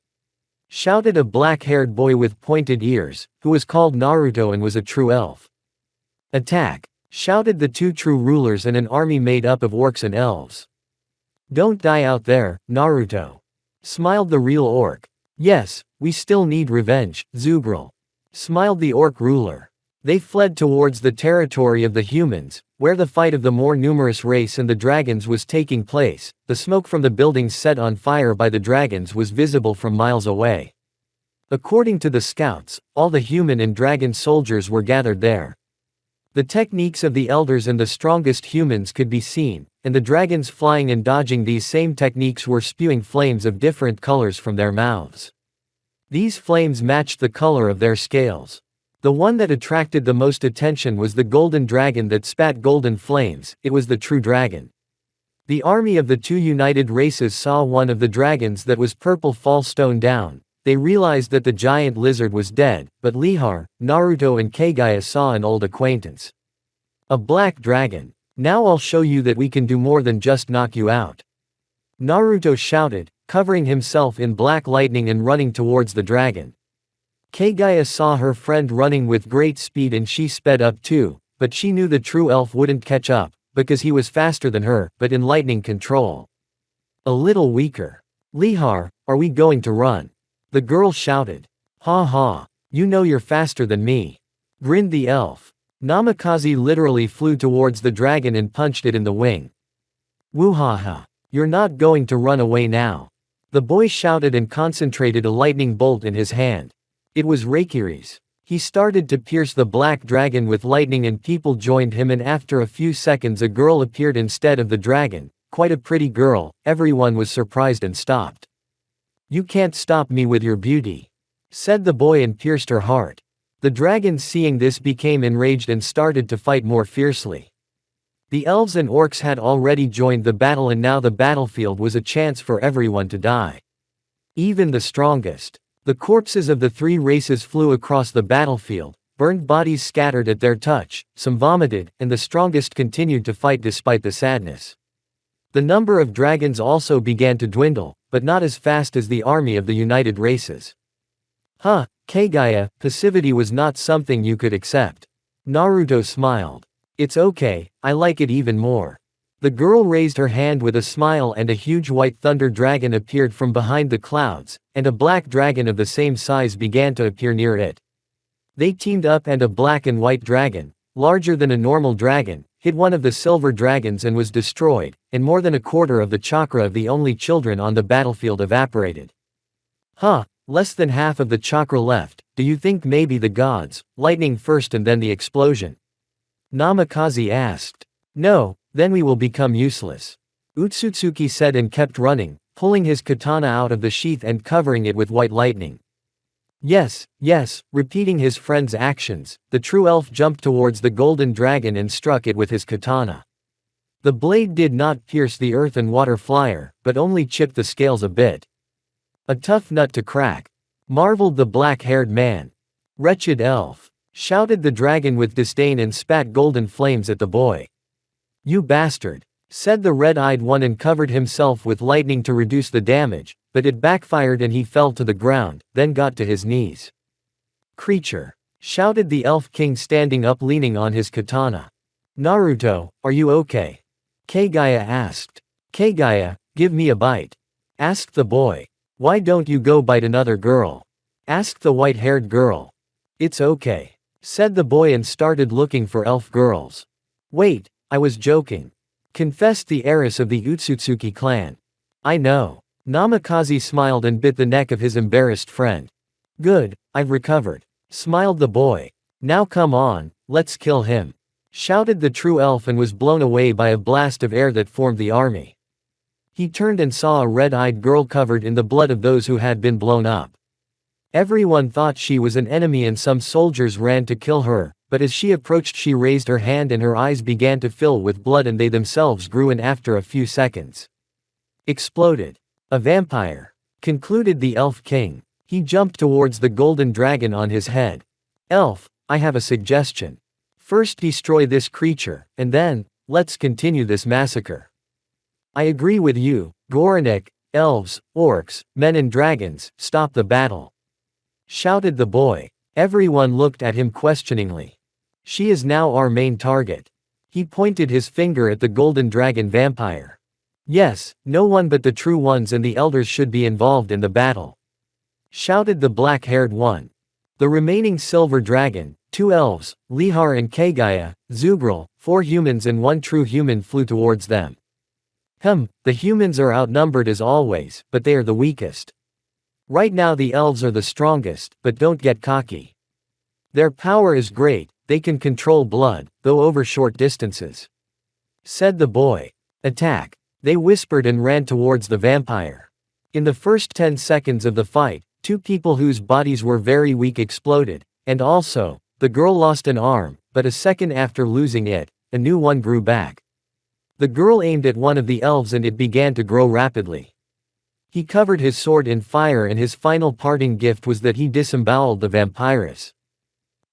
Shouted a black-haired boy with pointed ears, who was called Naruto and was a true elf. Attack! Shouted the two true rulers and an army made up of orcs and elves. Don't die out there, Naruto. Smiled the real orc. Yes, we still need revenge, Zubril. Smiled the orc ruler. They fled towards the territory of the humans, where the fight of the more numerous race and the dragons was taking place. The smoke from the buildings set on fire by the dragons was visible from miles away. According to the scouts, all the human and dragon soldiers were gathered there. The techniques of the elders and the strongest humans could be seen, and the dragons flying and dodging these same techniques were spewing flames of different colors from their mouths. These flames matched the color of their scales. The one that attracted the most attention was the golden dragon that spat golden flames. It was the true dragon. The army of the two united races saw one of the dragons that was purple fall stone down. They realized that the giant lizard was dead, but Lihar, Naruto and Kagaya saw an old acquaintance. A black dragon. Now I'll show you that we can do more than just knock you out. Naruto shouted, covering himself in black lightning and running towards the dragon. Kagaya saw her friend running with great speed and she sped up too, but she knew the true elf wouldn't catch up, because he was faster than her, but in lightning control. A little weaker. Lihar, are we going to run? The girl shouted. Ha ha, you know you're faster than me. Grinned the elf. Namikaze literally flew towards the dragon and punched it in the wing. Woo-ha-ha. You're not going to run away now. The boy shouted and concentrated a lightning bolt in his hand. It was Reikiri's. He started to pierce the black dragon with lightning and people joined him, and after a few seconds a girl appeared instead of the dragon, quite a pretty girl. Everyone was surprised and stopped. You can't stop me with your beauty, said the boy and pierced her heart. The dragons seeing this became enraged and started to fight more fiercely. The elves and orcs had already joined the battle and now the battlefield was a chance for everyone to die. Even the strongest. The corpses of the three races flew across the battlefield, burned bodies scattered at their touch, some vomited, and the strongest continued to fight despite the sadness. The number of dragons also began to dwindle, but not as fast as the army of the united races. Huh, Kagaya, passivity was not something you could accept. Naruto smiled. It's okay, I like it even more. The girl raised her hand with a smile and a huge white thunder dragon appeared from behind the clouds, and a black dragon of the same size began to appear near it. They teamed up and a black and white dragon, larger than a normal dragon, hit one of the silver dragons and was destroyed, and more than a quarter of the chakra of the only children on the battlefield evaporated. Huh, less than half of the chakra left. Do you think maybe the gods, lightning first and then the explosion? Namikaze asked. No, then we will become useless. Utsutsuki said and kept running, pulling his katana out of the sheath and covering it with white lightning. Yes, yes, repeating his friend's actions, the true elf jumped towards the golden dragon and struck it with his katana. The blade did not pierce the earth and water flyer, but only chipped the scales a bit. A tough nut to crack, marveled the black-haired man. Wretched elf, shouted the dragon with disdain and spat golden flames at the boy. You bastard, said the red-eyed one and covered himself with lightning to reduce the damage, but it backfired and he fell to the ground, then got to his knees. Creature, shouted the elf king standing up leaning on his katana. Naruto, are you okay? Kagaya asked. Kagaya, give me a bite, asked the boy. Why don't you go bite another girl? Asked the white-haired girl. It's okay, said the boy and started looking for elf girls. Wait, I was joking, confessed the heiress of the Utsutsuki clan. I know. Namikaze smiled and bit the neck of his embarrassed friend. Good, I've recovered, smiled the boy. Now come on, let's kill him, shouted the true elf and was blown away by a blast of air that formed the army. He turned and saw a red-eyed girl covered in the blood of those who had been blown up. Everyone thought she was an enemy and some soldiers ran to kill her, but as she approached she raised her hand and her eyes began to fill with blood and they themselves grew in after a few seconds. Exploded. A vampire, concluded the elf king. He jumped towards the golden dragon on his head. Elf, I have a suggestion. First destroy this creature, and then, let's continue this massacre. I agree with you, Goranik, elves, orcs, men and dragons, stop the battle, shouted the boy. Everyone looked at him questioningly. She is now our main target. He pointed his finger at the golden dragon vampire. Yes, no one but the true ones and the elders should be involved in the battle, shouted the black-haired one. The remaining silver dragon, Two elves, Lihar and Kagaya, Zubril, 4 humans and 1 true human flew towards them. The humans are outnumbered as always, but they are the weakest. Right now the elves are the strongest, but don't get cocky. Their power is great, they can control blood, though over short distances. Said the boy. Attack. They whispered and ran towards the vampire. In the first 10 seconds of the fight, 2 people whose bodies were very weak exploded, and also, the girl lost an arm, but a second after losing it, a new one grew back. The girl aimed at one of the elves and it began to grow rapidly. He covered his sword in fire and his final parting gift was that he disemboweled the vampiress.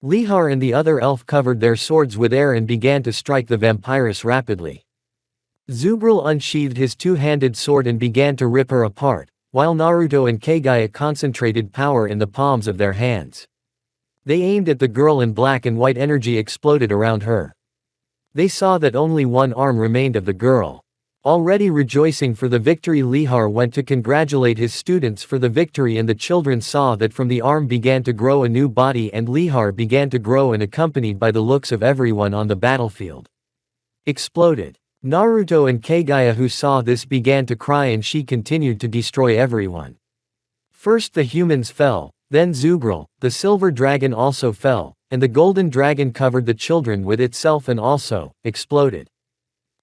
Lihar and the other elf covered their swords with air and began to strike the vampiress rapidly. Zubril unsheathed his 2-handed sword and began to rip her apart, while Naruto and Kagaya concentrated power in the palms of their hands. They aimed at the girl and black and white energy exploded around her. They saw that only one arm remained of the girl. Already rejoicing for the victory, Lihar went to congratulate his students for the victory and the children saw that from the arm began to grow a new body and Lihar began to grow and accompanied by the looks of everyone on the battlefield. Exploded. Naruto and Kagaya who saw this began to cry and she continued to destroy everyone. First the humans fell, then Zubril, the silver dragon also fell, and the golden dragon covered the children with itself and also, exploded.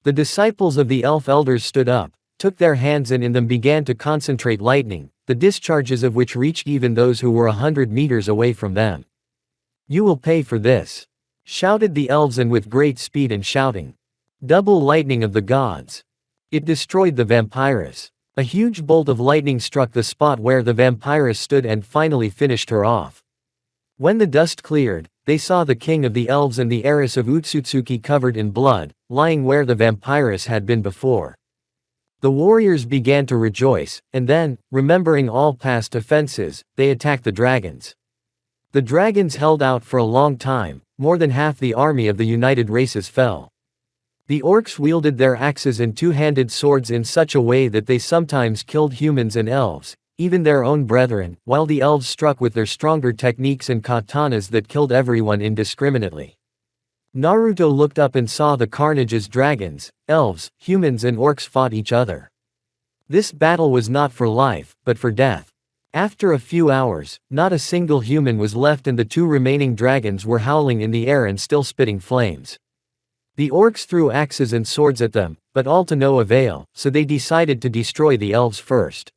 The disciples of the elf elders stood up, took their hands and in them began to concentrate lightning, the discharges of which reached even those who were 100 meters away from them. You will pay for this, shouted the elves and with great speed and shouting. Double lightning of the gods. It destroyed the vampiress. A huge bolt of lightning struck the spot where the vampiress stood and finally finished her off. When the dust cleared, they saw the king of the elves and the heiress of Utsutsuki covered in blood, lying where the vampiress had been before. The warriors began to rejoice, and then, remembering all past offenses, they attacked the dragons. The dragons held out for a long time, more than half the army of the united races fell. The orcs wielded their axes and 2-handed swords in such a way that they sometimes killed humans and elves, even their own brethren, while the elves struck with their stronger techniques and katanas that killed everyone indiscriminately. Naruto looked up and saw the carnage as dragons, elves, humans and orcs fought each other. This battle was not for life, but for death. After a few hours, not a single human was left and the 2 remaining dragons were howling in the air and still spitting flames. The orcs threw axes and swords at them, but all to no avail, so they decided to destroy the elves first.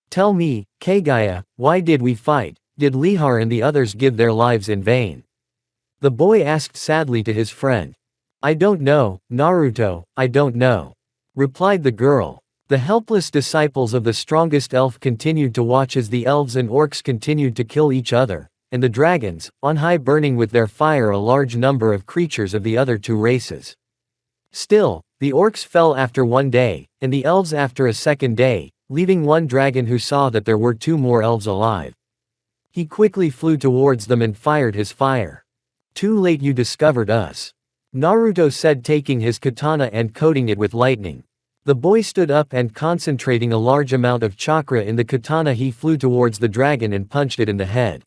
Tell me, Kagaya, why did we fight? Did Lihar and the others give their lives in vain? The boy asked sadly to his friend. I don't know, Naruto, I don't know, replied the girl. The helpless disciples of the strongest elf continued to watch as the elves and orcs continued to kill each other, and the dragons, on high burning with their fire a large number of creatures of the other 2 races. Still, the orcs fell after 1 day, and the elves after a second day, leaving one dragon who saw that there were 2 more elves alive. He quickly flew towards them and fired his fire. Too late, you discovered us, Naruto said, taking his katana and coating it with lightning. The boy stood up and concentrating a large amount of chakra in the katana he flew towards the dragon and punched it in the head.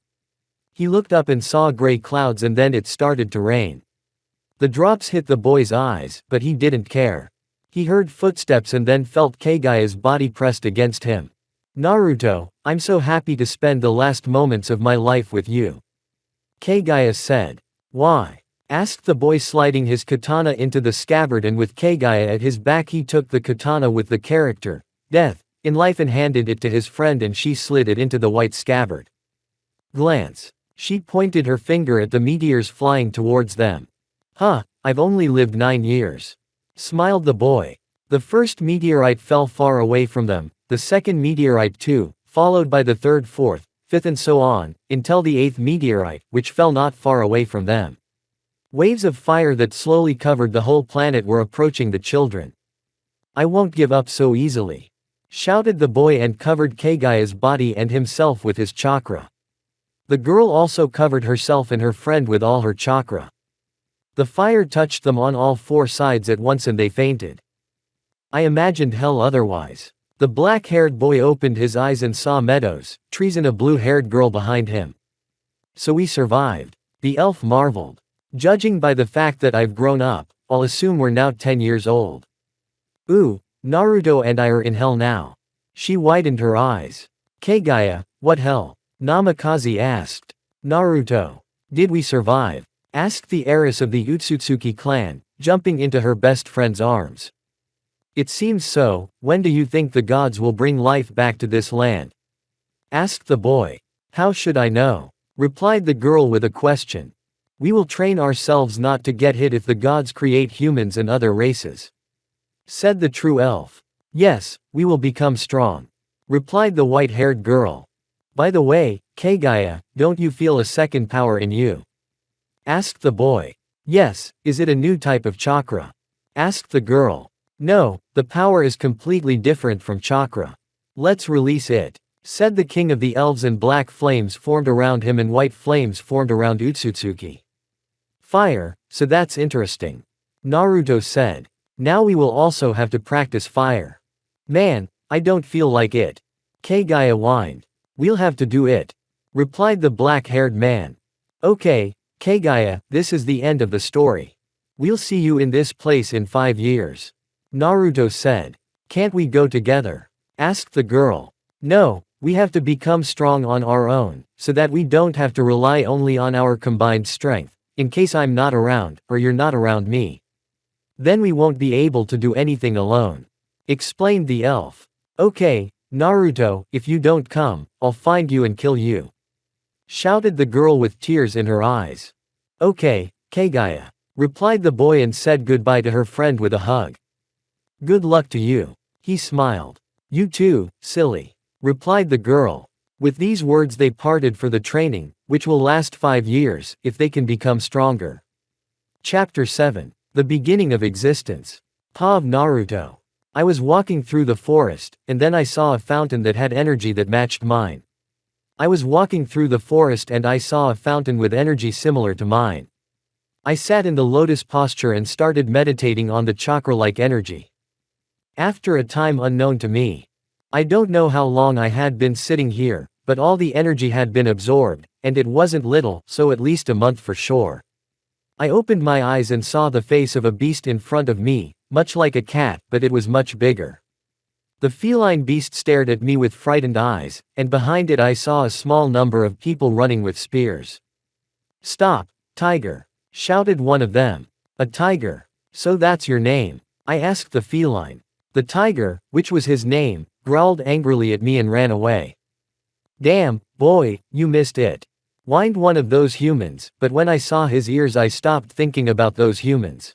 He looked up and saw gray clouds and then it started to rain. The drops hit the boy's eyes, but he didn't care. He heard footsteps and then felt Kagaya's body pressed against him. Naruto, I'm so happy to spend the last moments of my life with you, Kagaya said. Why? Asked the boy, sliding his katana into the scabbard, and with Kagaya at his back he took the katana with the character, Death, in life and handed it to his friend and she slid it into the white scabbard. Glance. She pointed her finger at the meteors flying towards them. I've only lived 9 years. Smiled the boy. The first meteorite fell far away from them, the second meteorite too, followed by the third, fourth, fifth and so on, until the 8th meteorite, which fell not far away from them. Waves of fire that slowly covered the whole planet were approaching the children. I won't give up so easily, shouted the boy and covered Kagaya's body and himself with his chakra. The girl also covered herself and her friend with all her chakra. The fire touched them on all 4 sides at once and they fainted. I imagined hell otherwise. The black-haired boy opened his eyes and saw meadows, trees and a blue-haired girl behind him. So we survived. The elf marveled. Judging by the fact that I've grown up, I'll assume we're now 10 years old. Ooh, Naruto and I are in hell now. She widened her eyes. Kagaya, what hell? Namikaze asked. Naruto. Did we survive? Asked the heiress of the Utsutsuki clan, jumping into her best friend's arms. It seems so. When do you think the gods will bring life back to this land? Asked the boy. How should I know? Replied the girl with a question. We will train ourselves not to get hit if the gods create humans and other races. Said the true elf. Yes, we will become strong. Replied the white-haired girl. By the way, Kagaya, don't you feel a second power in you? Asked the boy. Yes, is it a new type of chakra? Asked the girl. No, the power is completely different from chakra. Let's release it. Said the king of the elves, and black flames formed around him and white flames formed around Utsutsuki. Fire, so that's interesting. Naruto said. Now we will also have to practice fire. Man, I don't feel like it. Kagaya whined. We'll have to do it. Replied the black-haired man. Okay, Kagaya, this is the end of the story. We'll see you in this place in 5 years. Naruto said. Can't we go together? Asked the girl. No, we have to become strong on our own, so that we don't have to rely only on our combined strength, in case I'm not around, or you're not around me. Then we won't be able to do anything alone. Explained the elf. Okay, Naruto, if you don't come, I'll find you and kill you. Shouted the girl with tears in her eyes. Okay, Kagaya. Replied the boy and said goodbye to her friend with a hug. Good luck to you. He smiled. You too, silly. Replied the girl. With these words they parted for the training, which will last 5 years, if they can become stronger. Chapter 7. The Beginning of Existence. Pa of Naruto. I was walking through the forest, and then I saw a fountain that had energy that matched mine. I was walking through the forest and I saw a fountain with energy similar to mine. I sat in the lotus posture and started meditating on the chakra-like energy. After a time unknown to me. I don't know how long I had been sitting here, but all the energy had been absorbed, and it wasn't little, so at least a month for sure. I opened my eyes and saw the face of a beast in front of me, much like a cat, but it was much bigger. The feline beast stared at me with frightened eyes, and behind it I saw a small number of people running with spears. Stop, tiger! Shouted one of them. A tiger. So that's your name? I asked the feline. The tiger, which was his name, growled angrily at me and ran away. Damn, boy, you missed it. Whined one of those humans, but when I saw his ears I stopped thinking about those humans.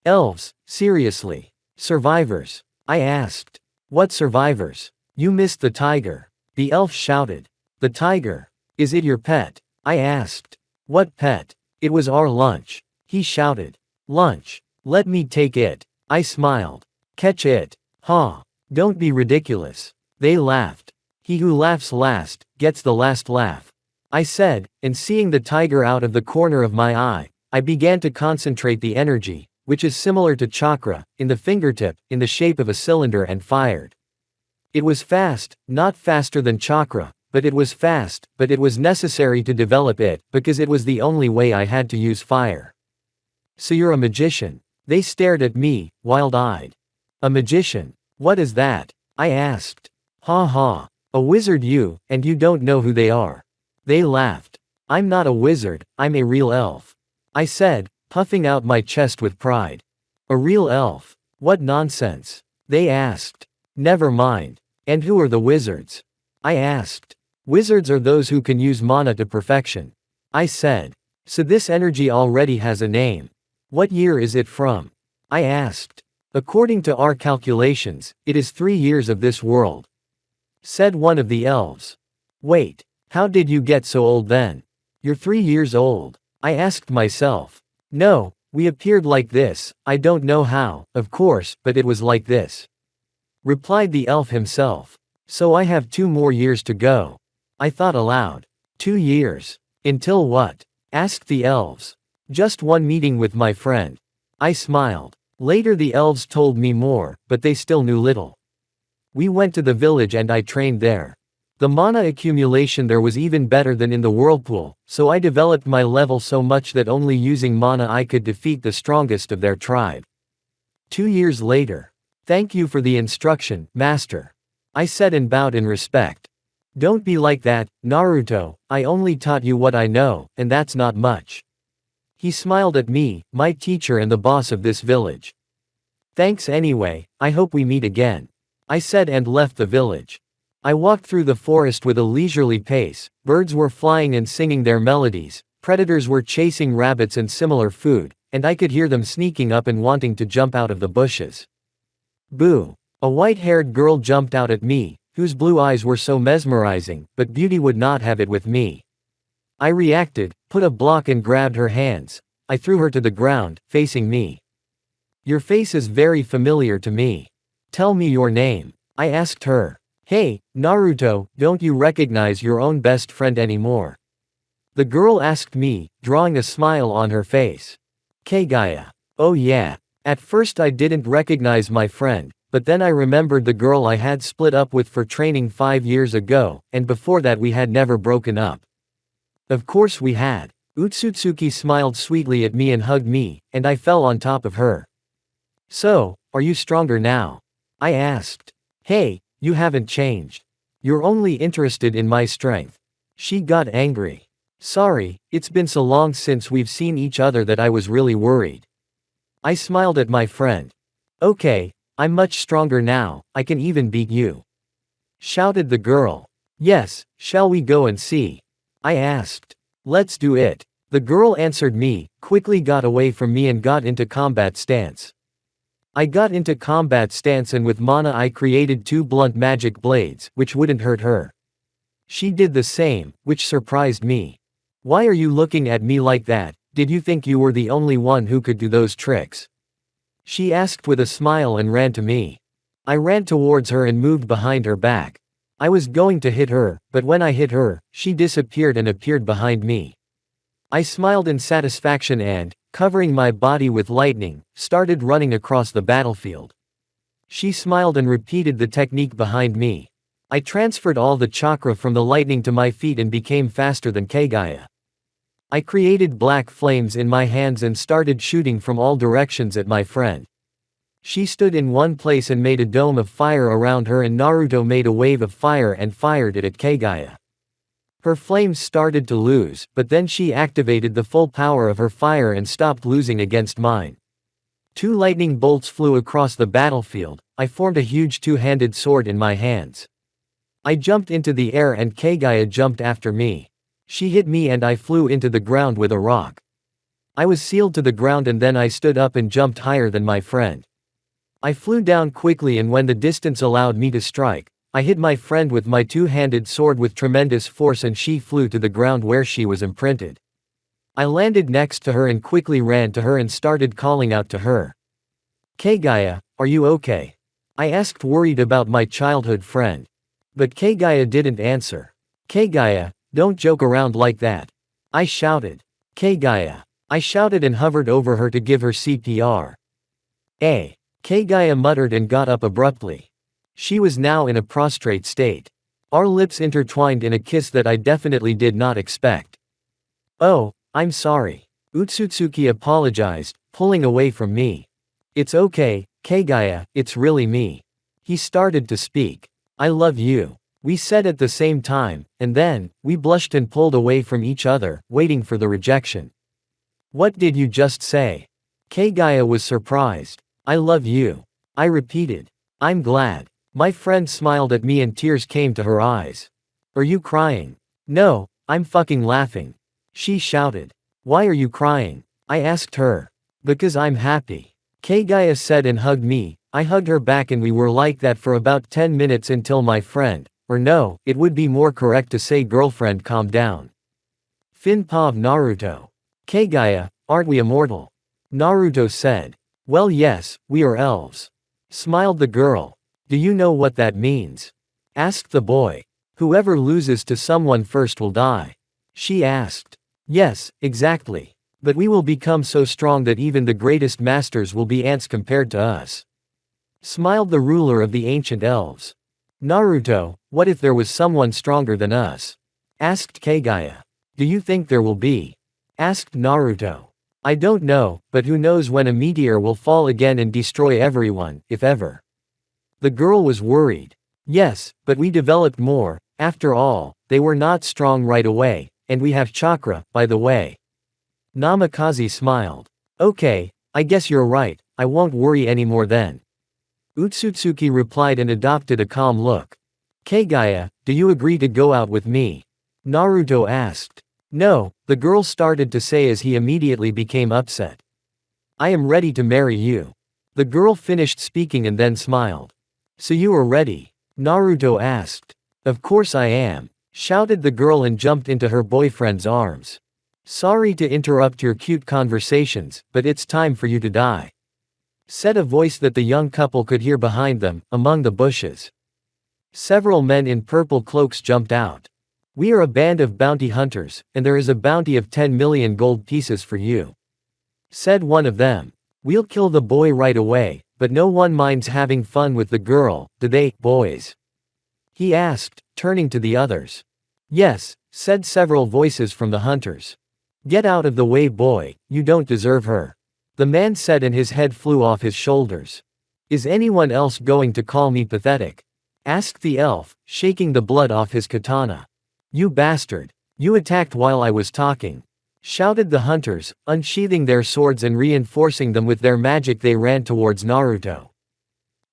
Elves, seriously. Survivors? I asked. What survivors? You missed the tiger. The elf shouted. The tiger. Is it your pet? I asked. What pet? It was our lunch. He shouted. Lunch. Let me take it. I smiled. Catch it. Ha. Don't be ridiculous. They laughed. He who laughs last, gets the last laugh. I said, and seeing the tiger out of the corner of my eye, I began to concentrate the energy, which is similar to chakra, in the fingertip, in the shape of a cylinder and fired. It was fast, not faster than chakra, but it was fast, but it was necessary to develop it, because it was the only way I had to use fire. So you're a magician? They stared at me, wild-eyed. A magician? What is that? I asked. Ha ha. A wizard you, and you don't know who they are. They laughed. I'm not a wizard, I'm a real elf. I said, puffing out my chest with pride. A real elf? What nonsense. They asked. Never mind. And who are the wizards? I asked. Wizards are those who can use mana to perfection. I said. So this energy already has a name. What year is it from? I asked. According to our calculations, it is 3 years of this world. Said one of the elves. Wait, how did you get so old then? You're 3 years old. I asked myself. No, we appeared like this, I don't know how, of course, but it was like this. Replied the elf himself. So I have 2 more years to go. I thought aloud. 2 years. Until what? Asked the elves. Just one meeting with my friend. I smiled. Later the elves told me more, but they still knew little. We went to the village and I trained there. The mana accumulation there was even better than in the whirlpool, so I developed my level so much that only using mana I could defeat the strongest of their tribe. 2 years later. Thank you for the instruction, master. I said and bowed in respect. Don't be like that, Naruto, I only taught you what I know, and that's not much. He smiled at me, my teacher and the boss of this village. Thanks anyway, I hope we meet again. I said and left the village. I walked through the forest with a leisurely pace, birds were flying and singing their melodies, predators were chasing rabbits and similar food, and I could hear them sneaking up and wanting to jump out of the bushes. Boo! A white-haired girl jumped out at me, whose blue eyes were so mesmerizing, but beauty would not have it with me. I reacted, put a block and grabbed her hands. I threw her to the ground, facing me. Your face is very familiar to me. Tell me your name. I asked her. Hey, Naruto, don't you recognize your own best friend anymore? The girl asked me, drawing a smile on her face. Kagaya. Oh yeah. At first I didn't recognize my friend, but then I remembered the girl I had split up with for training 5 years ago, and before that we had never broken up. Of course we had. Utsutsuki smiled sweetly at me and hugged me, and I fell on top of her. So, are you stronger now? I asked. Hey, you haven't changed. You're only interested in my strength. She got angry. Sorry, it's been so long since we've seen each other that I was really worried. I smiled at my friend. Okay, I'm much stronger now, I can even beat you. Shouted the girl. Yes, shall we go and see? I asked. Let's do it. The girl answered me, quickly got away from me and got into combat stance. I got into combat stance and with mana I created 2 blunt magic blades, which wouldn't hurt her. She did the same, which surprised me. Why are you looking at me like that? Did you think you were the only one who could do those tricks? She asked with a smile and ran to me. I ran towards her and moved behind her back. I was going to hit her, but when I hit her, she disappeared and appeared behind me. I smiled in satisfaction and, covering my body with lightning, started running across the battlefield. She smiled and repeated the technique behind me. I transferred all the chakra from the lightning to my feet and became faster than Kagaya. I created black flames in my hands and started shooting from all directions at my friend. She stood in one place and made a dome of fire around her and Naruto made a wave of fire and fired it at Kagaya. Her flames started to lose, but then she activated the full power of her fire and stopped losing against mine. 2 lightning bolts flew across the battlefield. I formed a huge 2-handed sword in my hands. I jumped into the air and Kagaya jumped after me. She hit me and I flew into the ground with a rock. I was sealed to the ground and then I stood up and jumped higher than my friend. I flew down quickly and when the distance allowed me to strike, I hit my friend with my 2-handed sword with tremendous force and she flew to the ground where she was imprinted. I landed next to her and quickly ran to her and started calling out to her. Kagaya, are you okay? I asked worried about my childhood friend. But Kagaya didn't answer. Kagaya, don't joke around like that. I shouted. Kagaya. I shouted and hovered over her to give her CPR. Kagaya muttered and got up abruptly. She was now in a prostrate state. Our lips intertwined in a kiss that I definitely did not expect. Oh, I'm sorry. Utsutsuki apologized, pulling away from me. It's okay, Kagaya, it's really me. He started to speak. I love you. We said at the same time, and then, we blushed and pulled away from each other, waiting for the rejection. What did you just say? Kagaya was surprised. I love you. I repeated. I'm glad. My friend smiled at me and tears came to her eyes. Are you crying? No, I'm fucking laughing. She shouted. Why are you crying? I asked her. Because I'm happy. Kagaya said and hugged me. I hugged her back and we were like that for about 10 minutes until my friend, or no, it would be more correct to say girlfriend, calmed down. Fin Pav Naruto. Kagaya, aren't we immortal? Naruto said. Well yes, we are elves. Smiled the girl. Do you know what that means? Asked the boy. Whoever loses to someone first will die. She asked. Yes, exactly. But we will become so strong that even the greatest masters will be ants compared to us. Smiled the ruler of the ancient elves. Naruto, What if there was someone stronger than us? Asked Kagaya. Do you think there will be? Asked Naruto. I don't know, but who knows when a meteor will fall again and destroy everyone, if ever. The girl was worried. Yes, but we developed more. After all, they were not strong right away, and we have chakra, by the way. Namikaze smiled. Okay, I guess you're right, I won't worry anymore then. Utsutsuki replied and adopted a calm look. Kagaya, do you agree to go out with me? Naruto asked. No, the girl started to say as he immediately became upset. I am ready to marry you. The girl finished speaking and then smiled. So you are ready? Naruto asked. Of course I am, shouted the girl and jumped into her boyfriend's arms. Sorry to interrupt your cute conversations, but it's time for you to die, said a voice that the young couple could hear behind them, among the bushes. Several men in purple cloaks jumped out. We are a band of bounty hunters, and there is a bounty of 10 million gold pieces for you, said one of them. We'll kill the boy right away, but no one minds having fun with the girl, do they, boys? He asked, turning to the others. Yes, said several voices from the hunters. Get out of the way, boy, you don't deserve her, the man said, and his head flew off his shoulders. Is anyone else going to call me pathetic? Asked the elf, shaking the blood off his katana. You bastard! You attacked while I was talking, shouted the hunters, unsheathing their swords and reinforcing them with their magic. They ran towards Naruto.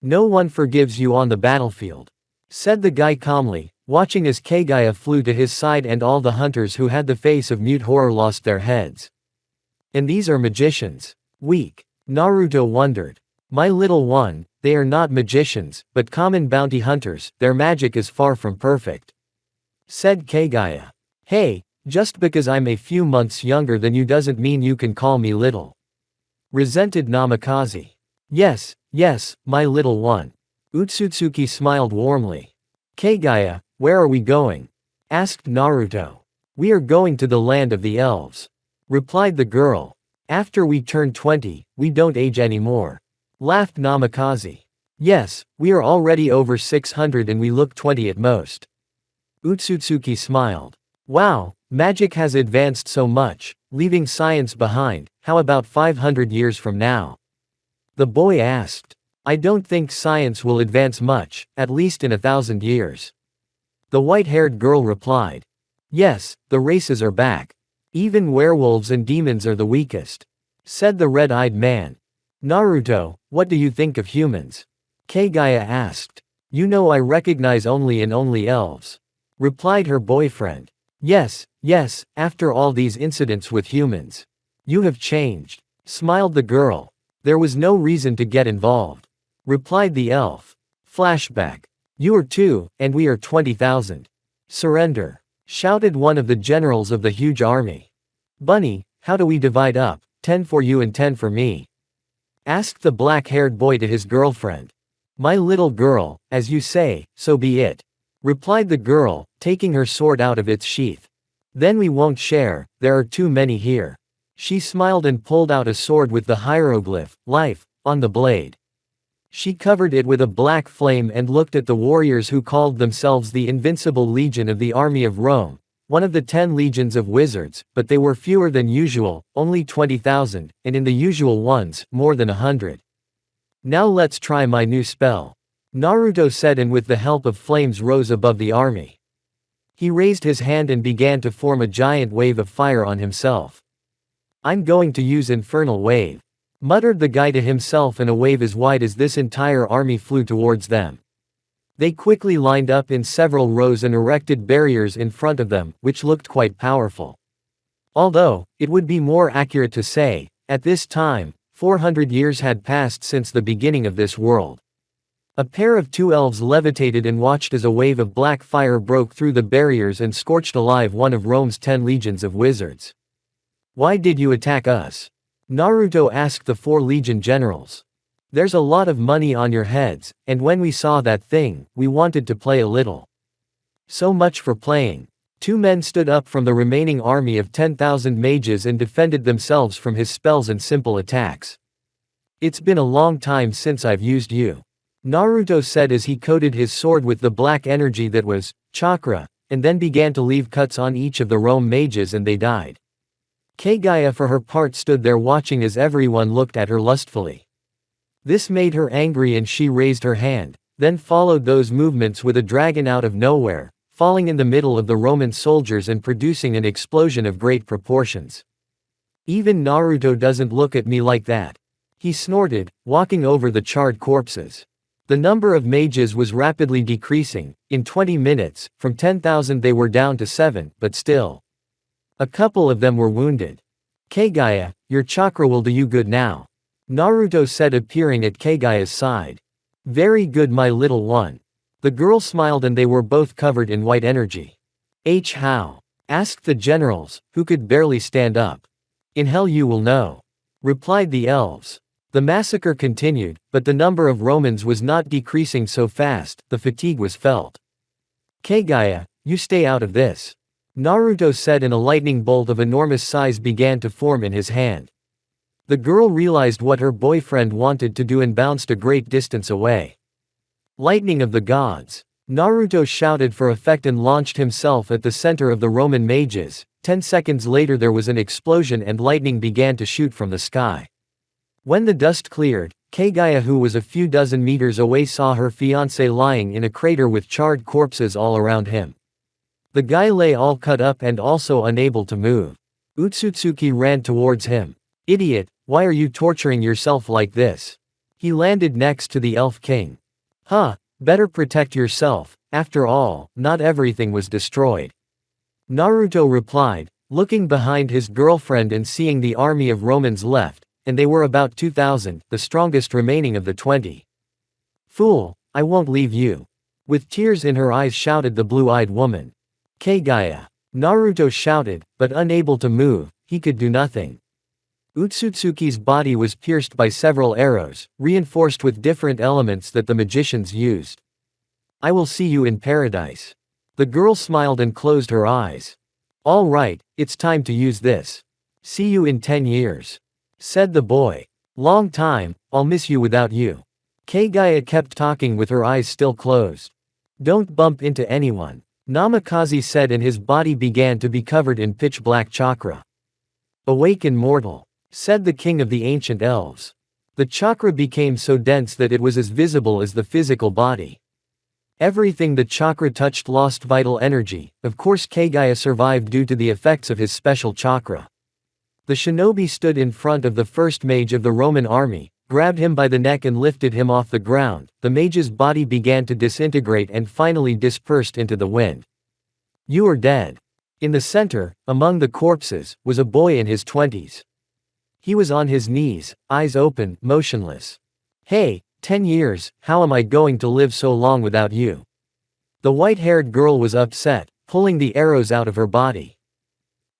No one forgives you on the battlefield, said the guy calmly, watching as Kagaya flew to his side and all the hunters who had the face of mute horror lost their heads. And these are magicians. Weak. Naruto wondered. My little one, they are not magicians, but common bounty hunters, their magic is far from perfect, said Kagaya. Hey, just because I'm a few months younger than you doesn't mean you can call me little, resented Namikaze. Yes, yes, my little one. Utsutsuki smiled warmly. Kagaya, where are we going? Asked Naruto. We are going to the land of the elves, replied the girl. After we turn 20, we don't age anymore, laughed Namikaze. Yes, we are already over 600 and we look 20 at most. Utsutsuki smiled. Wow, magic has advanced so much, leaving science behind. How about 500 years from now? The boy asked. I don't think science will advance much, at least in 1,000 years. The white-haired girl replied. Yes, the races are back. Even werewolves and demons are the weakest, said the red-eyed man. Naruto, what do you think of humans? Kagaya asked. You know I recognize only elves, replied her boyfriend. Yes, yes, after all these incidents with humans. You have changed, smiled the girl. There was no reason to get involved, replied the elf. Flashback. You are 2, and we are 20,000. Surrender, shouted one of the generals of the huge army. Bunny, how do we divide up, 10 for you and 10 for me? Asked the black-haired boy to his girlfriend. My little girl, as you say, so be it, replied the girl, taking her sword out of its sheath. Then we won't share, there are too many here. She smiled and pulled out a sword with the hieroglyph, life, on the blade. She covered it with a black flame and looked at the warriors who called themselves the Invincible Legion of the Army of Rome, one of the 10 legions of wizards, but they were fewer than usual, only 20,000, and in the usual ones, more than 100. Now let's try my new spell, Naruto said, and with the help of flames rose above the army. He raised his hand and began to form a giant wave of fire on himself. I'm going to use Infernal Wave, muttered the guy to himself, and a wave as wide as this entire army flew towards them. They quickly lined up in several rows and erected barriers in front of them, which looked quite powerful. Although, it would be more accurate to say, at this time, 400 years had passed since the beginning of this world. A pair of 2 elves levitated and watched as a wave of black fire broke through the barriers and scorched alive one of Rome's 10 legions of wizards. Why did you attack us? Naruto asked the 4 legion generals. There's a lot of money on your heads, and when we saw that thing, we wanted to play a little. So much for playing. 2 men stood up from the remaining army of 10,000 mages and defended themselves from his spells and simple attacks. It's been a long time since I've used you, Naruto said as he coated his sword with the black energy that was chakra, and then began to leave cuts on each of the Rome mages and they died. Kagaya for her part stood there watching as everyone looked at her lustfully. This made her angry and she raised her hand, then followed those movements with a dragon out of nowhere, falling in the middle of the Roman soldiers and producing an explosion of great proportions. Even Naruto doesn't look at me like that. He snorted, walking over the charred corpses. The number of mages was rapidly decreasing. In 20 minutes, from 10,000 they were down to 7, but still. A couple of them were wounded. Kagaya, your chakra will do you good now. Naruto said appearing at Kagaya's side. Very good my little one. The girl smiled and they were both covered in white energy. How? Asked the generals, who could barely stand up. In hell you will know. Replied the elves. The massacre continued, but the number of Romans was not decreasing so fast, the fatigue was felt. Kagaya, you stay out of this. Naruto said and a lightning bolt of enormous size began to form in his hand. The girl realized what her boyfriend wanted to do and bounced a great distance away. Lightning of the gods. Naruto shouted for effect and launched himself at the center of the Roman mages. 10 seconds later there was an explosion and lightning began to shoot from the sky. When the dust cleared, Kagaya who was a few dozen meters away saw her fiancé lying in a crater with charred corpses all around him. The guy lay all cut up and also unable to move. Utsutsuki ran towards him. Idiot, why are you torturing yourself like this? He landed next to the Elf King. Better protect yourself, after all, not everything was destroyed. Naruto replied, looking behind his girlfriend and seeing the army of Romans left, and they were about 2,000, the strongest remaining of the 20. Fool, I won't leave you. With tears in her eyes shouted the blue-eyed woman. Kagaya. Naruto shouted, but unable to move, he could do nothing. Utsutsuki's body was pierced by several arrows, reinforced with different elements that the magicians used. I will see you in paradise. The girl smiled and closed her eyes. All right, it's time to use this. See you in 10 years. Said the boy. Long time, I'll miss you without you. Kagaya kept talking with her eyes still closed. Don't bump into anyone. Namikaze said and his body began to be covered in pitch black chakra. Awaken mortal. Said the king of the ancient elves. The chakra became so dense that it was as visible as the physical body. Everything the chakra touched lost vital energy. Of course Kagaya survived due to the effects of his special chakra. The shinobi stood in front of the first mage of the Roman army, grabbed him by the neck and lifted him off the ground. The mage's body began to disintegrate and finally dispersed into the wind. You are dead. In the center, among the corpses, was a boy in his 20s. He was on his knees, eyes open, motionless. Hey, 10 years, how am I going to live so long without you? The white-haired girl was upset, pulling the arrows out of her body.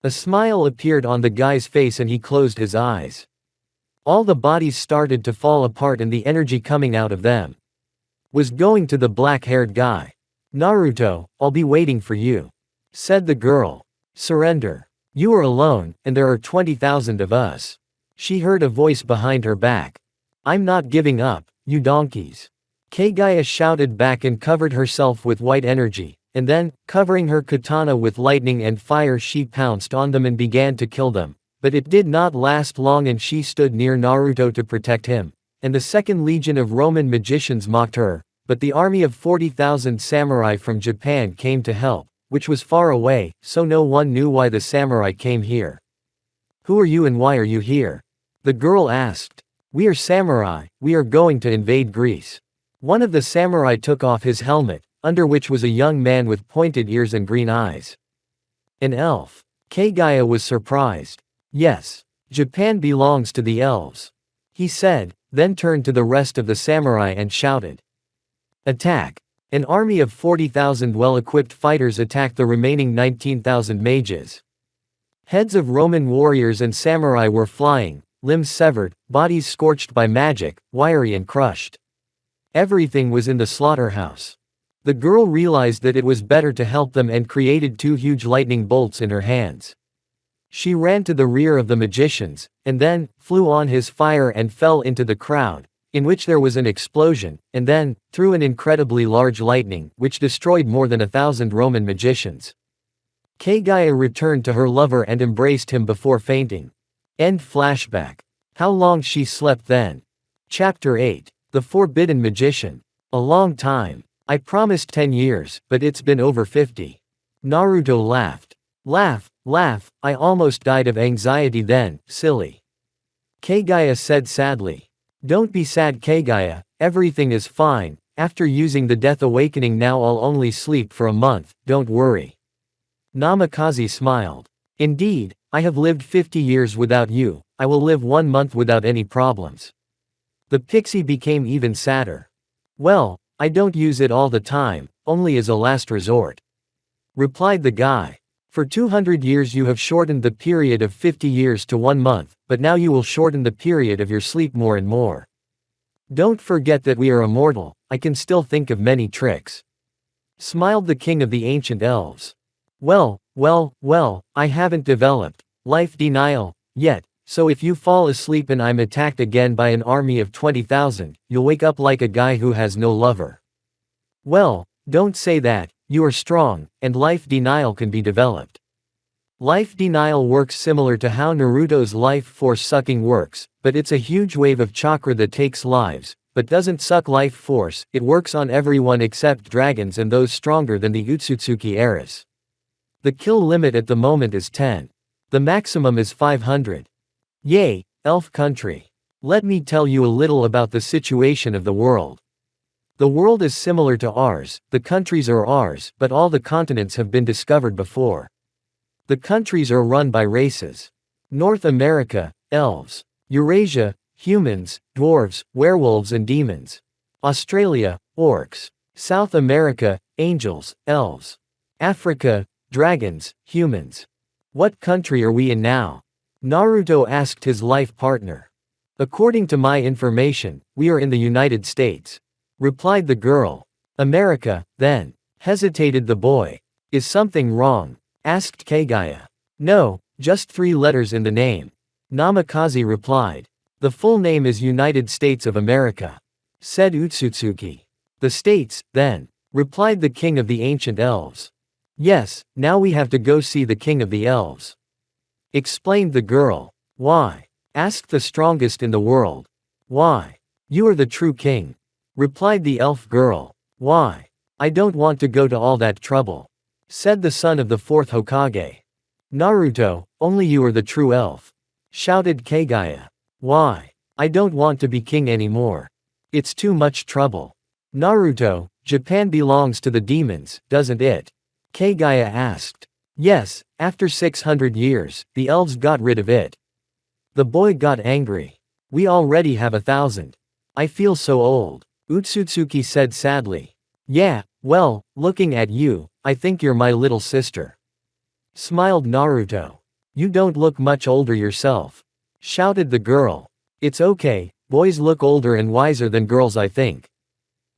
A smile appeared on the guy's face and he closed his eyes. All the bodies started to fall apart and the energy coming out of them was going to the black-haired guy. Naruto, I'll be waiting for you. Said the girl. Surrender. You are alone, and there are 20,000 of us. She heard a voice behind her back. I'm not giving up, you donkeys. Kagaya shouted back and covered herself with white energy. And then, covering her katana with lightning and fire she pounced on them and began to kill them. But it did not last long and she stood near Naruto to protect him. And the second legion of Roman magicians mocked her, but the army of 40,000 samurai from Japan came to help, which was far away, so no one knew why the samurai came here. Who are you and why are you here? The girl asked. We are samurai, we are going to invade Greece. One of the samurai took off his helmet, under which was a young man with pointed ears and green eyes. An elf. Kagaya was surprised. Yes. Japan belongs to the elves. He said, then turned to the rest of the samurai and shouted. Attack. An army of 40,000 well-equipped fighters attacked the remaining 19,000 mages. Heads of Roman warriors and samurai were flying, limbs severed, bodies scorched by magic, wiry and crushed. Everything was in the slaughterhouse. The girl realized that it was better to help them and created 2 huge lightning bolts in her hands. She ran to the rear of the magicians, and then, flew on his fire and fell into the crowd. in which there was an explosion, and then, through an incredibly large lightning, which destroyed more than 1,000 Roman magicians. Kaguya returned to her lover and embraced him before fainting. End flashback. How long she slept then. Chapter 8. The Forbidden Magician. A long time. I promised 10 years, but it's been over 50. Naruto laughed. Laugh, I almost died of anxiety then, silly. Kaguya said sadly. Don't be sad, Kaguya, everything is fine. After using the Death Awakening now I'll only sleep for a month, don't worry. Namikaze smiled. Indeed, I have lived 50 years without you, I will live 1 month without any problems. The pixie became even sadder. Well, I don't use it all the time, only as a last resort. Replied the guy. For 200 years you have shortened the period of 50 years to 1 month, but now you will shorten the period of your sleep more and more. Don't forget that we are immortal, I can still think of many tricks. Smiled the king of the ancient elves. Well, I haven't developed life denial yet, so if you fall asleep and I'm attacked again by an army of 20,000, you'll wake up like a guy who has no lover. Well, don't say that, you are strong, and life denial can be developed. Life denial works similar to how Naruto's life force sucking works, but it's a huge wave of chakra that takes lives, but doesn't suck life force. It works on everyone except dragons and those stronger than the Utsutsuki Eras. The kill limit at the moment is 10. The maximum is 500. Yay, elf country. Let me tell you a little about the situation of the world. The world is similar to ours, the countries are ours, but all the continents have been discovered before. The countries are run by races. North America, elves. Eurasia, humans, dwarves, werewolves and demons. Australia, orcs. South America, angels, elves. Africa, dragons, humans. What country are we in now? Naruto asked his life partner. According to my information, we are in the United States. Replied the girl. America, then. Hesitated the boy. Is something wrong? Asked Kaguya. No, just 3 letters in the name. Namikaze replied. The full name is United States of America. Said Utsutsuki. The States, then. Replied the king of the ancient elves. Yes, now we have to go see the king of the elves. Explained the girl. Why? Asked the strongest in the world. Why? You are the true king. Replied the elf girl. Why? I don't want to go to all that trouble. Said the son of the 4th Hokage. Naruto, only you are the true elf. Shouted Kaguya. Why? I don't want to be king anymore. It's too much trouble. Naruto, Japan belongs to the demons, doesn't it? Kaguya asked. Yes, after 600 years, the elves got rid of it. The boy got angry. We already have 1,000. I feel so old. Utsutsuki said sadly. Yeah, well, looking at you, I think you're my little sister. Smiled Naruto. You don't look much older yourself. Shouted the girl. It's okay, boys look older and wiser than girls I think.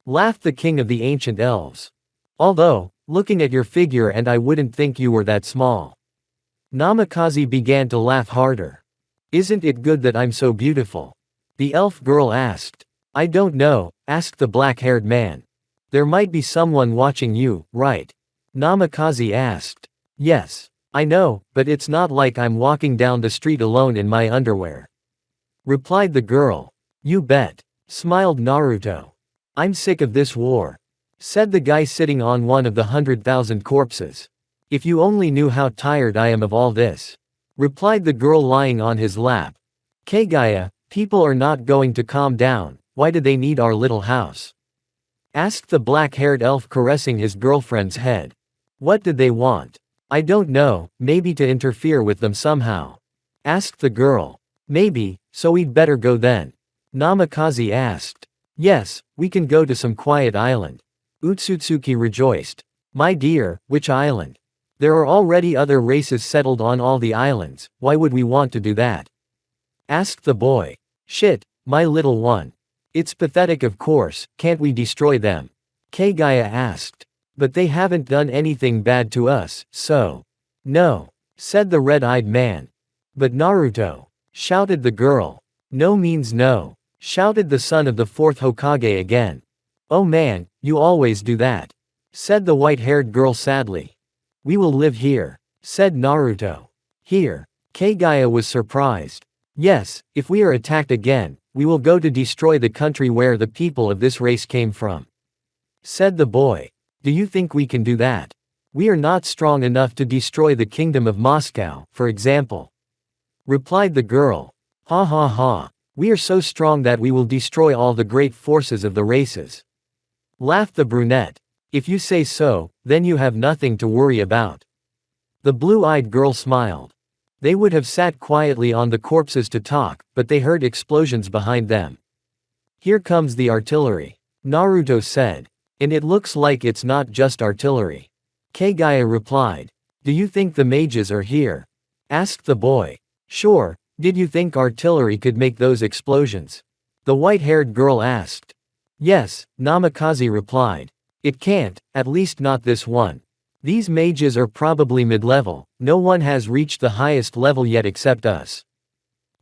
Laughed the king of the ancient elves. Although, looking at your figure and I wouldn't think you were that small. Namikaze began to laugh harder. Isn't it good that I'm so beautiful? The elf girl asked. I don't know, asked the black-haired man. There might be someone watching you, right? Namikaze asked. Yes, I know, but it's not like I'm walking down the street alone in my underwear. Replied the girl. You bet. Smiled Naruto. I'm sick of this war. Said the guy sitting on one of the 100,000 corpses. If you only knew how tired I am of all this. Replied the girl lying on his lap. Kaguya, people are not going to calm down, why do they need our little house? Asked the black-haired elf caressing his girlfriend's head. What did they want? I don't know, maybe to interfere with them somehow. Asked the girl. Maybe, so we'd better go then. Namikaze asked. Yes, we can go to some quiet island. Utsutsuki rejoiced. My dear, which island? There are already other races settled on all the islands, why would we want to do that? Asked the boy. Shit, my little one. It's pathetic of course, can't we destroy them? Kaguya asked. But they haven't done anything bad to us, so. No. Said the red-eyed man. But Naruto. Shouted the girl. No means no. shouted the son of the fourth Hokage again. Oh man, you always do that, said the white-haired girl sadly. We will live here, said Naruto. Here. Kagaya was surprised. Yes, if we are attacked again, we will go to destroy the country where the people of this race came from, said the boy. Do you think we can do that? We are not strong enough to destroy the kingdom of Moscow, for example, replied the girl. Ha ha ha. We are so strong that we will destroy all the great forces of the races, laughed the brunette. If you say so, then you have nothing to worry about. The blue-eyed girl smiled. They would have sat quietly on the corpses to talk, but they heard explosions behind them. Here comes the artillery, Naruto said. And it looks like it's not just artillery, Kagaya replied. Do you think the mages are here? Asked the boy. Sure, did you think artillery could make those explosions? The white-haired girl asked. Yes, Namikaze replied. It can't, at least not this one. These mages are probably mid-level, no one has reached the highest level yet except us,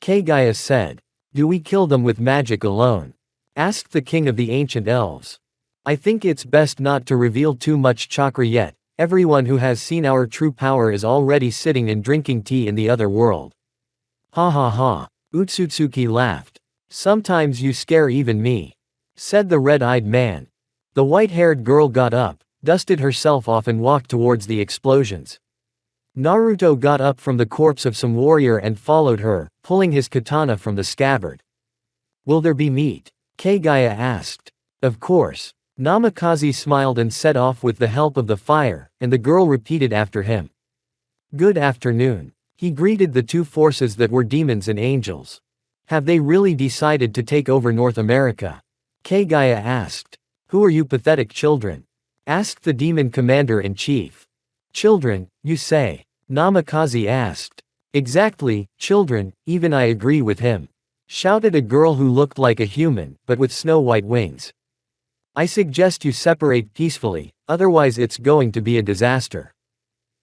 Kagaya said. Do we kill them with magic alone? Asked the king of the ancient elves. I think it's best not to reveal too much chakra yet. Everyone who has seen our true power is already sitting and drinking tea in the other world. Ha ha ha. Utsutsuki laughed. Sometimes you scare even me, said the red-eyed man. The white-haired girl got up, dusted herself off and walked towards the explosions. Naruto got up from the corpse of some warrior and followed her, pulling his katana from the scabbard. Will there be meat? Kagaya asked. Of course. Namikaze smiled and set off with the help of the fire, and the girl repeated after him. Good afternoon. He greeted the two forces that were demons and angels. Have they really decided to take over North America? Kagaya asked. Who are you pathetic children? Asked the demon commander-in-chief. Children, you say? Namikaze asked. Exactly, children, even I agree with him, shouted a girl who looked like a human, but with snow-white wings. I suggest you separate peacefully, otherwise it's going to be a disaster.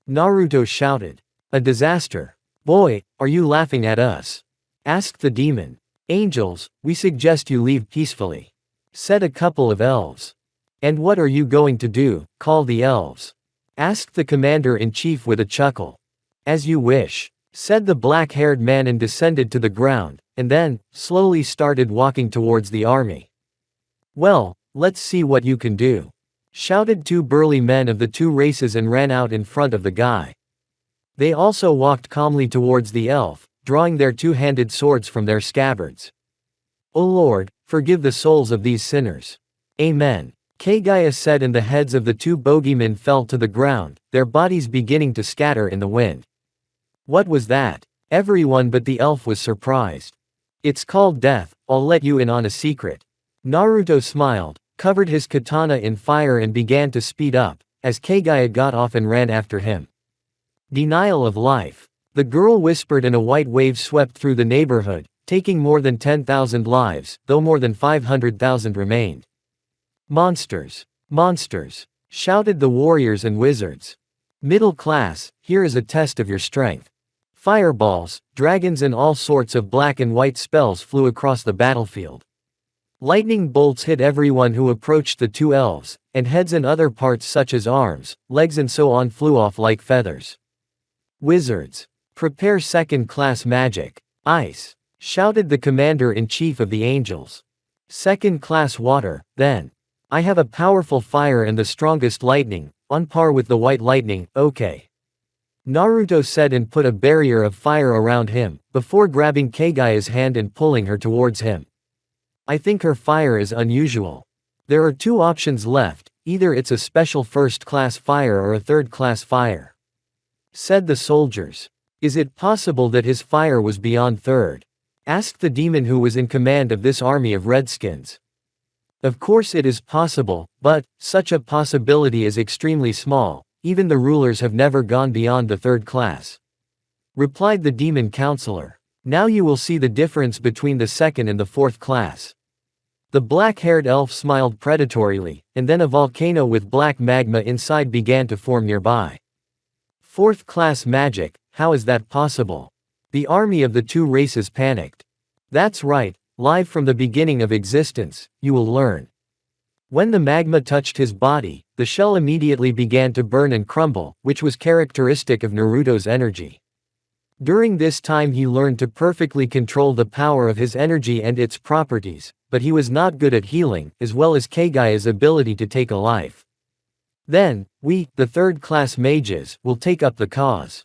Naruto shouted. A disaster? Boy, are you laughing at us? Asked the demon. Angels, we suggest you leave peacefully, said a couple of elves. And what are you going to do, call the elves? Asked the commander-in-chief with a chuckle. As you wish, said the black-haired man and descended to the ground, and then, slowly started walking towards the army. Well, let's see what you can do, shouted two burly men of the two races and ran out in front of the guy. They also walked calmly towards the elf, drawing their two-handed swords from their scabbards. O Lord, forgive the souls of these sinners. Amen. Kagaya said, and the heads of the two bogeymen fell to the ground, their bodies beginning to scatter in the wind. What was that? Everyone but the elf was surprised. It's called death, I'll let you in on a secret. Naruto smiled, covered his katana in fire and began to speed up, as Kagaya got off and ran after him. Denial of life. The girl whispered and a white wave swept through the neighborhood, taking more than 10,000 lives, though more than 500,000 remained. Monsters! Monsters! Shouted the warriors and wizards. Middle class, here is a test of your strength. Fireballs, dragons and all sorts of black and white spells flew across the battlefield. Lightning bolts hit everyone who approached the two elves, and heads and other parts such as arms, legs and so on flew off like feathers. Wizards! Prepare second-class magic. Ice! Shouted the commander-in-chief of the angels. Second-class water, then. I have a powerful fire and the strongest lightning, on par with the white lightning, okay. Naruto said and put a barrier of fire around him, before grabbing Kagaya's hand and pulling her towards him. I think her fire is unusual. There are two options left, either it's a special first-class fire or a third-class fire, said the soldiers. Is it possible that his fire was beyond third? Asked the demon who was in command of this army of redskins. Of course it is possible, but such a possibility is extremely small, even the rulers have never gone beyond the third class, replied the demon counselor. Now you will see the difference between the second and the fourth class. The black-haired elf smiled predatorily, and then a volcano with black magma inside began to form nearby. Fourth-class magic, how is that possible? The army of the two races panicked. That's right, live from the beginning of existence, you will learn. When the magma touched his body, the shell immediately began to burn and crumble, which was characteristic of Naruto's energy. During this time he learned to perfectly control the power of his energy and its properties, but he was not good at healing, as well as Keigaya's ability to take a life. Then, we, the third-class mages, will take up the cause,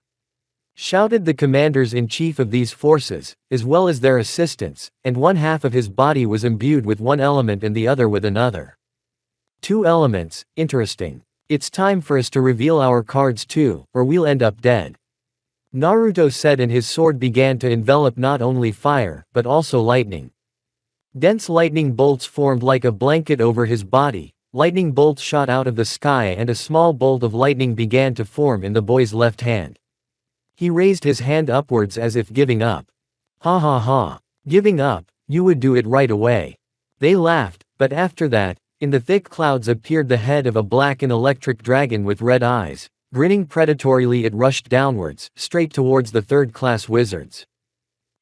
shouted the commanders-in-chief of these forces, as well as their assistants, and one half of his body was imbued with one element and the other with another. Two elements, interesting. It's time for us to reveal our cards too, or we'll end up dead. Naruto said, and his sword began to envelop not only fire, but also lightning. Dense lightning bolts formed like a blanket over his body, lightning bolts shot out of the sky and a small bolt of lightning began to form in the boy's left hand. He raised his hand upwards as if giving up. Ha ha ha. Giving up, you would do it right away. They laughed, but after that, in the thick clouds appeared the head of a black and electric dragon with red eyes. Grinning predatorily it rushed downwards, straight towards the third-class wizards.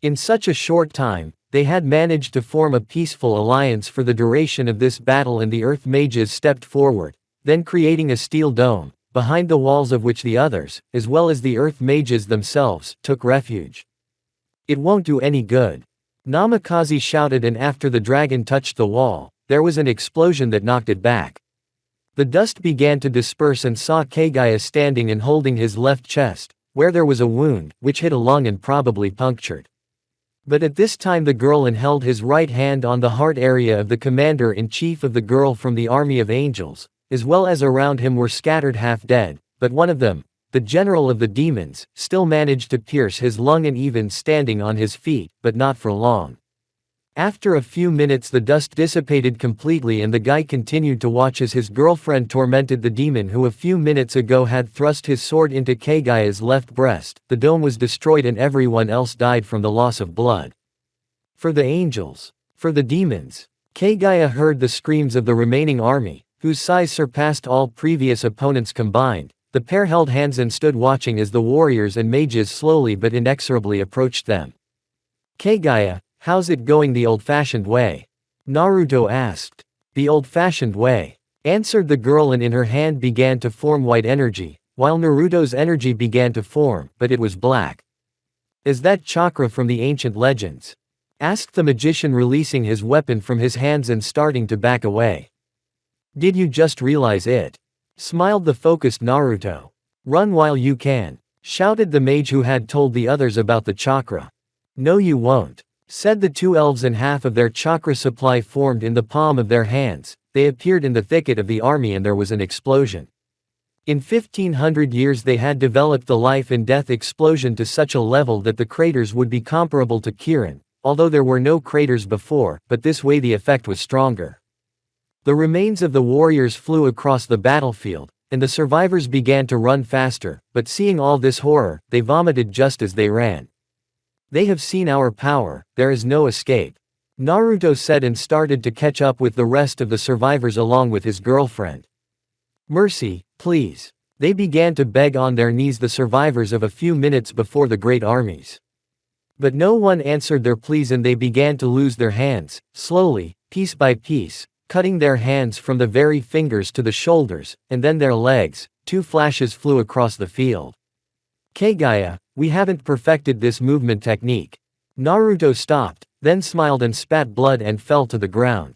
In such a short time, they had managed to form a peaceful alliance for the duration of this battle, and the earth mages stepped forward, then creating a steel dome, behind the walls of which the others, as well as the earth mages themselves, took refuge. It won't do any good. Namikaze shouted, and after the dragon touched the wall, there was an explosion that knocked it back. The dust began to disperse and saw Keigaya standing and holding his left chest, where there was a wound, which hit a lung and probably punctured. But at this time the girl held his right hand on the heart area of the commander-in-chief of the girl from the army of angels, as well as around him were scattered half dead, but one of them, the general of the demons, still managed to pierce his lung and even standing on his feet, but not for long. After a few minutes the dust dissipated completely and the guy continued to watch as his girlfriend tormented the demon who a few minutes ago had thrust his sword into Keigaya's left breast. The dome was destroyed and everyone else died from the loss of blood. For the angels. For the demons. Keigaya heard the screams of the remaining army, whose size surpassed all previous opponents combined. The pair held hands and stood watching as the warriors and mages slowly but inexorably approached them. Keigaya, how's it going the old-fashioned way? Naruto asked. The old-fashioned way, answered the girl, and in her hand began to form white energy, while Naruto's energy began to form, but it was black. Is that chakra from the ancient legends? Asked the magician, releasing his weapon from his hands and starting to back away. Did you just realize it? Smiled the focused Naruto. Run while you can, shouted the mage who had told the others about the chakra. No you won't, said the two elves, and half of their chakra supply formed in the palm of their hands. They appeared in the thicket of the army and there was an explosion. In 1500 years they had developed the life and death explosion to such a level that the craters would be comparable to Kirin, although there were no craters before, but this way the effect was stronger. The remains of the warriors flew across the battlefield, and the survivors began to run faster, but seeing all this horror, they vomited just as they ran. They have seen our power, there is no escape, Naruto said and started to catch up with the rest of the survivors along with his girlfriend. Mercy, please. They began to beg on their knees, the survivors of a few minutes before the great armies. But no one answered their pleas and they began to lose their hands, slowly, piece by piece, cutting their hands from the very fingers to the shoulders, and then their legs. Two flashes flew across the field. Keigaya, we haven't perfected this movement technique. Naruto stopped, then smiled and spat blood and fell to the ground.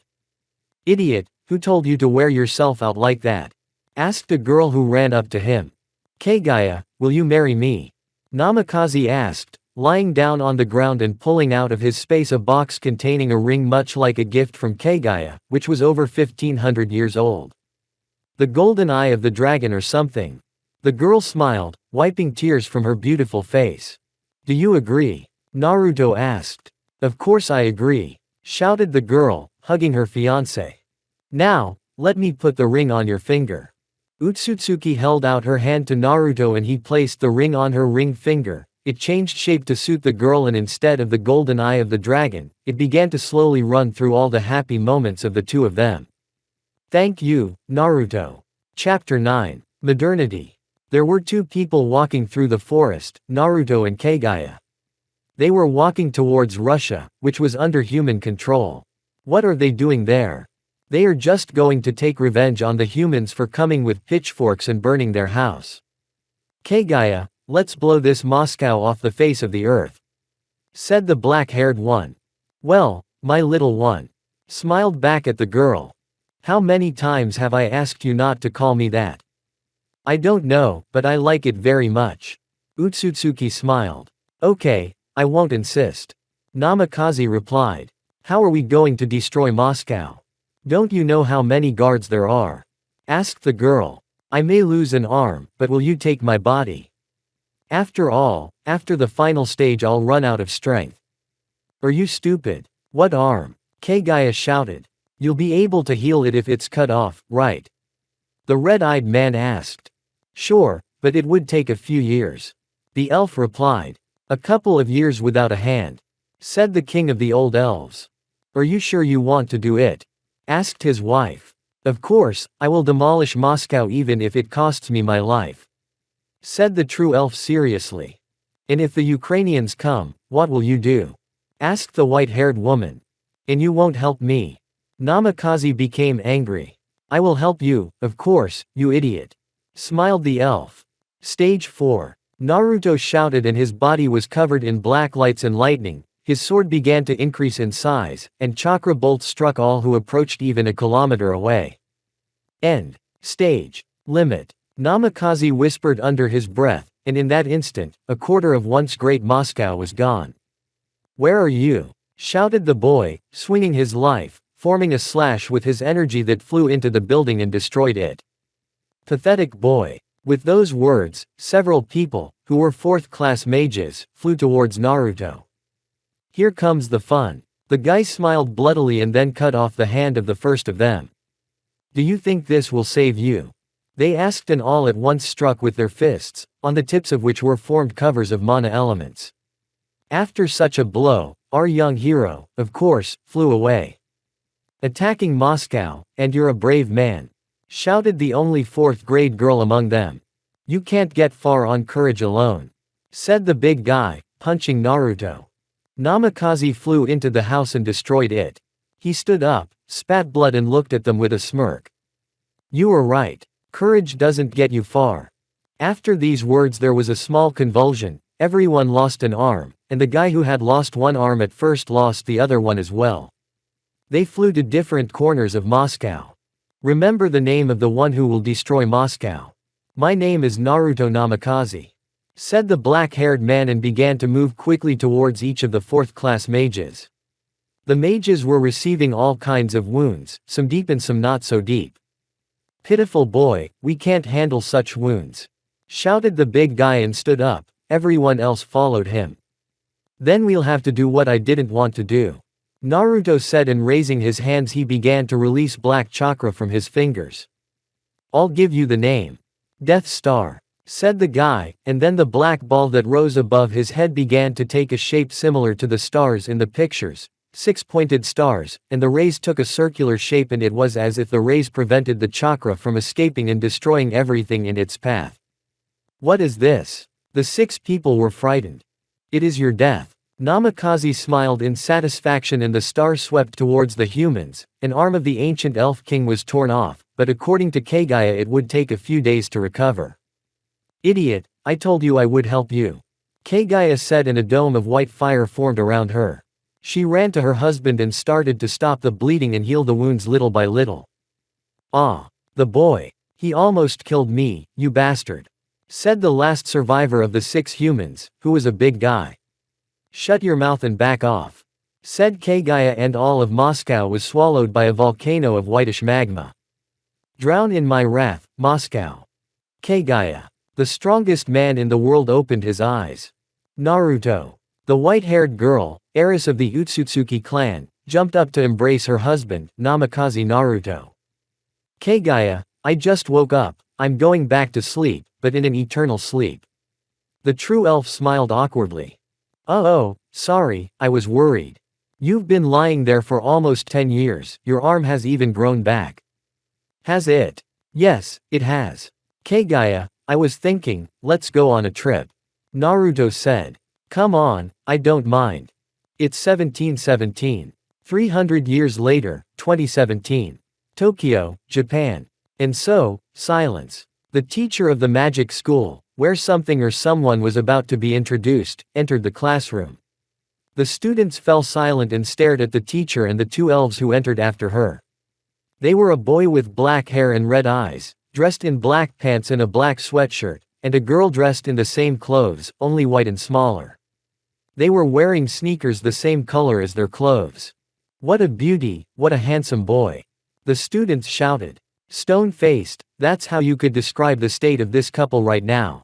Idiot, who told you to wear yourself out like that? Asked a girl who ran up to him. Keigaya, will you marry me? Namikaze asked, lying down on the ground and pulling out of his space a box containing a ring much like a gift from Keigaya, which was over 1500 years old. The golden eye of the dragon or something. The girl smiled, wiping tears from her beautiful face. Do you agree? Naruto asked. Of course I agree, shouted the girl, hugging her fiancé. Now, let me put the ring on your finger. Utsutsuki held out her hand to Naruto and he placed the ring on her ring finger. It changed shape to suit the girl and instead of the golden eye of the dragon, it began to slowly run through all the happy moments of the two of them. Thank you, Naruto. Chapter 9. Modernity. There were two people walking through the forest, Naruto and Keigaya. They were walking towards Russia, which was under human control. What are they doing there? They are just going to take revenge on the humans for coming with pitchforks and burning their house. Kagaya, let's blow this Moscow off the face of the earth, said the black-haired one. Well, my little one, smiled back at the girl. How many times have I asked you not to call me that? I don't know, but I like it very much. Utsutsuki smiled. Okay, I won't insist. Namikaze replied. How are we going to destroy Moscow? Don't you know how many guards there are? Asked the girl. I may lose an arm, but will you take my body? After all, after the final stage I'll run out of strength. Are you stupid? What arm? Kagaya shouted. You'll be able to heal it if it's cut off, right? The red-eyed man asked. Sure, but it would take a few years. The elf replied. A couple of years without a hand, said the king of the old elves. Are you sure you want to do it? Asked his wife. Of course, I will demolish Moscow even if it costs me my life, said the true elf seriously. And if the Ukrainians come, what will you do? Asked the white-haired woman. And you won't help me? Namikaze became angry. I will help you, of course, you idiot, smiled the elf. Stage 4. Naruto shouted and his body was covered in black lights and lightning, his sword began to increase in size, and chakra bolts struck all who approached even a kilometer away. End. Stage. Limit. Namikaze whispered under his breath, and in that instant, a quarter of once great Moscow was gone. Where are you? Shouted the boy, swinging his life, forming a slash with his energy that flew into the building and destroyed it. Pathetic boy. With those words, several people, who were fourth-class mages, flew towards Naruto. Here comes the fun. The guy smiled bloodily and then cut off the hand of the first of them. Do you think this will save you? They asked and all at once struck with their fists, on the tips of which were formed covers of mana elements. After such a blow, our young hero, of course, flew away. Attacking Moscow, and you're a brave man, shouted the only fourth-grade girl among them. You can't get far on courage alone, said the big guy, punching Naruto. Namikaze flew into the house and destroyed it. He stood up, spat blood and looked at them with a smirk. You were right. Courage doesn't get you far. After these words there was a small convulsion, everyone lost an arm, and the guy who had lost one arm at first lost the other one as well. They flew to different corners of Moscow. Remember the name of the one who will destroy Moscow. My name is Naruto Namikaze, said the black-haired man and began to move quickly towards each of the fourth-class mages. The mages were receiving all kinds of wounds, some deep and some not so deep. Pitiful boy, we can't handle such wounds, shouted the big guy and stood up. Everyone else followed him. Then we'll have to do what I didn't want to do, Naruto said, and raising his hands he began to release black chakra from his fingers. I'll give you the name. Death Star, said the guy, and then the black ball that rose above his head began to take a shape similar to the stars in the pictures, 6-pointed stars, and the rays took a circular shape, and it was as if the rays prevented the chakra from escaping and destroying everything in its path. What is this? The 6 people were frightened. It is your death. Namikaze smiled in satisfaction and the star swept towards the humans. An arm of the ancient elf king was torn off, but according to Kagaya it would take a few days to recover. Idiot, I told you I would help you, Kagaya said, and a dome of white fire formed around her. She ran to her husband and started to stop the bleeding and heal the wounds little by little. Ah, the boy. He almost killed me, you bastard, said the last survivor of the 6 humans, who was a big guy. Shut your mouth and back off, said Kagaya, and all of Moscow was swallowed by a volcano of whitish magma. Drown in my wrath, Moscow. Kagaya, the strongest man in the world, opened his eyes. Naruto, the white-haired girl, heiress of the Utsutsuki clan, jumped up to embrace her husband, Namikaze Naruto. Kagaya, I just woke up, I'm going back to sleep, but in an eternal sleep. The true elf smiled awkwardly. Oh, sorry, I was worried. You've been lying there for almost 10 years, your arm has even grown back. Has it? Yes, it has. Kagaya, I was thinking, let's go on a trip, Naruto said. Come on, I don't mind. It's 1717. 300 years later, 2017. Tokyo, Japan. And so, silence. The teacher of the magic school, where something or someone was about to be introduced, entered the classroom. The students fell silent and stared at the teacher and the two elves who entered after her. They were a boy with black hair and red eyes, dressed in black pants and a black sweatshirt, and a girl dressed in the same clothes, only white and smaller. They were wearing sneakers the same color as their clothes. What a beauty, what a handsome boy. The students shouted. Stone-faced, that's how you could describe the state of this couple right now.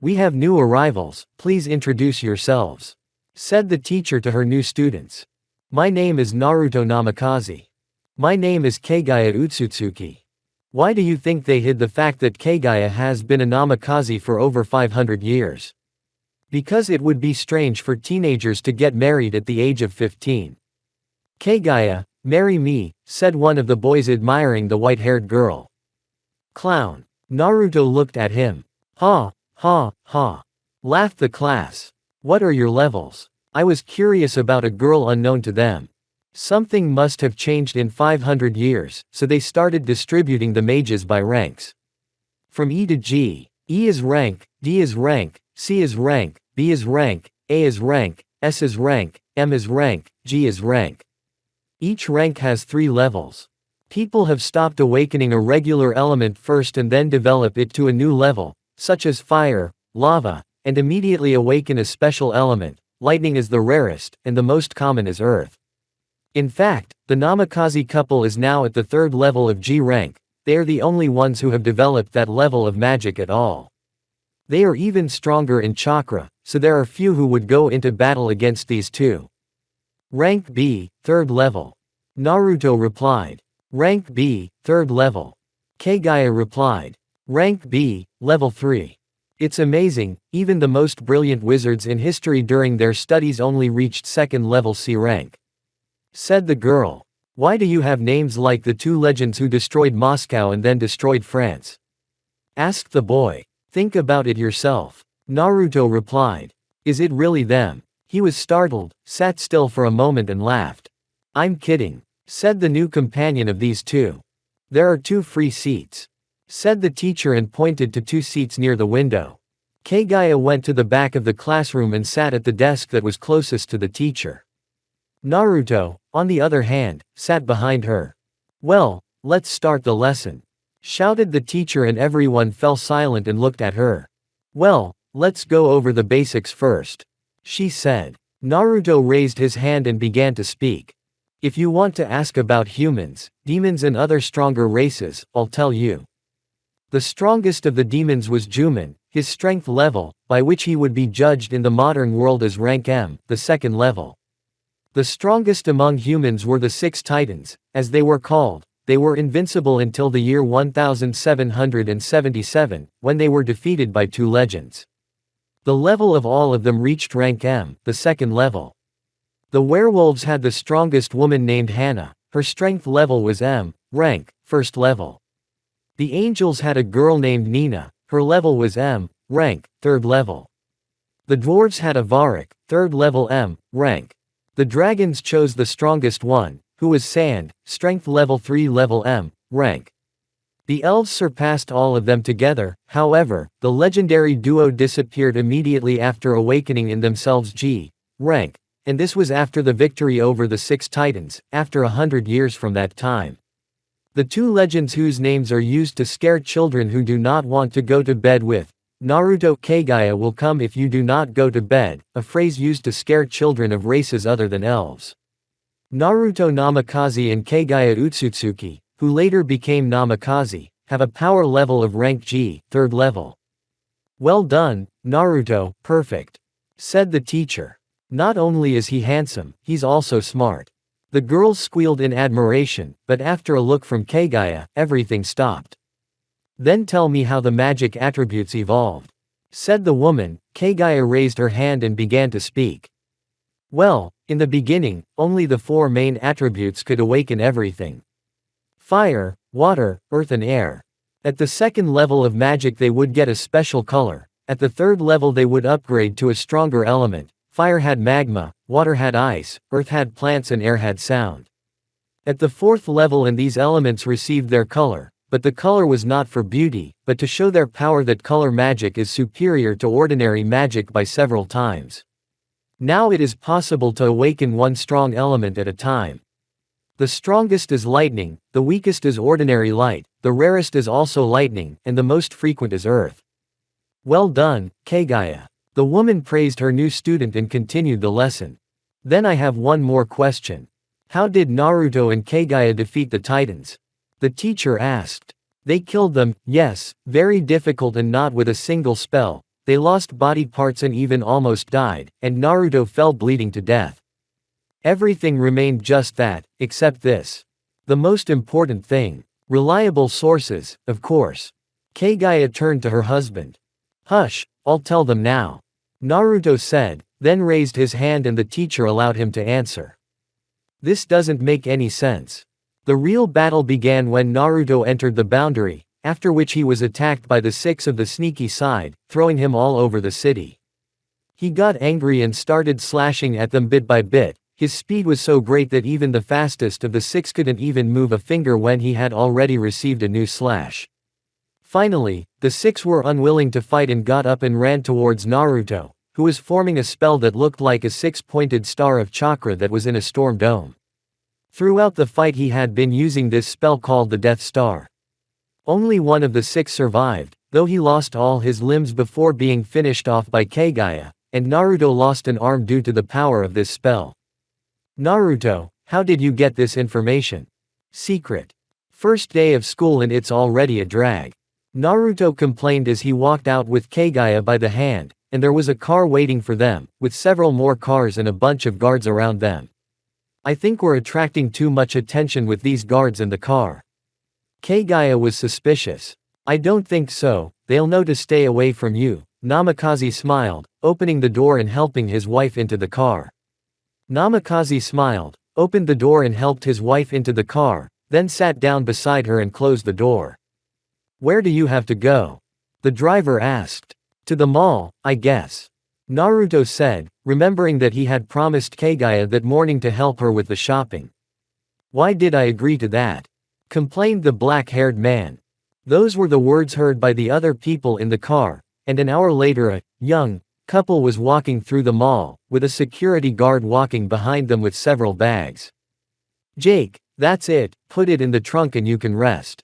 We have new arrivals, please introduce yourselves, said the teacher to her new students. My name is Naruto Namikaze. My name is Kagaya Utsutsuki. Why do you think they hid the fact that Kagaya has been a Namikaze for over 500 years? Because it would be strange for teenagers to get married at the age of 15. Kagaya, marry me, said one of the boys admiring the white-haired girl. Clown. Naruto looked at him. Ha, ha, ha. Laughed the class. What are your levels? I was curious about a girl unknown to them. Something must have changed in 500 years, so they started distributing the mages by ranks. From E to G. E is rank, D is rank, C is rank, B is rank, A is rank, S is rank, M is rank, G is rank. Each rank has 3 levels. People have stopped awakening a regular element first and then develop it to a new level, such as fire, lava, and immediately awaken a special element. Lightning is the rarest, and the most common is earth. In fact, the Namikaze couple is now at the 3rd level of G rank. They are the only ones who have developed that level of magic at all. They are even stronger in chakra, so there are few who would go into battle against these two. Rank B, 3rd level. Naruto replied. Rank B, 3rd level. Kagaya replied. Rank B, level 3. It's amazing, even the most brilliant wizards in history during their studies only reached 2nd level C rank. Said the girl. Why do you have names like the 2 legends who destroyed Moscow and then destroyed France? Asked the boy. Think about it yourself. Naruto replied. Is it really them? He was startled, sat still for a moment and laughed. I'm kidding, said the new companion of these two. There are 2 free seats, said the teacher and pointed to 2 seats near the window. Kagaya went to the back of the classroom and sat at the desk that was closest to the teacher. Naruto, on the other hand, sat behind her. Well, let's start the lesson, shouted the teacher, and everyone fell silent and looked at her. Well, let's go over the basics first, she said. Naruto raised his hand and began to speak. If you want to ask about humans, demons and other stronger races, I'll tell you. The strongest of the demons was Juman, his strength level, by which he would be judged in the modern world as rank M, the 2nd level. The strongest among humans were the 6 titans, as they were called. They were invincible until the year 1777, when they were defeated by 2 legends. The level of all of them reached rank M, the 2nd level. The werewolves had the strongest woman named Hannah. Her strength level was M, rank, 1st level. The angels had a girl named Nina. Her level was M, rank, 3rd level. The dwarves had a Varrock, 3rd level M, rank. The dragons chose the strongest one, who was Sand, strength level 3 level M, rank. The elves surpassed all of them together. However, the legendary duo disappeared immediately after awakening in themselves G rank, and this was after the victory over the 6 titans, after 100 years from that time. The 2 legends whose names are used to scare children who do not want to go to bed with, Naruto Kagaya will come if you do not go to bed, a phrase used to scare children of races other than elves. Naruto Namikaze and Kagaya Utsutsuki, who later became Namikaze, have a power level of rank G, 3rd level. Well done, Naruto, perfect, said the teacher. Not only is he handsome, he's also smart. The girls squealed in admiration, but after a look from Kagaya, everything stopped. Then tell me how the magic attributes evolved, said the woman. Kagaya raised her hand and began to speak. Well, in the beginning, only the 4 main attributes could awaken everything. Fire, water, earth and air. At the 2nd level of magic they would get a special color. At the 3rd level they would upgrade to a stronger element, fire had magma, water had ice, earth had plants and air had sound. At the fourth level and these elements received their color, but the color was not for beauty, but to show their power that color magic is superior to ordinary magic by several times. Now it is possible to awaken one strong element at a time. The strongest is lightning, the weakest is ordinary light, the rarest is also lightning, and the most frequent is earth. Well done, Kagaya. The woman praised her new student and continued the lesson. Then I have one more question. How did Naruto and Kagaya defeat the Titans? The teacher asked. They killed them, yes, very difficult and not with a single spell. They lost body parts and even almost died, and Naruto fell bleeding to death. Everything remained just that, except this. The most important thing. Reliable sources, of course. Kagaya turned to her husband. Hush, I'll tell them now. Naruto said, then raised his hand and the teacher allowed him to answer. This doesn't make any sense. The real battle began when Naruto entered the boundary, after which he was attacked by the six of the sneaky side, throwing him all over the city. He got angry and started slashing at them bit by bit. His speed was so great that even the fastest of the six couldn't even move a finger when he had already received a new slash. Finally, the six were unwilling to fight and got up and ran towards Naruto, who was forming a spell that looked like a six-pointed star of chakra that was in a storm dome. Throughout the fight he had been using this spell called the Death Star. Only one of the six survived, though he lost all his limbs before being finished off by Kagaya, and Naruto lost an arm due to the power of this spell. Naruto, how did you get this information? Secret. First day of school and it's already a drag. Naruto complained as he walked out with Kagaya by the hand, and there was a car waiting for them, with several more cars and a bunch of guards around them. I think we're attracting too much attention with these guards in the car. Kagaya was suspicious. I don't think so, they'll know to stay away from you. Namikaze smiled, opening the door and helping his wife into the car. Namikaze smiled, opened the door and helped his wife into the car, then sat down beside her and closed the door. Where do you have to go? The driver asked. To the mall, I guess. Naruto said, remembering that he had promised Kagaya that morning to help her with the shopping. Why did I agree to that? Complained the black-haired man. Those were the words heard by the other people in the car, and an hour later a young couple was walking through the mall, with a security guard walking behind them with several bags. Jake, that's it, put it in the trunk and you can rest.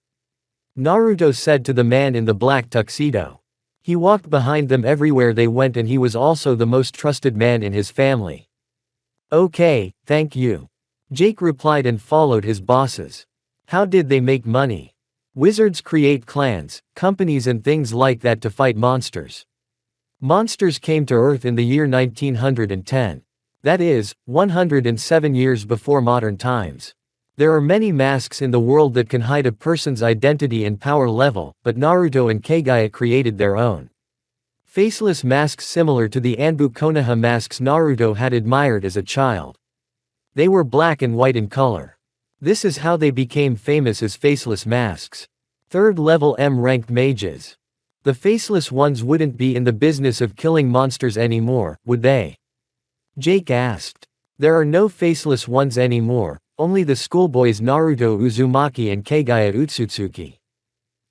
Naruto said to the man in the black tuxedo. He walked behind them everywhere they went and he was also the most trusted man in his family. Okay, thank you. Jake replied and followed his bosses. How did they make money? Wizards create clans, companies and things like that to fight monsters. Monsters came to Earth in the year 1910. That is, 107 years before modern times. There are many masks in the world that can hide a person's identity and power level, but Naruto and Kagaya created their own. Faceless masks similar to the Anbu Konoha masks Naruto had admired as a child. They were black and white in color. This is how they became famous as faceless masks. Third level M-ranked mages. The faceless ones wouldn't be in the business of killing monsters anymore, would they? Jake asked. There are no faceless ones anymore, only the schoolboys Naruto Uzumaki and Kagaya Utsutsuki.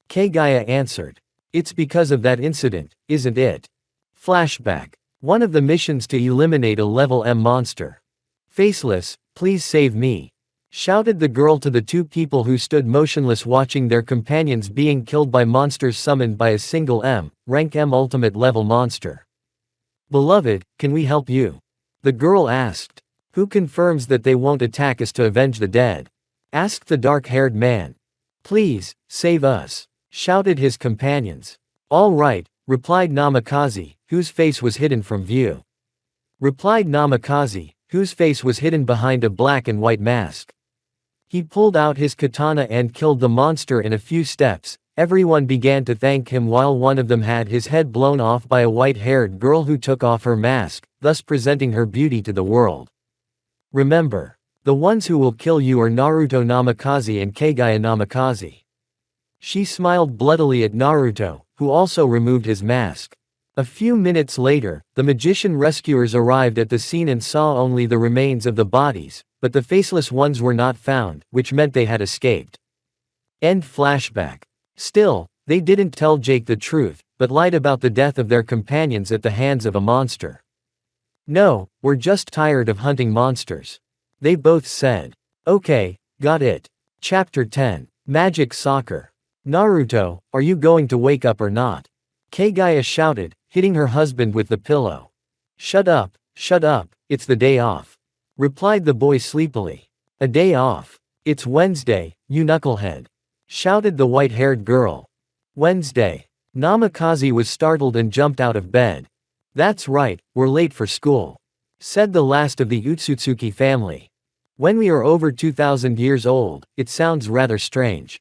Kagaya answered. It's because of that incident, isn't it? Flashback. One of the missions to eliminate a level M monster. Faceless, please save me. Shouted the girl to the two people who stood motionless watching their companions being killed by monsters summoned by a single rank M ultimate level monster. Beloved, can we help you? The girl asked. Who confirms that they won't attack us to avenge the dead? Asked the dark-haired man. Please, save us, shouted his companions. All right, replied Namikaze, whose face was hidden from view. Replied Namikaze, whose face was hidden behind a black and white mask. He pulled out his katana and killed the monster in a few steps. Everyone began to thank him while one of them had his head blown off by a white-haired girl who took off her mask, thus presenting her beauty to the world. Remember, the ones who will kill you are Naruto Namikaze and Kagaya Namikaze. She smiled bloodily at Naruto, who also removed his mask. A few minutes later, the magician rescuers arrived at the scene and saw only the remains of the bodies, but the faceless ones were not found, which meant they had escaped. End flashback. Still, they didn't tell Jake the truth, but lied about the death of their companions at the hands of a monster. No, we're just tired of hunting monsters. They both said. Okay, got it. Chapter 10. Magic Soccer. Naruto, are you going to wake up or not? Kagaya shouted, hitting her husband with the pillow. Shut up, it's the day off. Replied the boy sleepily. A day off? It's Wednesday, you knucklehead. Shouted the white-haired girl. Wednesday. Namikaze was startled and jumped out of bed. That's right, we're late for school. Said the last of the Utsutsuki family. When we are over 2,000 years old, it sounds rather strange.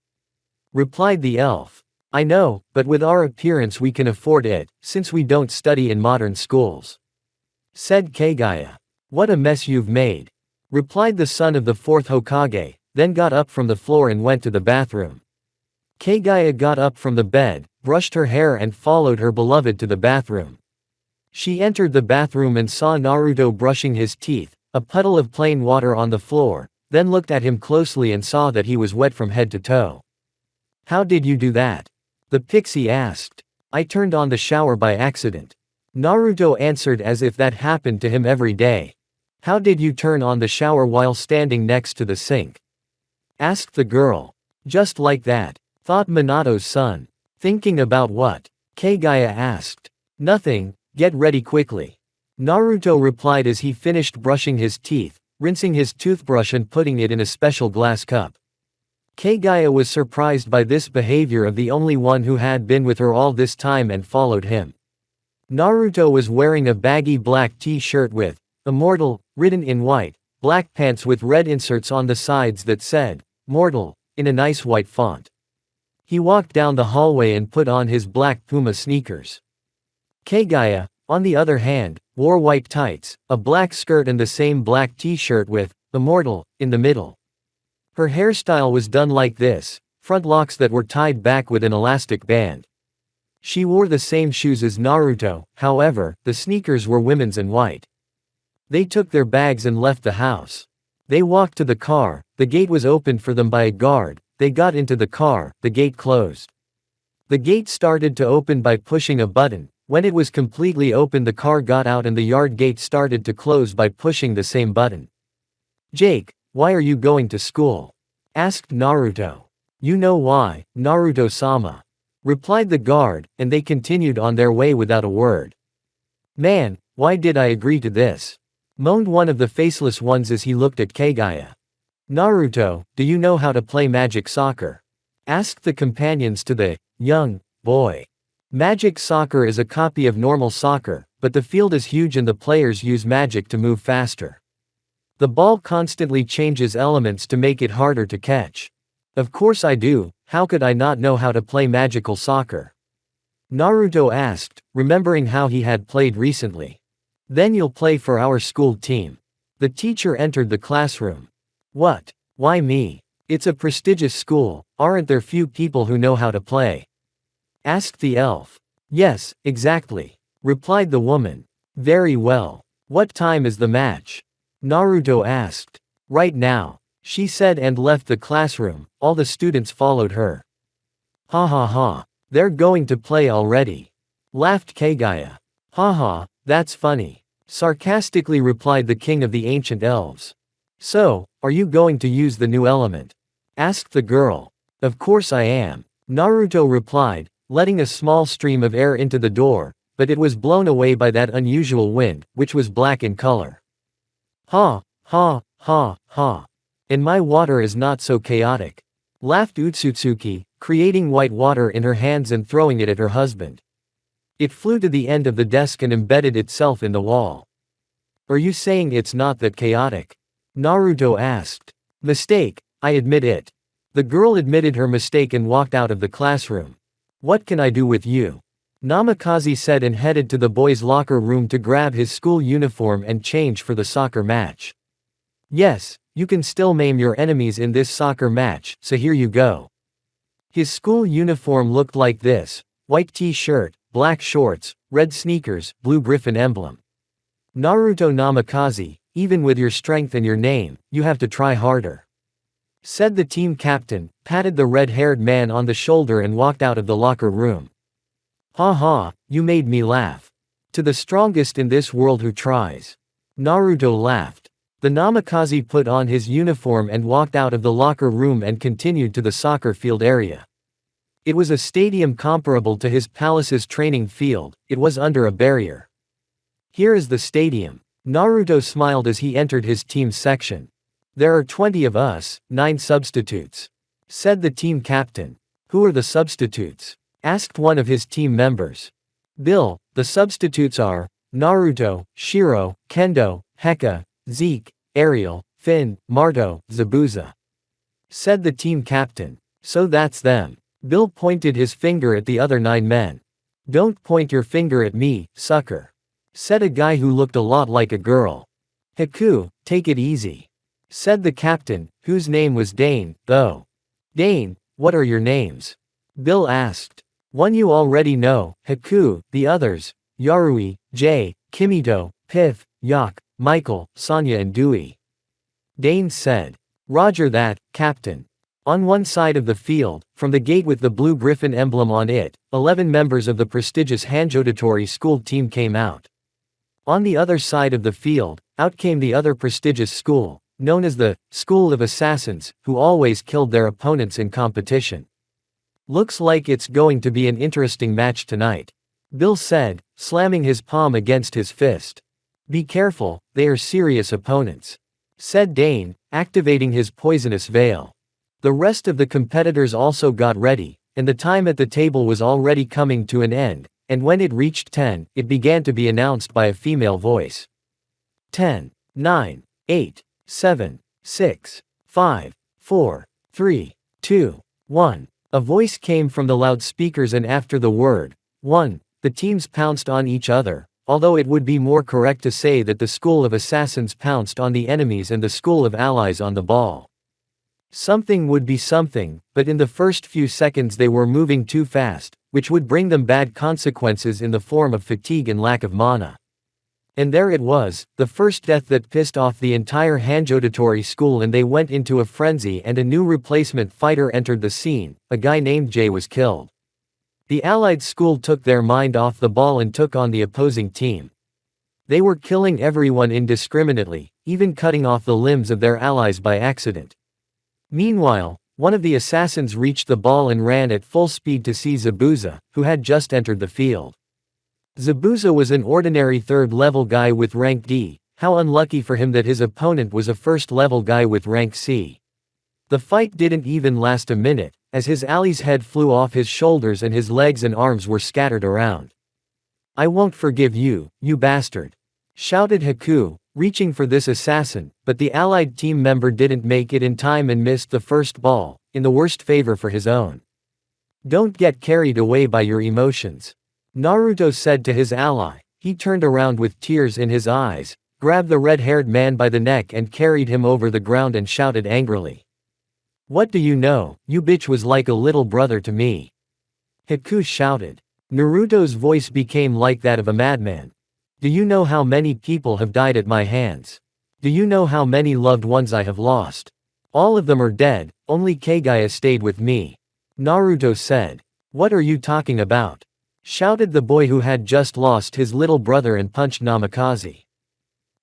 Replied the elf. I know, but with our appearance we can afford it, since we don't study in modern schools. Said Kagaya. What a mess you've made. Replied the son of the fourth Hokage, then got up from the floor and went to the bathroom. Kagaya got up from the bed, brushed her hair and followed her beloved to the bathroom. She entered the bathroom and saw Naruto brushing his teeth, a puddle of plain water on the floor, then looked at him closely and saw that he was wet from head to toe. How did you do that? The pixie asked. I turned on the shower by accident. Naruto answered as if that happened to him every day. How did you turn on the shower while standing next to the sink? Asked the girl. Just like that, thought Minato's son. Thinking about what? Kagaya asked. Nothing, get ready quickly. Naruto replied as he finished brushing his teeth, rinsing his toothbrush and putting it in a special glass cup. Kagaya was surprised by this behavior of the only one who had been with her all this time and followed him. Naruto was wearing a baggy black t-shirt with, Immortal, written in white, black pants with red inserts on the sides that said, Mortal, in a nice white font. He walked down the hallway and put on his black Puma sneakers. Kagaya, on the other hand, wore white tights, a black skirt and the same black t-shirt with, Immortal, in the middle. Her hairstyle was done like this, front locks that were tied back with an elastic band. She wore the same shoes as Naruto, however, the sneakers were women's and white. They took their bags and left the house. They walked to the car, the gate was opened for them by a guard, they got into the car, the gate closed. The gate started to open by pushing a button, when it was completely open the car got out and the yard gate started to close by pushing the same button. Jake, why are you going to school? Asked Naruto. You know why, Naruto-sama. Replied the guard, and they continued on their way without a word. Man, why did I agree to this? Moaned one of the faceless ones as he looked at Kagaya. Naruto, do you know how to play magic soccer? Asked the companions to the young boy. Magic soccer is a copy of normal soccer, but the field is huge and the players use magic to move faster. The ball constantly changes elements to make it harder to catch. Of course I do, how could I not know how to play magical soccer? Naruto asked, remembering how he had played recently. Then you'll play for our school team. The teacher entered the classroom. What? Why me? It's a prestigious school, aren't there few people who know how to play? Asked the elf. Yes, exactly. Replied the woman. Very well. What time is the match? Naruto asked. Right now, she said and left the classroom, all the students followed her. Ha ha ha. They're going to play already. Laughed Kagaya. Ha ha, that's funny. Sarcastically replied the king of the ancient elves. So, are you going to use the new element? Asked the girl. Of course I am. Naruto replied, letting a small stream of air into the door, but it was blown away by that unusual wind, which was black in color. Ha, ha, ha, ha. And my water is not so chaotic. Laughed Utsutsuki, creating white water in her hands and throwing it at her husband. It flew to the end of the desk and embedded itself in the wall. Are you saying it's not that chaotic? Naruto asked. Mistake, I admit it. The girl admitted her mistake and walked out of the classroom. What can I do with you? Namikaze said and headed to the boys' locker room to grab his school uniform and change for the soccer match. Yes, you can still maim your enemies in this soccer match, so here you go. His school uniform looked like this, white t-shirt, black shorts, red sneakers, blue griffin emblem. Naruto Namikaze, even with your strength and your name, you have to try harder. Said the team captain, patted the red-haired man on the shoulder and walked out of the locker room. Ha ha, you made me laugh. To the strongest in this world who tries. Naruto laughed. The Namikaze put on his uniform and walked out of the locker room and continued to the soccer field area. It was a stadium comparable to his palace's training field. It was under a barrier. Here is the stadium. Naruto smiled as he entered his team's section. There are 20 of us, 9 substitutes. Said the team captain. Who are the substitutes? Asked one of his team members. Bill, the substitutes are Naruto, Shiro, Kendo, Heka, Zeke, Ariel, Finn, Marto, Zabuza. Said the team captain. So that's them. Bill pointed his finger at the other 9 men. Don't point your finger at me, sucker. Said a guy who looked a lot like a girl. Haku, take it easy. Said the captain, whose name was Dane, though. Dane, what are your names? Bill asked. One you already know, Haku, the others, Yarui, Jay, Kimito, Pith, Yak, Michael, Sonya and Dewey. Dane said. Roger that, captain. On one side of the field, from the gate with the blue griffin emblem on it, 11 members of the prestigious Hanjodatori school team came out. On the other side of the field, out came the other prestigious school, known as the School of Assassins, who always killed their opponents in competition. Looks like it's going to be an interesting match tonight. Bill said, slamming his palm against his fist. Be careful, they are serious opponents. Said Dane, activating his poisonous veil. The rest of the competitors also got ready, and the time at the table was already coming to an end, and when it reached 10, it began to be announced by a female voice. 10, 9, 8, 7, 6, 5, 4, 3, 2, 1. A voice came from the loudspeakers and after the word, 1, the teams pounced on each other, although it would be more correct to say that the School of Assassins pounced on the enemies and the School of Allies on the ball. Something would be something, but in the first few seconds they were moving too fast, which would bring them bad consequences in the form of fatigue and lack of mana. And there it was, the first death that pissed off the entire Hanjodatori school, and they went into a frenzy and a new replacement fighter entered the scene. A guy named Jay was killed. The allied school took their mind off the ball and took on the opposing team. They were killing everyone indiscriminately, even cutting off the limbs of their allies by accident. Meanwhile, one of the assassins reached the ball and ran at full speed to see Zabuza, who had just entered the field. Zabuza was an ordinary third-level guy with rank D. How unlucky for him that his opponent was a first-level guy with rank C. The fight didn't even last a minute, as his ally's head flew off his shoulders and his legs and arms were scattered around. I won't forgive you, you bastard! Shouted Haku, reaching for this assassin, but the allied team member didn't make it in time and missed the first ball, in the worst favor for his own. Don't get carried away by your emotions. Naruto said to his ally. He turned around with tears in his eyes, grabbed the red-haired man by the neck and carried him over the ground and shouted angrily. What do you know, you bitch was like a little brother to me. Haku shouted. Naruto's voice became like that of a madman. Do you know how many people have died at my hands? Do you know how many loved ones I have lost? All of them are dead, only Kagaya stayed with me. Naruto said. What are you talking about? Shouted the boy who had just lost his little brother and punched Namikaze.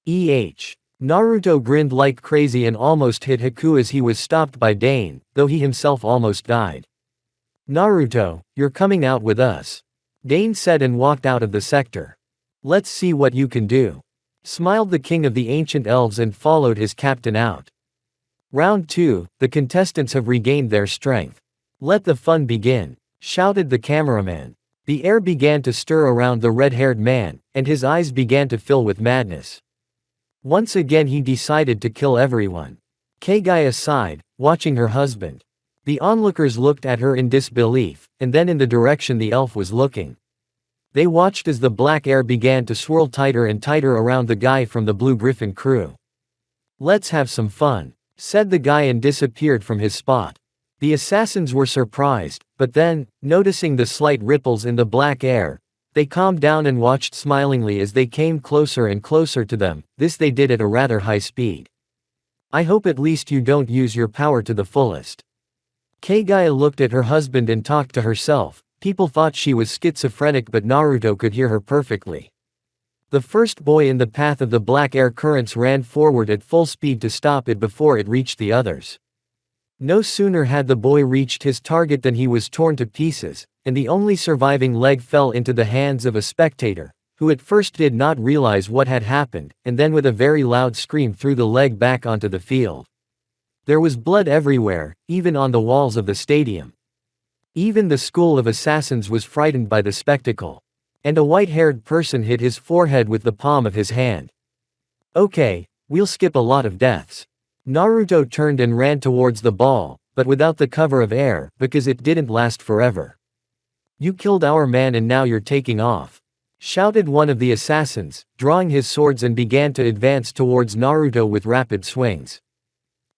Naruto grinned like crazy and almost hit Haku as he was stopped by Dane, though he himself almost died. Naruto, you're coming out with us. Dane said and walked out of the sector. Let's see what you can do. Smiled the king of the ancient elves and followed his captain out. Round 2, the contestants have regained their strength. Let the fun begin, shouted the cameraman. The air began to stir around the red-haired man, and his eyes began to fill with madness. Once again he decided to kill everyone. Kagaya sighed, watching her husband. The onlookers looked at her in disbelief, and then in the direction the elf was looking. They watched as the black air began to swirl tighter and tighter around the guy from the Blue Griffin crew. Let's have some fun, said the guy and disappeared from his spot. The assassins were surprised, but then, noticing the slight ripples in the black air, They calmed down and watched smilingly as they came closer and closer to them. This they did at a rather high speed. I hope at least you don't use your power to the fullest. Kagaya looked at her husband and talked to herself. People thought she was schizophrenic, but Naruto could hear her perfectly. The first boy in the path of the black air currents ran forward at full speed to stop it before it reached the others. No sooner had the boy reached his target than he was torn to pieces, and the only surviving leg fell into the hands of a spectator, who at first did not realize what had happened, and then with a very loud scream threw the leg back onto the field. There was blood everywhere, even on the walls of the stadium. Even the school of assassins was frightened by the spectacle. And a white-haired person hit his forehead with the palm of his hand. Okay, we'll skip a lot of deaths. Naruto turned and ran towards the ball, but without the cover of air, because it didn't last forever. You killed our man and now you're taking off, shouted one of the assassins, drawing his swords and began to advance towards Naruto with rapid swings.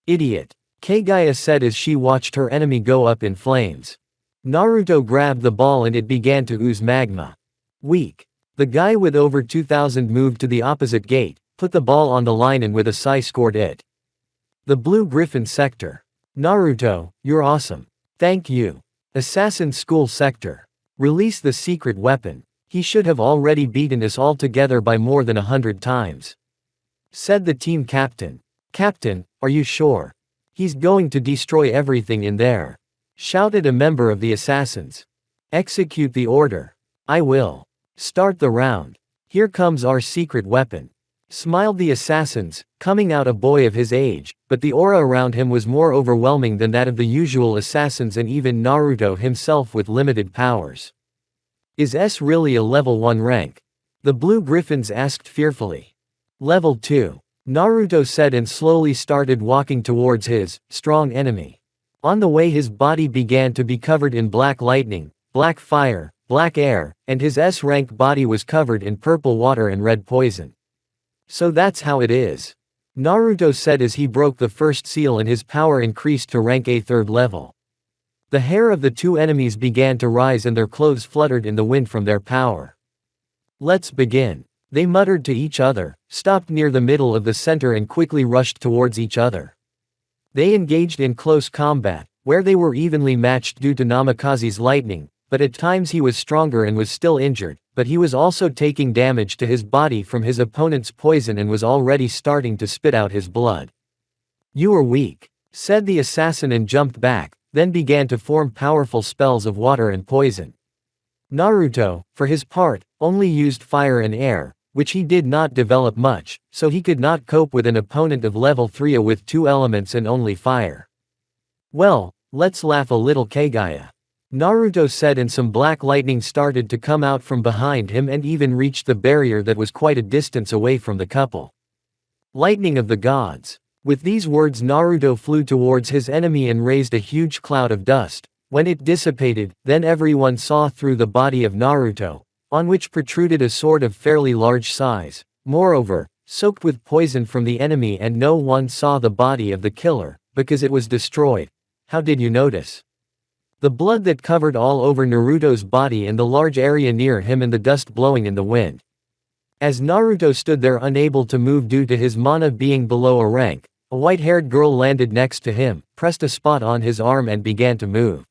Idiot, Kagaya said as she watched her enemy go up in flames. Naruto grabbed the ball and it began to ooze magma. Weak. The guy with over 2000 moved to the opposite gate, put the ball on the line and with a sigh scored it. The Blue Griffin Sector. Naruto, you're awesome. Thank you. Assassin School Sector. Release the secret weapon. He should have already beaten us all together by more than 100 times. Said the team captain. Captain, are you sure? He's going to destroy everything in there. Shouted a member of the assassins. Execute the order. I will. Start the round. Here comes our secret weapon. Smiled the assassins, coming out a boy of his age, but the aura around him was more overwhelming than that of the usual assassins and even Naruto himself with limited powers. Is S really a level 1 rank? The Blue Griffins asked fearfully. Level 2. Naruto said and slowly started walking towards his strong enemy. On the way his body began to be covered in black lightning, black fire, black air, and his S-rank body was covered in purple water and red poison. So that's how it is. Naruto said as he broke the first seal and his power increased to rank A 3rd level. The hair of the two enemies began to rise and their clothes fluttered in the wind from their power. Let's begin. They muttered to each other, stopped near the middle of the center and quickly rushed towards each other. They engaged in close combat, where they were evenly matched due to Namikaze's lightning, but at times he was stronger and was still injured, but he was also taking damage to his body from his opponent's poison and was already starting to spit out his blood. You are weak, said the assassin and jumped back, then began to form powerful spells of water and poison. Naruto, for his part, only used fire and air, which he did not develop much, so he could not cope with an opponent of level 3 with 2 elements and only fire. Well, let's laugh a little, Kagaya. Naruto said, and some black lightning started to come out from behind him and even reached the barrier that was quite a distance away from the couple. Lightning of the gods. With these words Naruto flew towards his enemy and raised a huge cloud of dust. When it dissipated, then everyone saw through the body of Naruto, on which protruded a sword of fairly large size, moreover, soaked with poison from the enemy, and no one saw the body of the killer, because it was destroyed. How did you notice? The blood that covered all over Naruto's body and the large area near him and the dust blowing in the wind. As Naruto stood there unable to move due to his mana being below a rank, a white-haired girl landed next to him, pressed a spot on his arm and began to move.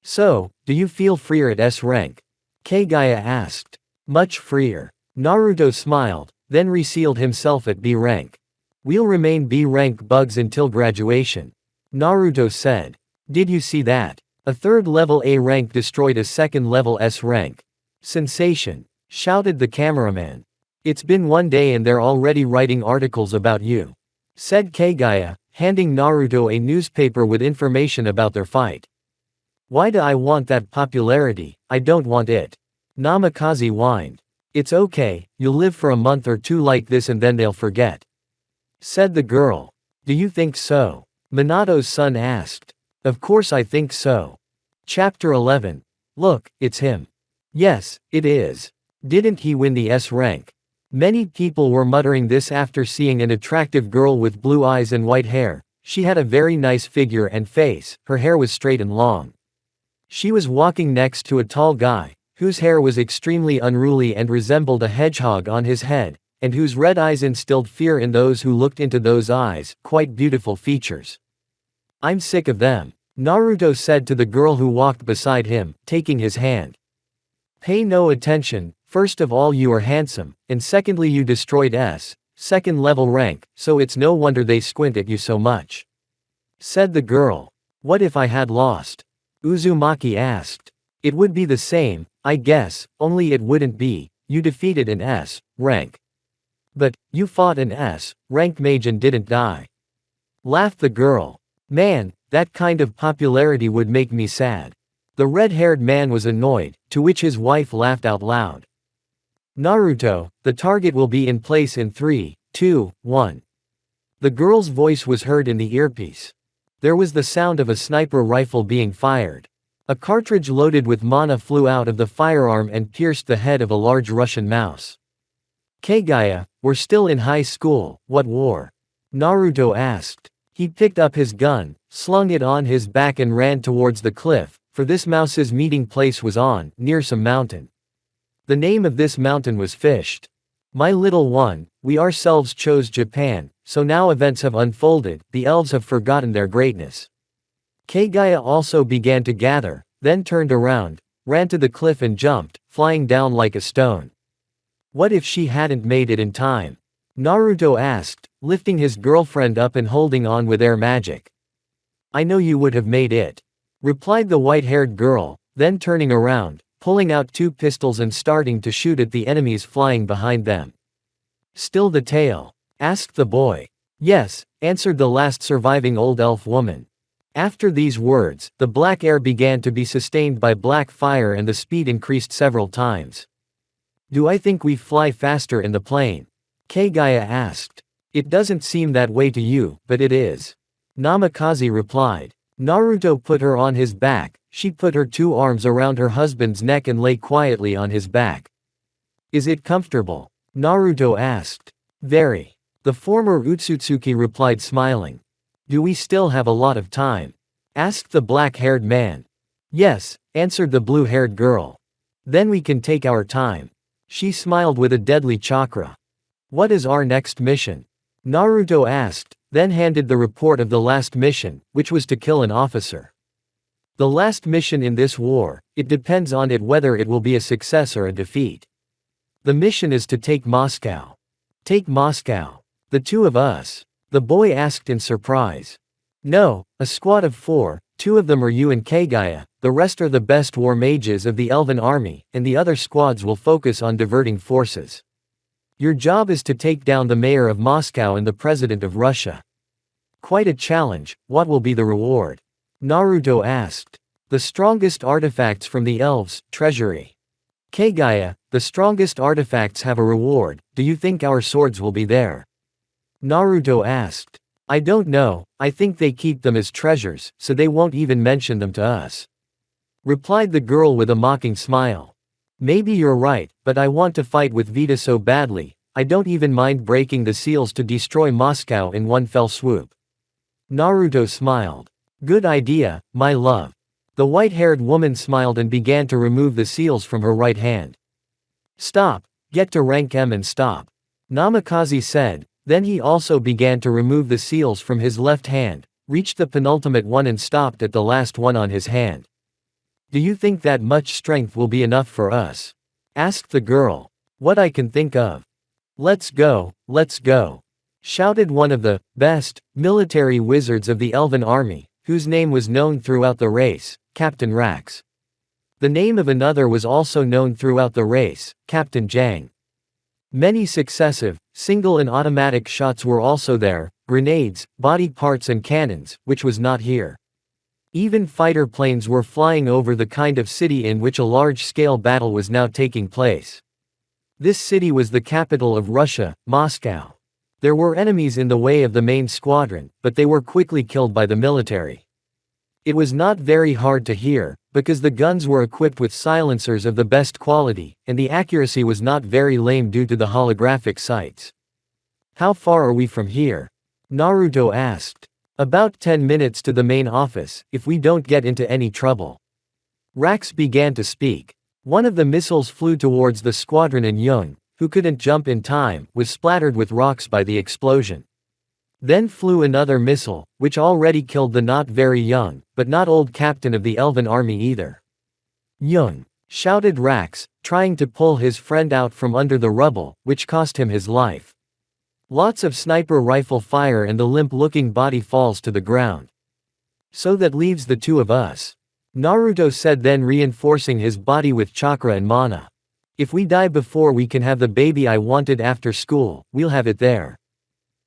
So, do you feel freer at S rank? Kagaya asked. Much freer. Naruto smiled, then resealed himself at B rank. We'll remain B rank bugs until graduation. Naruto said. Did you see that? A 3rd level A rank destroyed a 2nd level S rank. Sensation, shouted the cameraman. It's been 1 day and they're already writing articles about you, said Kagaya, handing Naruto a newspaper with information about their fight. Why do I want that popularity? I don't want it. Namikaze whined. It's okay, you'll live for a month or 2 like this and then they'll forget, said the girl. Do you think so? Minato's son asked. Of course I think so. Chapter 11. Look, it's him. Yes, it is. Didn't he win the S rank? Many people were muttering this after seeing an attractive girl with blue eyes and white hair. She had a very nice figure and face, her hair was straight and long. She was walking next to a tall guy, whose hair was extremely unruly and resembled a hedgehog on his head, and whose red eyes instilled fear in those who looked into those eyes, quite beautiful features. I'm sick of them, Naruto said to the girl who walked beside him, taking his hand. Pay no attention, first of all you are handsome, and secondly you destroyed second level rank, so it's no wonder they squint at you so much. Said the girl. What if I had lost? Uzumaki asked. It would be the same, I guess, only it wouldn't be, you defeated an rank. But, you fought an rank mage and didn't die. Laughed the girl. Man, that kind of popularity would make me sad. The red-haired man was annoyed, to which his wife laughed out loud. Naruto, the target will be in place in 3, 2, 1. The girl's voice was heard in the earpiece. There was the sound of a sniper rifle being fired. A cartridge loaded with mana flew out of the firearm and pierced the head of a large Russian mouse. Kagaya, we're still in high school, what war? Naruto asked. He picked up his gun, slung it on his back and ran towards the cliff, for this mouse's meeting place was near some mountain. The name of this mountain was Fished. My little one, we ourselves chose Japan, so now events have unfolded, the elves have forgotten their greatness. Kagaya also began to gather, then turned around, ran to the cliff and jumped, flying down like a stone. What if she hadn't made it in time? Naruto asked, lifting his girlfriend up and holding on with air magic. I know you would have made it, replied the white-haired girl, then turning around, pulling out 2 pistols and starting to shoot at the enemies flying behind them. Still the tail? Asked the boy. Yes, answered the last surviving old elf woman. After these words, the black air began to be sustained by black fire and the speed increased several times. Do I think we fly faster in the plane? Kagaya asked. It doesn't seem that way to you, but it is. Namikaze replied. Naruto put her on his back, she put her 2 arms around her husband's neck and lay quietly on his back. Is it comfortable? Naruto asked. Very. The former Utsutsuki replied smiling. Do we still have a lot of time? Asked the black-haired man. Yes, answered the blue-haired girl. Then we can take our time. She smiled with a deadly chakra. What is our next mission? Naruto asked, then handed the report of the last mission, which was to kill an officer. The last mission in this war, it depends on it whether it will be a success or a defeat. The mission is to take Moscow. Take Moscow. The 2 of us? The boy asked in surprise. No, a squad of 4, 2 of them are you and Kagaya, the rest are the best war mages of the Elven army, and the other squads will focus on diverting forces. Your job is to take down the mayor of Moscow and the president of Russia. Quite a challenge, what will be the reward? Naruto asked. The strongest artifacts from the elves' treasury. Kagaya, the strongest artifacts have a reward, do you think our swords will be there? Naruto asked. I don't know, I think they keep them as treasures, so they won't even mention them to us. Replied the girl with a mocking smile. Maybe you're right, but I want to fight with Vita so badly, I don't even mind breaking the seals to destroy Moscow in one fell swoop. Naruto smiled. Good idea, my love. The white-haired woman smiled and began to remove the seals from her right hand. Stop, get to rank M and stop. Namikaze said, then he also began to remove the seals from his left hand, reached the penultimate one and stopped at the last one on his hand. Do you think that much strength will be enough for us? Asked the girl. What I can think of. Let's go, shouted one of the best military wizards of the Elven army, whose name was known throughout the race, Captain Rax. The name of another was also known throughout the race, Captain Jang. Many successive, single and automatic shots were also there, grenades, body parts and cannons, which was not here. Even fighter planes were flying over the kind of city in which a large-scale battle was now taking place. This city was the capital of Russia, Moscow. There were enemies in the way of the main squadron, but they were quickly killed by the military. It was not very hard to hear, because the guns were equipped with silencers of the best quality, and the accuracy was not very lame due to the holographic sights. How far are we from here? Naruto asked. About 10 minutes to the main office, if we don't get into any trouble. Rax began to speak. One of the missiles flew towards the squadron and Young, who couldn't jump in time, was splattered with rocks by the explosion. Then flew another missile, which already killed the not very young, but not old captain of the Elven army either. Young! Shouted Rax, trying to pull his friend out from under the rubble, which cost him his life. Lots of sniper rifle fire and the limp-looking body falls to the ground. So that leaves the two of us. Naruto said, then reinforcing his body with chakra and mana. If we die before we can have the baby I wanted after school, we'll have it there.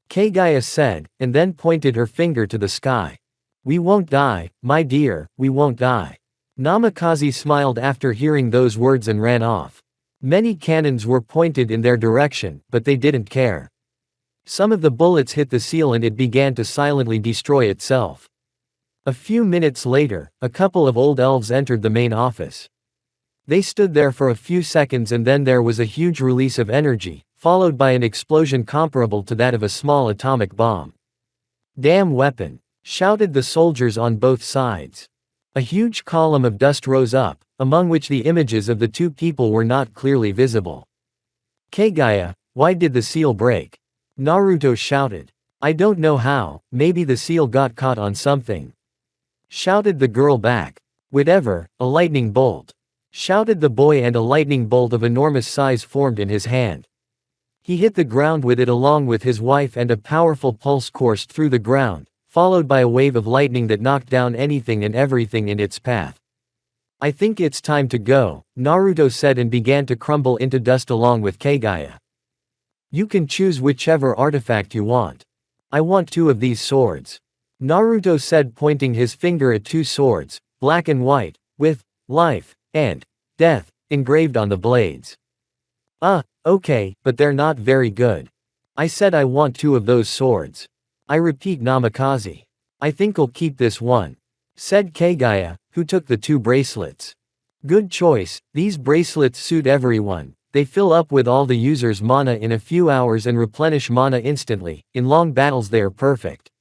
Kagaya said, and then pointed her finger to the sky. We won't die, my dear, we won't die. Namikaze smiled after hearing those words and ran off. Many cannons were pointed in their direction, but they didn't care. Some of the bullets hit the seal and it began to silently destroy itself. A few minutes later, a couple of old elves entered the main office. They stood there for a few seconds and then there was a huge release of energy, followed by an explosion comparable to that of a small atomic bomb. Damn weapon! Shouted the soldiers on both sides. A huge column of dust rose up, among which the images of the two people were not clearly visible. Kagaya, why did the seal break? Naruto shouted. I don't know how, maybe the seal got caught on something. Shouted the girl back. Whatever, a lightning bolt. Shouted the boy and a lightning bolt of enormous size formed in his hand. He hit the ground with it along with his wife and a powerful pulse coursed through the ground, followed by a wave of lightning that knocked down anything and everything in its path. I think it's time to go, Naruto said and began to crumble into dust along with Kagaya. You can choose whichever artifact you want. I want 2 of these swords. Naruto said pointing his finger at 2 swords, black and white, with life and death engraved on the blades. Okay, but they're not very good. I said I want 2 of those swords. I repeat, Namikaze. I think I'll keep this one. Said Kagaya, who took the 2 bracelets. Good choice, these bracelets suit everyone. They fill up with all the user's mana in a few hours and replenish mana instantly. In long battles they are perfect.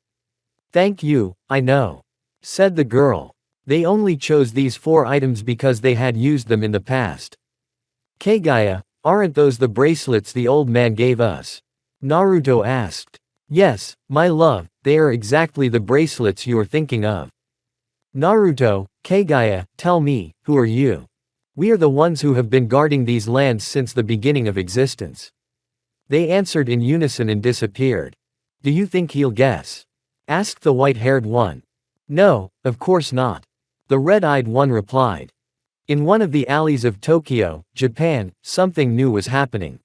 Thank you, I know. Said the girl. They only chose these 4 items because they had used them in the past. Kagaya, aren't those the bracelets the old man gave us? Naruto asked. Yes, my love, they are exactly the bracelets you are thinking of. Naruto, Kagaya, tell me, who are you? We are the ones who have been guarding these lands since the beginning of existence. They answered in unison and disappeared. Do you think he'll guess? Asked the white-haired one. No, of course not. The red-eyed one replied. In one of the alleys of Tokyo, Japan, something new was happening.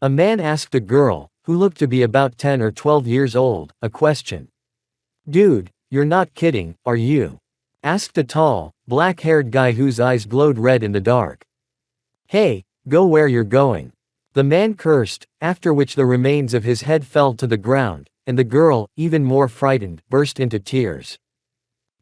A man asked a girl, who looked to be about 10 or 12 years old, a question. Dude, you're not kidding, are you? Asked a tall, black-haired guy whose eyes glowed red in the dark. Hey, go where you're going. The man cursed, after which the remains of his head fell to the ground, and the girl, even more frightened, burst into tears.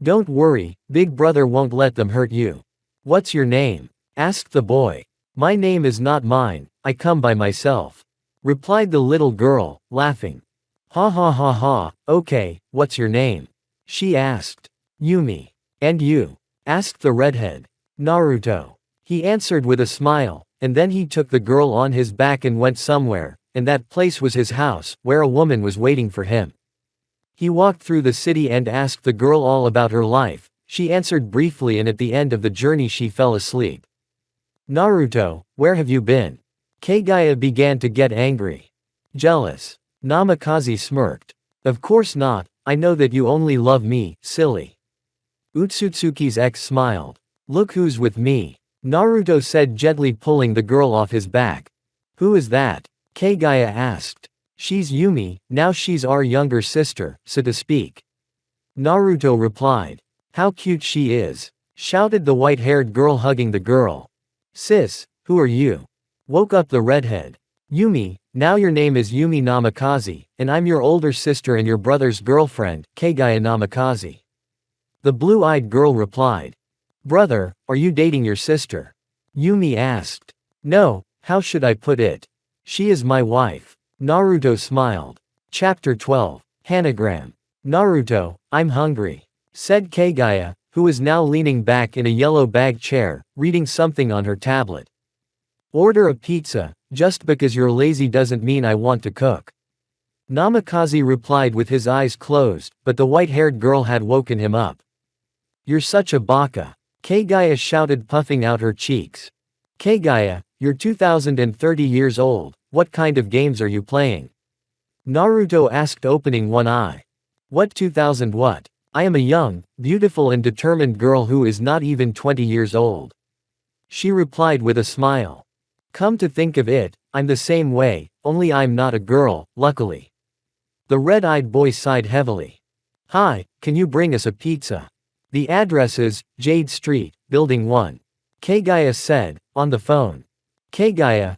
Don't worry, Big Brother won't let them hurt you. What's your name? Asked the boy. My name is not mine, I come by myself. Replied the little girl, laughing. Ha ha ha ha, okay, what's your name? She asked. Yumi. And you? Asked the redhead. Naruto. He answered with a smile, and then he took the girl on his back and went somewhere, and that place was his house, where a woman was waiting for him. He walked through the city and asked the girl all about her life. She answered briefly and at the end of the journey she fell asleep. Naruto, where have you been? Kagaya began to get angry. Jealous. Namikaze smirked. Of course not, I know that you only love me, silly. Utsutsuki's ex smiled. Look who's with me. Naruto said gently pulling the girl off his back. Who is that? Kagaya asked. She's Yumi, now she's our younger sister, so to speak. Naruto replied. How cute she is. Shouted the white-haired girl hugging the girl. Sis, who are you? Woke up the redhead. Yumi, now your name is Yumi Namikaze, and I'm your older sister and your brother's girlfriend, Kagaya Namikaze. The blue-eyed girl replied. Brother, are you dating your sister? Yumi asked. No, how should I put it? She is my wife. Naruto smiled. Chapter 12. Hanagram. Naruto, I'm hungry. Said Kagaya, who was now leaning back in a yellow bag chair, reading something on her tablet. Order a pizza, just because you're lazy doesn't mean I want to cook. Namikaze replied with his eyes closed, but the white-haired girl had woken him up. You're such a baka. Kagaya shouted, puffing out her cheeks. Kagaya, you're 2030 years old, what kind of games are you playing? Naruto asked, opening one eye. What 2000 what? I am a young, beautiful and determined girl who is not even 20 years old. She replied with a smile. Come to think of it, I'm the same way, only I'm not a girl, luckily. The red-eyed boy sighed heavily. Hi, can you bring us a pizza? The address is, Jade Street, Building 1. Kagaya said, on the phone. Kagaya,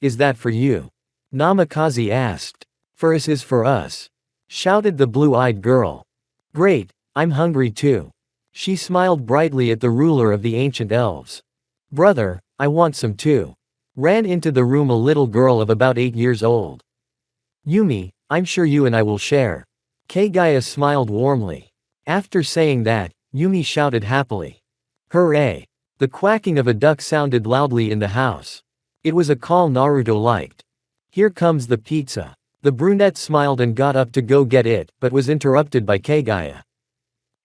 is that for you? Namikaze asked. For us is for us. Shouted the blue-eyed girl. Great, I'm hungry too. She smiled brightly at the ruler of the ancient elves. Brother, I want some too. Ran into the room a little girl of about 8 years old. Yumi, I'm sure you and I will share. Kagaya smiled warmly. After saying that, Yumi shouted happily. Hooray! The quacking of a duck sounded loudly in the house. It was a call Naruto liked. Here comes the pizza. The brunette smiled and got up to go get it, but was interrupted by Kagaya.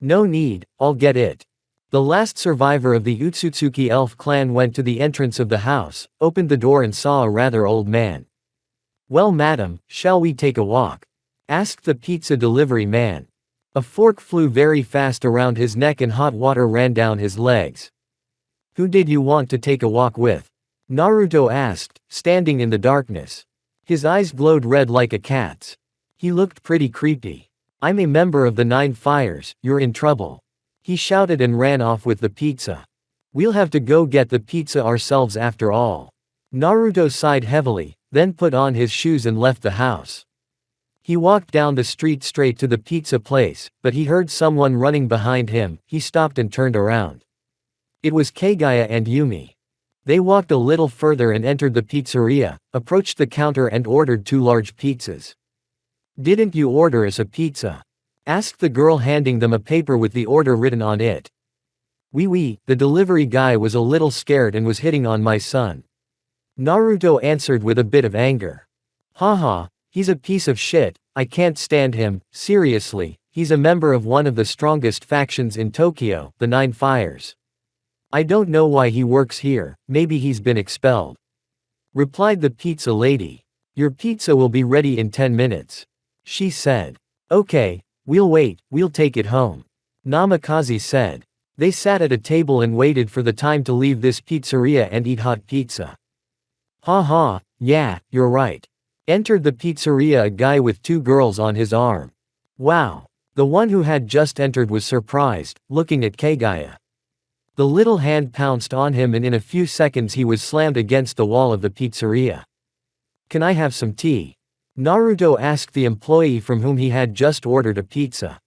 No need, I'll get it. The last survivor of the Utsutsuki elf clan went to the entrance of the house, opened the door and saw a rather old man. Well madam, shall we take a walk? Asked the pizza delivery man. A fork flew very fast around his neck and hot water ran down his legs. Who did you want to take a walk with? Naruto asked, standing in the darkness. His eyes glowed red like a cat's. He looked pretty creepy. I'm a member of the 9 Fires, you're in trouble. He shouted and ran off with the pizza. We'll have to go get the pizza ourselves after all. Naruto sighed heavily, then put on his shoes and left the house. He walked down the street straight to the pizza place, but he heard someone running behind him. He stopped and turned around. It was Kagaya and Yumi. They walked a little further and entered the pizzeria, approached the counter and ordered 2 large pizzas. Didn't you order us a pizza? Asked the girl, handing them a paper with the order written on it. Oui, the delivery guy was a little scared and was hitting on my son. Naruto answered with a bit of anger. Haha, he's a piece of shit, I can't stand him, seriously, he's a member of one of the strongest factions in Tokyo, the 9 Fires. I don't know why he works here, maybe he's been expelled. Replied the pizza lady. Your pizza will be ready in 10 minutes. She said. Okay, we'll wait, we'll take it home. Namikaze said. They sat at a table and waited for the time to leave this pizzeria and eat hot pizza. Haha, yeah, you're right. Entered the pizzeria a guy with 2 girls on his arm. Wow. The one who had just entered was surprised, looking at Kagaya. The little hand pounced on him and in a few seconds he was slammed against the wall of the pizzeria. Can I have some tea? Naruto asked the employee from whom he had just ordered a pizza.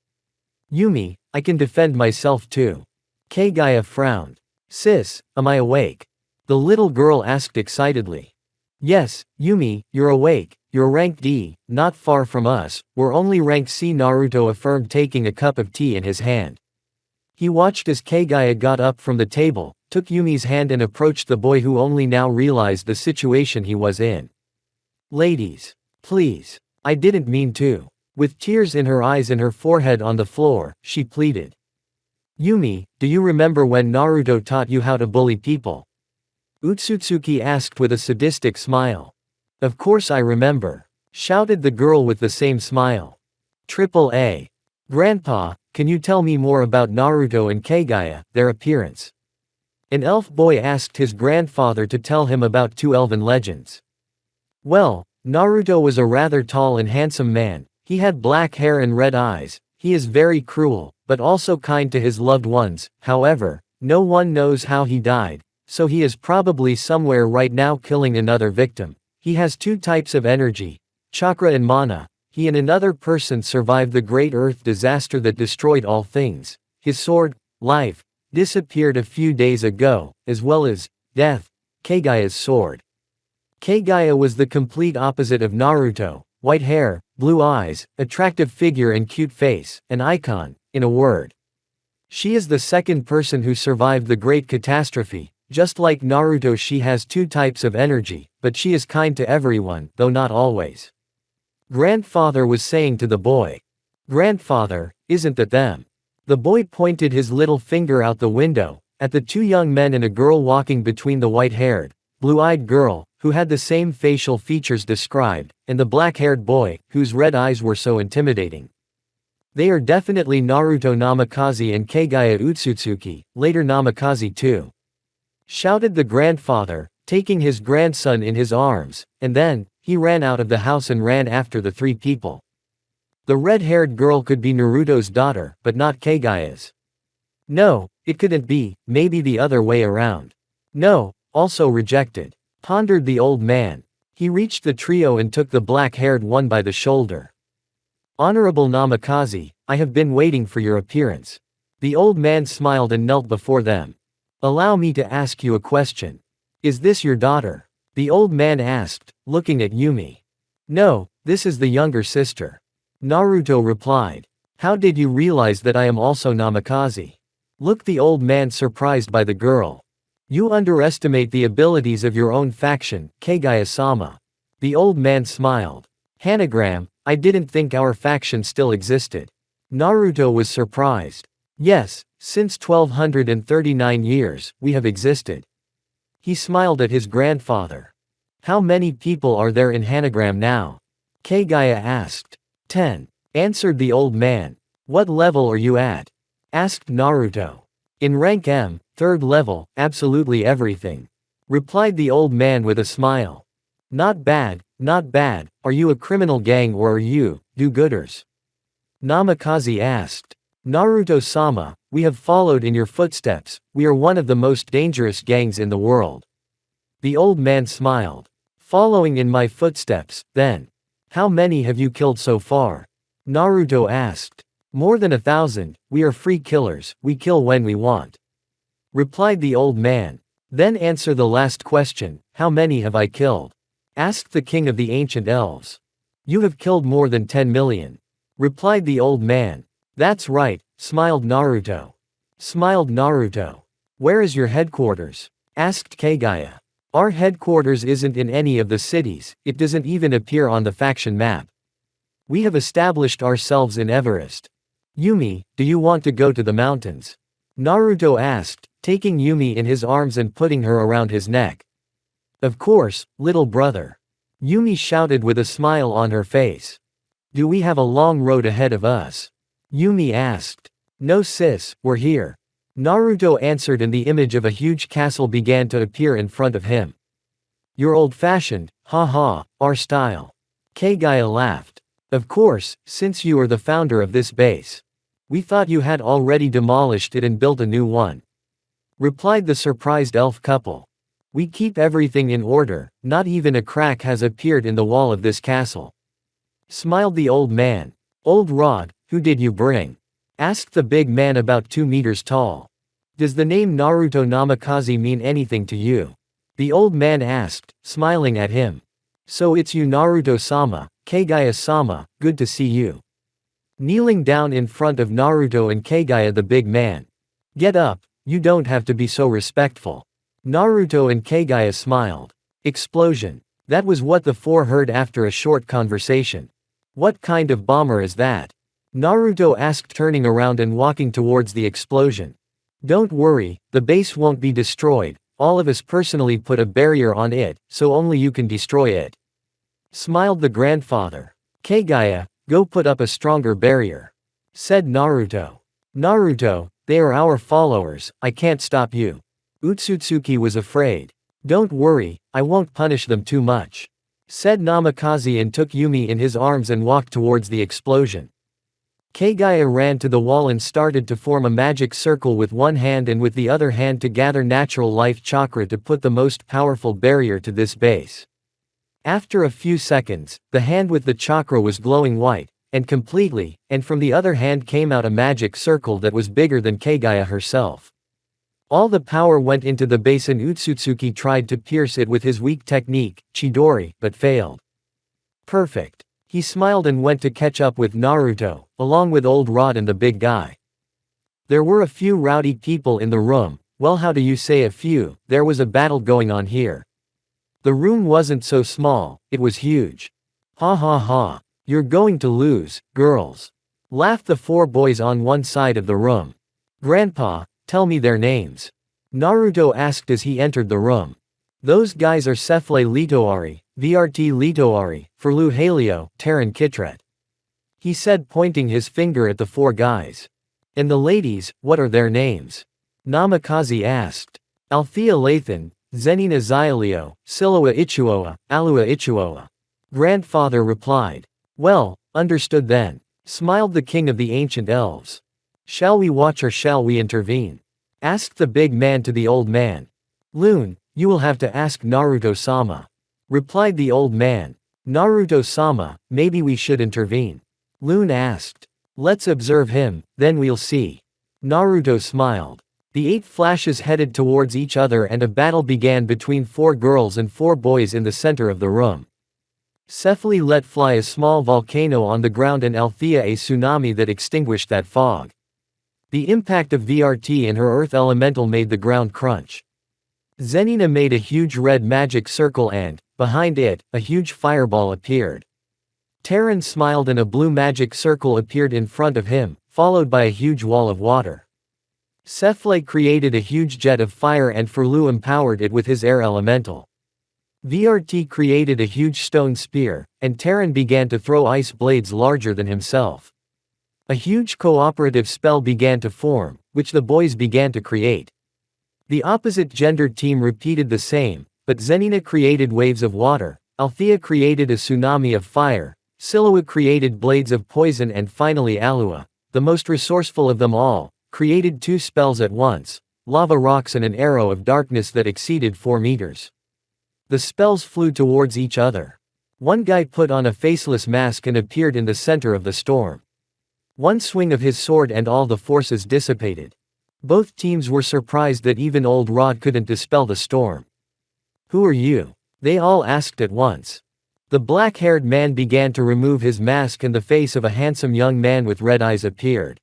Yumi, I can defend myself too. Kagaya frowned. Sis, am I awake? The little girl asked excitedly. Yes, Yumi, you're awake, you're rank D, not far from us, we're only rank C, Naruto affirmed, taking a cup of tea in his hand. He watched as Kagaya got up from the table, took Yumi's hand and approached the boy who only now realized the situation he was in. Ladies. Please. I didn't mean to. With tears in her eyes and her forehead on the floor, she pleaded. Yumi, do you remember when Naruto taught you how to bully people? Utsutsuki asked with a sadistic smile. Of course I remember. Shouted the girl with the same smile. Triple A. Grandpa, can you tell me more about Naruto and Kagaya, their appearance? An elf boy asked his grandfather to tell him about 2 elven legends. Well, Naruto was a rather tall and handsome man, he had black hair and red eyes, he is very cruel, but also kind to his loved ones, however, no one knows how he died, so he is probably somewhere right now killing another victim. He has 2 types of energy, chakra and mana. He and another person survived the Great Earth disaster that destroyed all things. His sword, life, disappeared a few days ago, as well as death, Kagaya's sword. Kagaya was the complete opposite of Naruto, white hair, blue eyes, attractive figure and cute face, an icon, in a word. She is the second person who survived the great catastrophe. Just like Naruto, she has two types of energy, but she is kind to everyone, though not always. Grandfather was saying to the boy. Grandfather, isn't that them? The boy pointed his little finger out the window, at the two young men and a girl walking between the white-haired, blue-eyed girl, who had the same facial features described, and the black-haired boy, whose red eyes were so intimidating. They are definitely Naruto Namikaze and Kagaya Utsutsuki, later Namikaze too. Shouted the grandfather, taking his grandson in his arms, and then, he ran out of the house and ran after the three people. The red-haired girl could be Naruto's daughter, but not Kagaya's. No, it couldn't be, maybe the other way around. No, also rejected. Pondered the old man. He reached the trio and took the black-haired one by the shoulder. Honorable Namikaze, I have been waiting for your appearance. The old man smiled and knelt before them. Allow me to ask you a question. Is this your daughter? The old man asked, looking at Yumi. No, this is the younger sister. Naruto replied. How did you realize that I am also Namikaze? Looked the old man, surprised by the girl. You underestimate the abilities of your own faction, Kagaya-sama. The old man smiled. Hanagram, I didn't think our faction still existed. Naruto was surprised. Yes, since 1239 years, we have existed. He smiled at his grandfather. How many people are there in Hanagram now? Kagaya asked. 10. Answered the old man. What level are you at? Asked Naruto. In rank M, 3rd level, absolutely everything. Replied the old man with a smile. Not bad, not bad. Are you a criminal gang or are you do-gooders? Namikaze asked. Naruto-sama, we have followed in your footsteps, we are one of the most dangerous gangs in the world. The old man smiled. Following in my footsteps, then. How many have you killed so far? Naruto asked. More than 1,000, we are free killers, we kill when we want. Replied the old man. Then answer the last question, how many have I killed? Asked the king of the ancient elves. You have killed more than 10 million. Replied the old man. That's right, smiled Naruto. Smiled Naruto. Where is your headquarters? Asked Kagaya. Our headquarters isn't in any of the cities, it doesn't even appear on the faction map. We have established ourselves in Everest. Yumi, do you want to go to the mountains? Naruto asked, taking Yumi in his arms and putting her around his neck. Of course, little brother. Yumi shouted with a smile on her face. Do we have a long road ahead of us? Yumi asked. No sis, we're here. Naruto answered and the image of a huge castle began to appear in front of him. You're old-fashioned, haha, our style. Kagaya laughed. Of course, since you are the founder of this base. We thought you had already demolished it and built a new one. Replied the surprised elf couple. We keep everything in order, not even a crack has appeared in the wall of this castle. Smiled the old man. Old Rod, who did you bring? Asked the big man about 2 meters tall. Does the name Naruto Namikaze mean anything to you? The old man asked, smiling at him. So it's you Naruto-sama, Kagaya-sama, good to see you. Kneeling down in front of Naruto and Kagaya the big man. Get up, you don't have to be so respectful. Naruto and Kagaya smiled. Explosion. That was what the four heard after a short conversation. What kind of bomber is that? Naruto asked, turning around and walking towards the explosion. Don't worry, the base won't be destroyed, all of us personally put a barrier on it, so only you can destroy it. Smiled the grandfather. Kagaya, go put up a stronger barrier. Said Naruto. Naruto, they are our followers, I can't stop you. Utsutsuki was afraid. Don't worry, I won't punish them too much. Said Namikaze and took Yumi in his arms and walked towards the explosion. Kagaya ran to the wall and started to form a magic circle with one hand and with the other hand to gather natural life chakra to put the most powerful barrier to this base. After a few seconds, the hand with the chakra was glowing white, and completely, and from the other hand came out a magic circle that was bigger than Kagaya herself. All the power went into the base and Utsutsuki tried to pierce it with his weak technique, Chidori, but failed. Perfect. He smiled and went to catch up with Naruto, along with old Rod and the big guy. There were a few rowdy people in the room. Well, how do you say a few? There was a battle going on here. The room wasn't so small, it was huge. Ha ha ha. You're going to lose, girls. Laughed the four boys on one side of the room. Grandpa, tell me their names. Naruto asked as he entered the room. Those guys are Cefle Litoari, VRT Litoari, Furlu Halio, Terran Kitret. He said, pointing his finger at the four guys. And the ladies, what are their names? Namikaze asked. Althea Lathan, Zenina Xialio, Siloa Ichuoa, Alua Ichuoa. Grandfather replied. Well, understood then. Smiled the king of the ancient elves. Shall we watch or shall we intervene? Asked the big man to the old man. Loon, you will have to ask Naruto-sama. Replied the old man. Naruto-sama, maybe we should intervene. Loon asked. Let's observe him, then we'll see. Naruto smiled. The 8 flashes headed towards each other and a battle began between 4 girls and 4 boys in the center of the room. Cefali let fly a small volcano on the ground and Althea a tsunami that extinguished that fog. The impact of VRT and her earth elemental made the ground crunch. Zenina made a huge red magic circle and, behind it, a huge fireball appeared. Terran smiled and a blue magic circle appeared in front of him, followed by a huge wall of water. Cefle created a huge jet of fire and Furlu empowered it with his air elemental. VRT created a huge stone spear, and Terran began to throw ice blades larger than himself. A huge cooperative spell began to form, which the boys began to create. The opposite gender team repeated the same, but Zenina created waves of water, Althea created a tsunami of fire, Siloa created blades of poison and finally Alua, the most resourceful of them all, created 2 spells at once, lava rocks and an arrow of darkness that exceeded 4 meters. The spells flew towards each other. One guy put on a faceless mask and appeared in the center of the storm. One swing of his sword and all the forces dissipated. Both teams were surprised that even old Rod couldn't dispel the storm. Who are you? They all asked at once. The black-haired man began to remove his mask and the face of a handsome young man with red eyes appeared.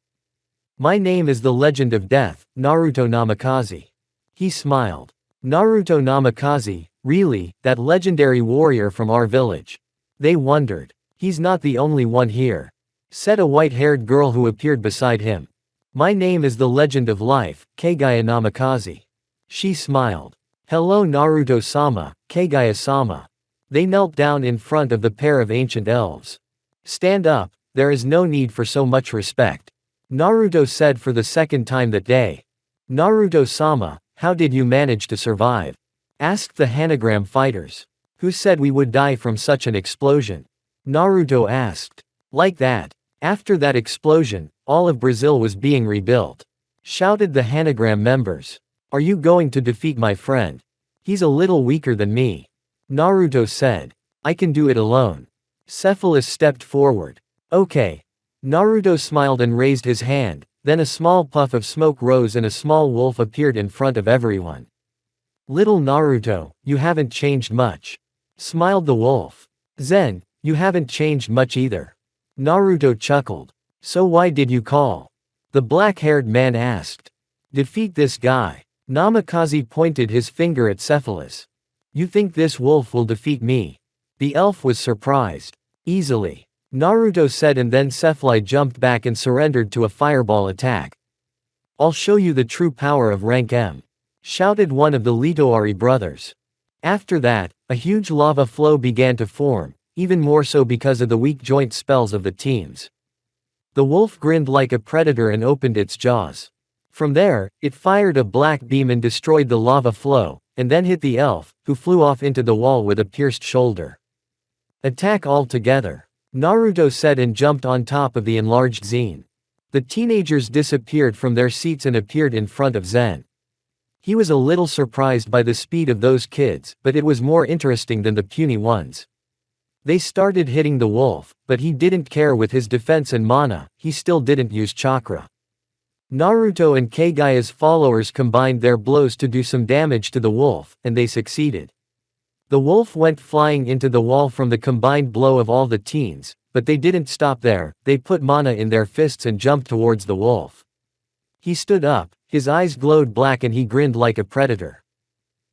My name is the Legend of Death, Naruto Namikaze. He smiled. Naruto Namikaze, really, that legendary warrior from our village. They wondered. He's not the only one here. Said a white-haired girl who appeared beside him. My name is the Legend of Life, Kagaya Namikaze. She smiled. Hello Naruto-sama, Kagaya-sama. They knelt down in front of the pair of ancient elves. Stand up, there is no need for so much respect. Naruto said for the second time that day. Naruto-sama, how did you manage to survive? Asked the Hanagram fighters. Who said we would die from such an explosion? Naruto asked. Like that. After that explosion, all of Brazil was being rebuilt. Shouted the Hanagram members. Are you going to defeat my friend? He's a little weaker than me. Naruto said. I can do it alone. Cephalus stepped forward. Okay. Naruto smiled and raised his hand, then a small puff of smoke rose and a small wolf appeared in front of everyone. Little Naruto, you haven't changed much. Smiled the wolf. Zen, you haven't changed much either. Naruto chuckled. So why did you call? The black-haired man asked. Defeat this guy. Namikaze pointed his finger at Cephalus. You think this wolf will defeat me? The elf was surprised. Easily. Naruto said and then Cephali jumped back and surrendered to a fireball attack. I'll show you the true power of rank M. Shouted one of the Litoari brothers. After that, a huge lava flow began to form, even more so because of the weak joint spells of the teams. The wolf grinned like a predator and opened its jaws. From there, it fired a black beam and destroyed the lava flow, and then hit the elf, who flew off into the wall with a pierced shoulder. Attack all together. Naruto said and jumped on top of the enlarged Zen. The teenagers disappeared from their seats and appeared in front of Zen. He was a little surprised by the speed of those kids, but it was more interesting than the puny ones. They started hitting the wolf, but he didn't care with his defense and mana, he still didn't use chakra. Naruto and Kagaya's followers combined their blows to do some damage to the wolf, and they succeeded. The wolf went flying into the wall from the combined blow of all the teens, but they didn't stop there, they put mana in their fists and jumped towards the wolf. He stood up, his eyes glowed black and he grinned like a predator.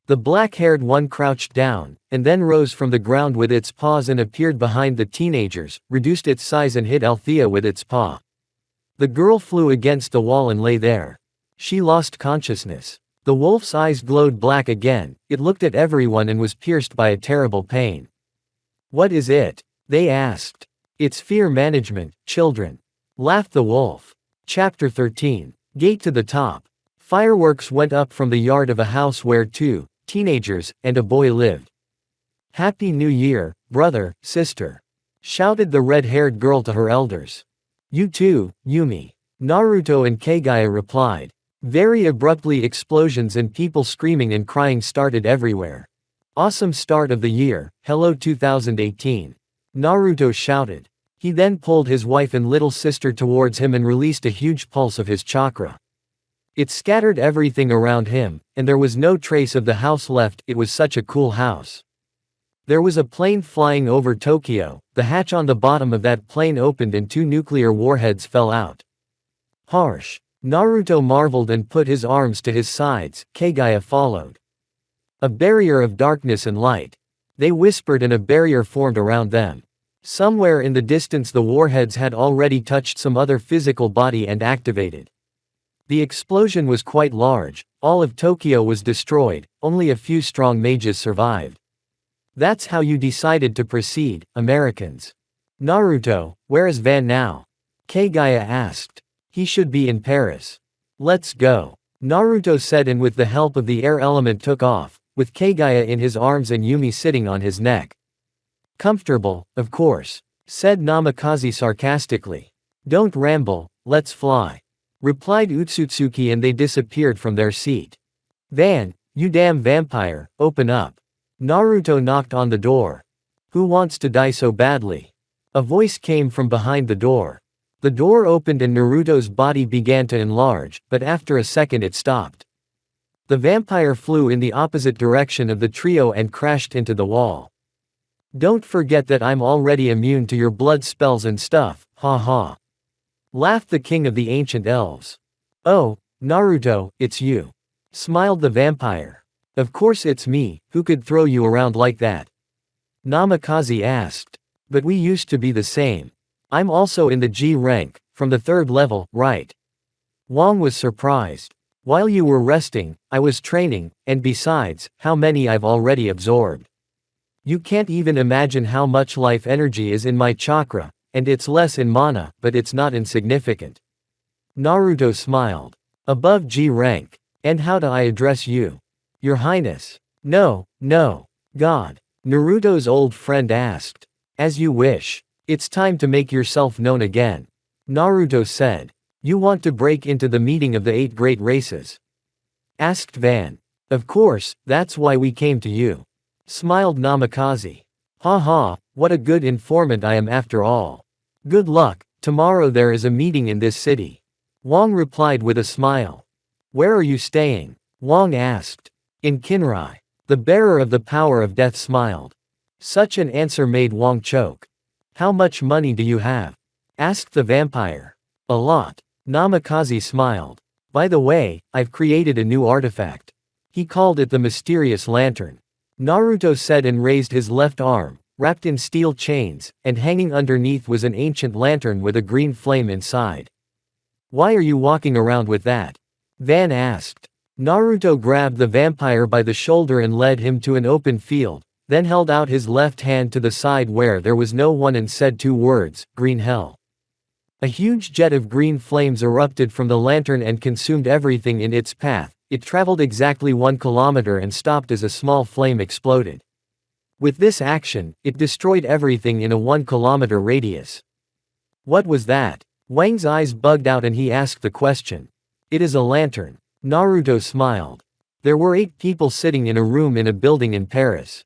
The black-haired one crouched down, and then rose from the ground with its paws and appeared behind the teenagers, reduced its size and hit Althea with its paw. The girl flew against the wall and lay there. She lost consciousness. The wolf's eyes glowed black again, it looked at everyone and was pierced by a terrible pain. "What is it?" they asked. "It's fear management, children," laughed the wolf. Chapter 13. Gate to the top. Fireworks went up from the yard of a house where two teenagers and a boy lived. "Happy New Year, brother, sister," shouted the red-haired girl to her elders. "You too, Yumi," Naruto and Kagaya replied. Very abruptly, explosions and people screaming and crying started everywhere. "Awesome start of the year, hello 2018. Naruto shouted. He then pulled his wife and little sister towards him and released a huge pulse of his chakra. It scattered everything around him, and there was no trace of the house left. It was such a cool house. There was a plane flying over Tokyo, the hatch on the bottom of that plane opened and two nuclear warheads fell out. Harsh. Naruto marveled and put his arms to his sides, Kagaya followed. A barrier of darkness and light. They whispered and a barrier formed around them. Somewhere in the distance the warheads had already touched some other physical body and activated. The explosion was quite large, all of Tokyo was destroyed, only a few strong mages survived. That's how you decided to proceed, Americans. Naruto, where is Van now? Kagaya asked. He should be in Paris. Let's go. Naruto said and with the help of the air element took off, with Kagaya in his arms and Yumi sitting on his neck. Comfortable, of course, said Namikaze sarcastically. Don't ramble, let's fly, replied Utsutsuki and they disappeared from their seat. Van, you damn vampire, open up. Naruto knocked on the door. Who wants to die so badly? A voice came from behind the door. The door opened and Naruto's body began to enlarge, but after a second it stopped. The vampire flew in the opposite direction of the trio and crashed into the wall. Don't forget that I'm already immune to your blood spells and stuff, ha ha. Laughed the king of the ancient elves. Oh, Naruto, it's you. Smiled the vampire. Of course it's me, who could throw you around like that? Namikaze asked. But we used to be the same. I'm also in the G rank, from the 3rd level, right? Wong was surprised. While you were resting, I was training, and besides, how many I've already absorbed. You can't even imagine how much life energy is in my chakra, and it's less in mana, but it's not insignificant. Naruto smiled. Above G rank. And how do I address you? Your Highness. No, God. Naruto's old friend asked. As you wish. It's time to make yourself known again. Naruto said. You want to break into the meeting of the 8 great races? Asked Van. Of course, that's why we came to you. Smiled Namikaze. Ha ha, what a good informant I am after all. Good luck, tomorrow there is a meeting in this city. Wong replied with a smile. Where are you staying? Wong asked. In Kinrai. The bearer of the power of death smiled. Such an answer made Wong choke. How much money do you have? Asked the vampire. A lot. Namikaze smiled. By the way, I've created a new artifact. He called it the mysterious lantern. Naruto said and raised his left arm, wrapped in steel chains, and hanging underneath was an ancient lantern with a green flame inside. Why are you walking around with that? Van asked. Naruto grabbed the vampire by the shoulder and led him to an open field, then held out his left hand to the side where there was no one and said 2 words, Green Hell. A huge jet of green flames erupted from the lantern and consumed everything in its path. It traveled exactly 1 kilometer and stopped as a small flame exploded. With this action, it destroyed everything in a 1 kilometer radius. What was that? Wang's eyes bugged out and he asked the question. It is a lantern. Naruto smiled. There were 8 people sitting in a room in a building in Paris.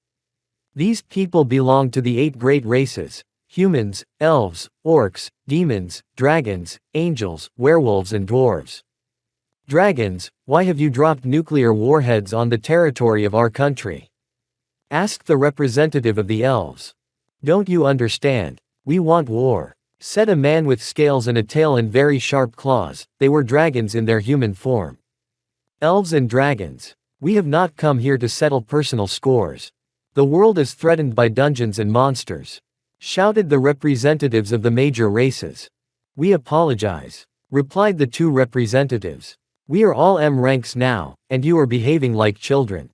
These people belonged to the 8 great races: humans, elves, orcs, demons, dragons, angels, werewolves and dwarves. Dragons, why have you dropped nuclear warheads on the territory of our country? Asked the representative of the elves. Don't you understand? We want war. said a man with scales and a tail and very sharp claws. They were dragons in their human form. Elves and dragons. We have not come here to settle personal scores. The world is threatened by dungeons and monsters, shouted the representatives of the major races. We apologize, replied the two representatives. We are all M ranks now, and you are behaving like children,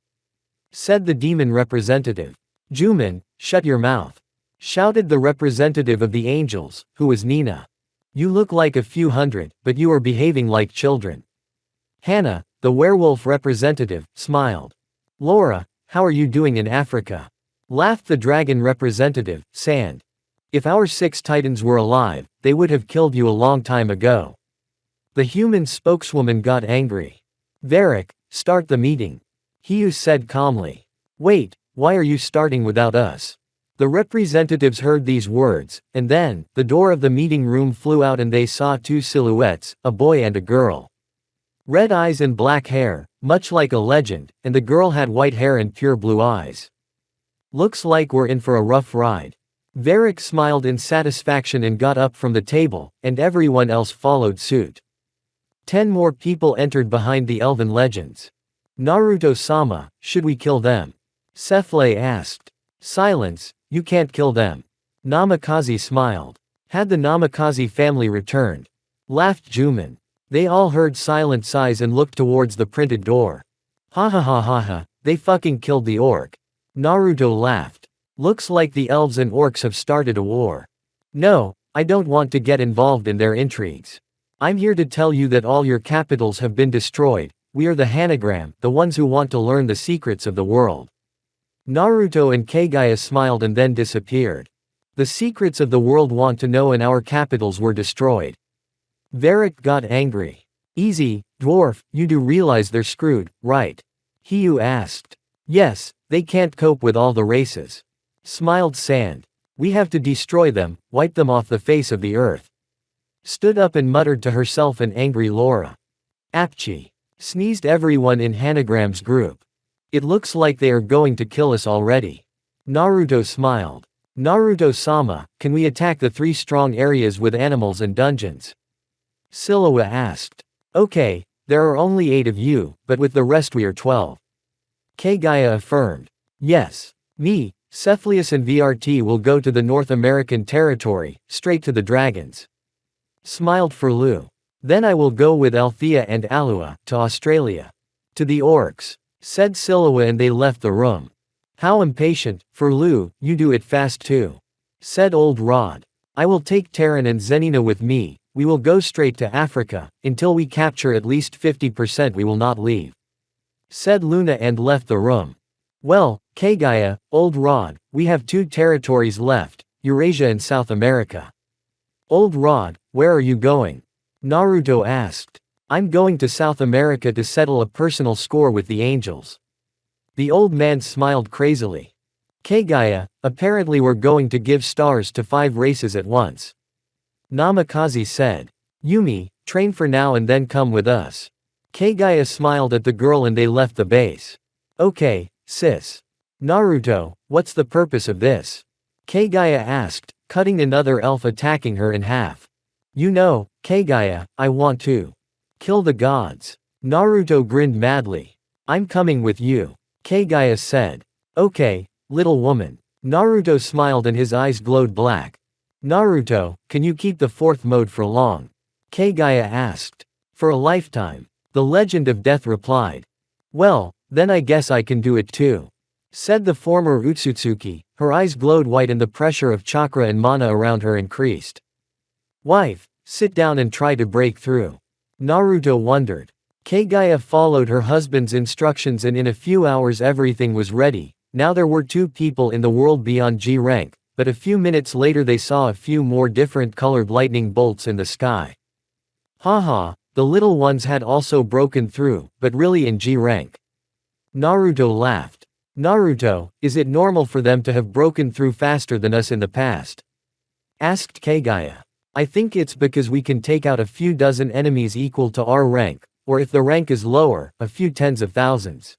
said the demon representative. Juman, shut your mouth, shouted the representative of the angels, who was Nina. You look like a few hundred, but you are behaving like children. Hannah, the werewolf representative, smiled. Laura, how are you doing in Africa? Laughed the dragon representative, Sand. If our 6 titans were alive, they would have killed you a long time ago. The human spokeswoman got angry. Varric, start the meeting. Hiyu said calmly. Wait, why are you starting without us? The representatives heard these words, and then, the door of the meeting room flew out and they saw 2 silhouettes, a boy and a girl. Red eyes and black hair, much like a legend, and the girl had white hair and pure blue eyes. Looks like we're in for a rough ride. Varric smiled in satisfaction and got up from the table, and everyone else followed suit. 10 more people entered behind the elven legends. Naruto-sama, should we kill them? Cephle asked. Silence, you can't kill them. Namikaze smiled. Had the Namikaze family returned? Laughed Juman. They all heard silent sighs and looked towards the printed door. Ha ha ha ha ha, they fucking killed the orc. Naruto laughed. Looks like the elves and orcs have started a war. No, I don't want to get involved in their intrigues. I'm here to tell you that all your capitals have been destroyed. We are the Hanagram, the ones who want to learn the secrets of the world. Naruto and Kagaya smiled and then disappeared. The secrets of the world want to know and our capitals were destroyed. Varric got angry. Easy, dwarf, you do realize they're screwed, right? Hiyu asked. Yes, they can't cope with all the races. Smiled Sand. We have to destroy them, wipe them off the face of the earth. Stood up and muttered to herself an angry Laura. Apchi. Sneezed everyone in Hanagram's group. It looks like they are going to kill us already. Naruto smiled. Naruto-sama, can we attack the 3 strong areas with animals and dungeons? Silhouette asked. Okay, there are only 8 of you, but with the rest we are 12. Kagaya affirmed. Yes. Me, Cephalus and VRT will go to the North American territory, straight to the dragons. Smiled Furlu. Then I will go with Althea and Alua, to Australia. To the orcs, said Silhouette and they left the room. How impatient, Furlu, you do it fast too. Said Old Rod. I will take Terran and Zenina with me, we will go straight to Africa, until we capture at least 50% we will not leave. Said Luna and left the room. Well, Kagaya, Old Rod, we have 2 territories left, Eurasia and South America. Old Rod, where are you going? Naruto asked. I'm going to South America to settle a personal score with the angels. The old man smiled crazily. Kagaya, apparently we're going to give stars to 5 races at once. Namikaze said. Yumi, train for now and then come with us. Kagaya smiled at the girl and they left the base. Okay, sis. Naruto, what's the purpose of this? Kagaya asked, cutting another elf attacking her in half. You know, Kagaya, I want to kill the gods. Naruto grinned madly. I'm coming with you. Kagaya said. Okay, little woman. Naruto smiled and his eyes glowed black. Naruto, can you keep the 4th mode for long? Kagaya asked. For a lifetime. The Legend of Death replied. Well, then I guess I can do it too. Said the former Utsutsuki, her eyes glowed white and the pressure of chakra and mana around her increased. Wife, sit down and try to break through. Naruto wondered. Kagaya followed her husband's instructions and in a few hours everything was ready. Now there were 2 people in the world beyond G rank, but a few minutes later they saw a few more different colored lightning bolts in the sky. Haha, the little ones had also broken through, but really in G rank. Naruto laughed. Naruto, is it normal for them to have broken through faster than us in the past? Asked Kagaya. I think it's because we can take out a few dozen enemies equal to our rank, or if the rank is lower, a few tens of thousands.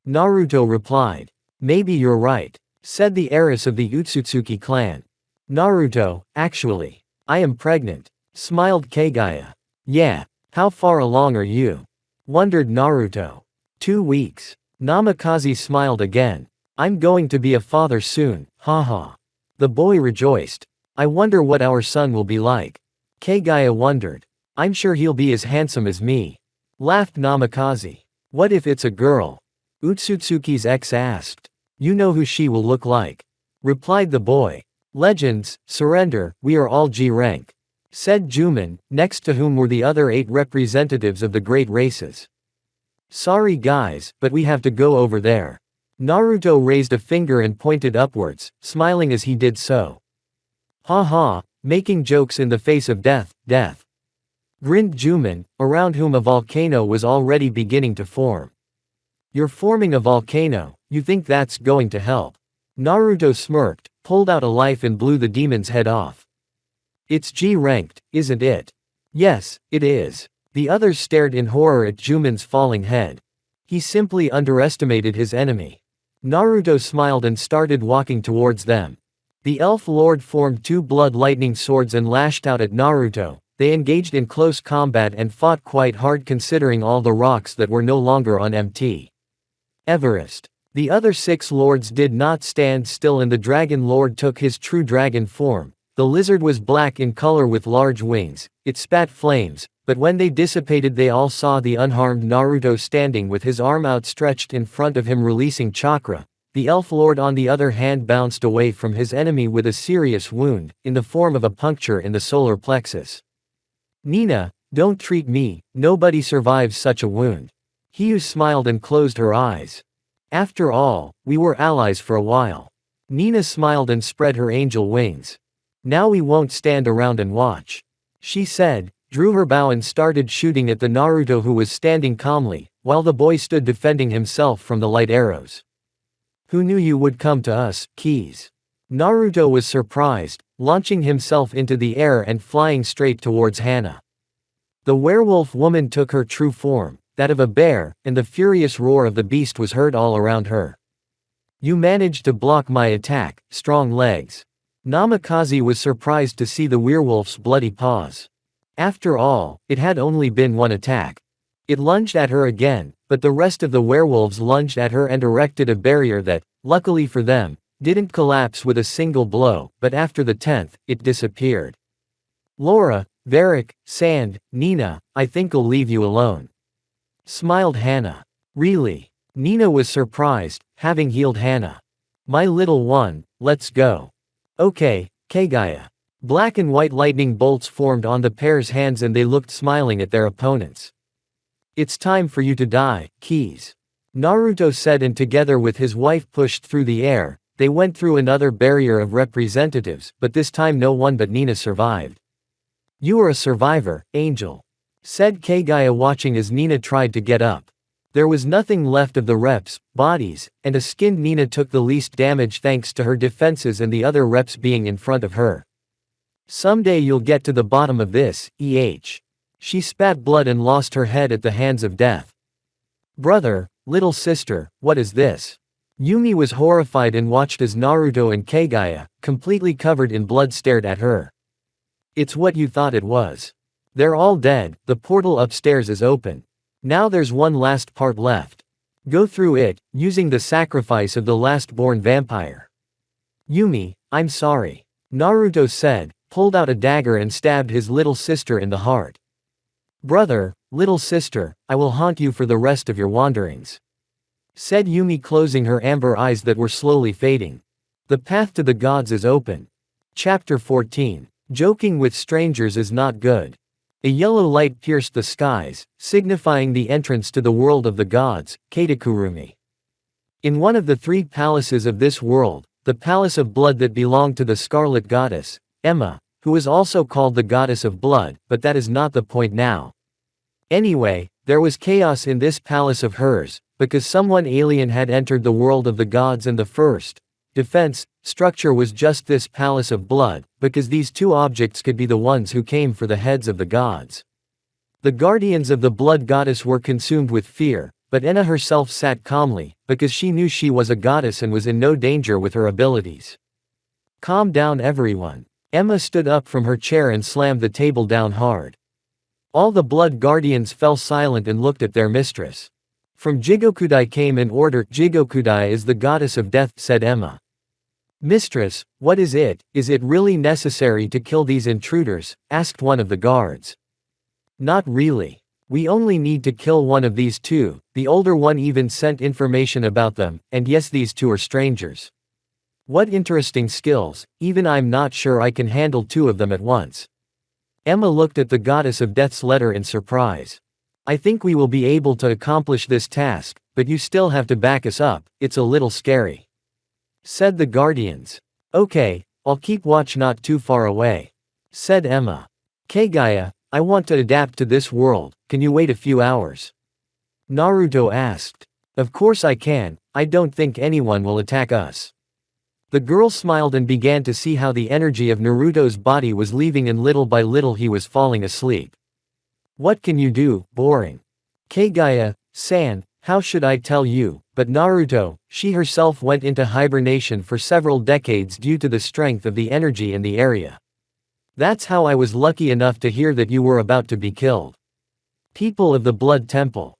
Naruto replied. Maybe you're right, said the heiress of the Utsutsuki clan. Naruto, actually, I am pregnant, smiled Kagaya. Yeah. How far along are you? Wondered Naruto. 2 weeks. Namikaze smiled again. I'm going to be a father soon, haha. The boy rejoiced. I wonder what our son will be like. Kagaya wondered. I'm sure he'll be as handsome as me. Laughed Namikaze. What if it's a girl? Utsutsuki's ex asked. You know who she will look like. Replied the boy. Legends, surrender, we are all G rank. Said Juman, next to whom were the other 8 representatives of the great races. Sorry guys, but we have to go over there. Naruto raised a finger and pointed upwards, smiling as he did so. Ha ha, making jokes in the face of death, death. Grinned Juman, around whom a volcano was already beginning to form. You're forming a volcano, you think that's going to help? Naruto smirked, pulled out a knife and blew the demon's head off. It's G-ranked, isn't it? Yes, it is. The others stared in horror at Juman's falling head. He simply underestimated his enemy. Naruto smiled and started walking towards them. The elf lord formed 2 blood lightning swords and lashed out at Naruto. They engaged in close combat and fought quite hard considering all the rocks that were no longer on Mt. Everest. The other 6 lords did not stand still and the dragon lord took his true dragon form. The lizard was black in color with large wings, it spat flames, but when they dissipated they all saw the unharmed Naruto standing with his arm outstretched in front of him releasing chakra. The elf lord on the other hand bounced away from his enemy with a serious wound, in the form of a puncture in the solar plexus. Nina, don't treat me, nobody survives such a wound. Hiyu smiled and closed her eyes. After all, we were allies for a while. Nina smiled and spread her angel wings. Now we won't stand around and watch. She said, drew her bow and started shooting at the Naruto who was standing calmly, while the boy stood defending himself from the light arrows. Who knew you would come to us, Keys? Naruto was surprised, launching himself into the air and flying straight towards Hana. The werewolf woman took her true form, that of a bear, and the furious roar of the beast was heard all around her. You managed to block my attack, strong legs. Namikaze was surprised to see the werewolf's bloody paws. After all, it had only been one attack. It lunged at her again, but the rest of the werewolves lunged at her and erected a barrier that, luckily for them, didn't collapse with a single blow, but after the 10th, it disappeared. Laura, Varric, Sand, Nina, I think I'll leave you alone. Smiled Hana. Really? Nina was surprised, having healed Hana. My little one, let's go. Okay, Kagaya. Black and white lightning bolts formed on the pair's hands and they looked smiling at their opponents. It's time for you to die, Keys. Naruto said and together with his wife pushed through the air, they went through another barrier of representatives, but this time no one but Nina survived. You are a survivor, Angel. Said Kagaya watching as Nina tried to get up. There was nothing left of the reps' bodies, and a skinned Nina took the least damage thanks to her defenses and the other reps being in front of her. Someday you'll get to the bottom of this, She spat blood and lost her head at the hands of death. Brother, little sister, what is this? Yumi was horrified and watched as Naruto and Kagaya, completely covered in blood, stared at her. It's what you thought it was. They're all dead, the portal upstairs is open. Now there's one last part left. Go through it, using the sacrifice of the last-born vampire. Yumi, I'm sorry. Naruto said, pulled out a dagger and stabbed his little sister in the heart. Brother, little sister, I will haunt you for the rest of your wanderings. Said Yumi closing her amber eyes that were slowly fading. The path to the gods is open. Chapter 14. Joking with strangers is not good. A yellow light pierced the skies, signifying the entrance to the world of the gods, Katakurumi. In one of the 3 palaces of this world, the palace of blood that belonged to the scarlet goddess, Emma, who is also called the goddess of blood, but that is not the point now. Anyway, there was chaos in this palace of hers, because someone alien had entered the world of the gods and the first defense structure was just this palace of blood, because these 2 objects could be the ones who came for the heads of the gods. The guardians of the blood goddess were consumed with fear, but Enna herself sat calmly, because she knew she was a goddess and was in no danger with her abilities. Calm down everyone. Emma stood up from her chair and slammed the table down hard. All the blood guardians fell silent and looked at their mistress. From Jigokudai came an order. Jigokudai is the goddess of death, said Emma. Mistress, what is it? Is it really necessary to kill these intruders? Asked one of the guards. Not really. We only need to kill one of these two. The older one even sent information about them, and yes, these two are strangers. What interesting skills, even I'm not sure I can handle two of them at once. Emma looked at the goddess of death's letter in surprise. I think we will be able to accomplish this task, but you still have to back us up, it's a little scary. Said the guardians. Okay, I'll keep watch not too far away. Said Emma. Kagaya, I want to adapt to this world, can you wait a few hours? Naruto asked. Of course I can, I don't think anyone will attack us. The girl smiled and began to see how the energy of Naruto's body was leaving and little by little he was falling asleep. What can you do, boring? Kagaya-san, how should I tell you, but Naruto, she herself went into hibernation for several decades due to the strength of the energy in the area. That's how I was lucky enough to hear that you were about to be killed. People of the Blood Temple.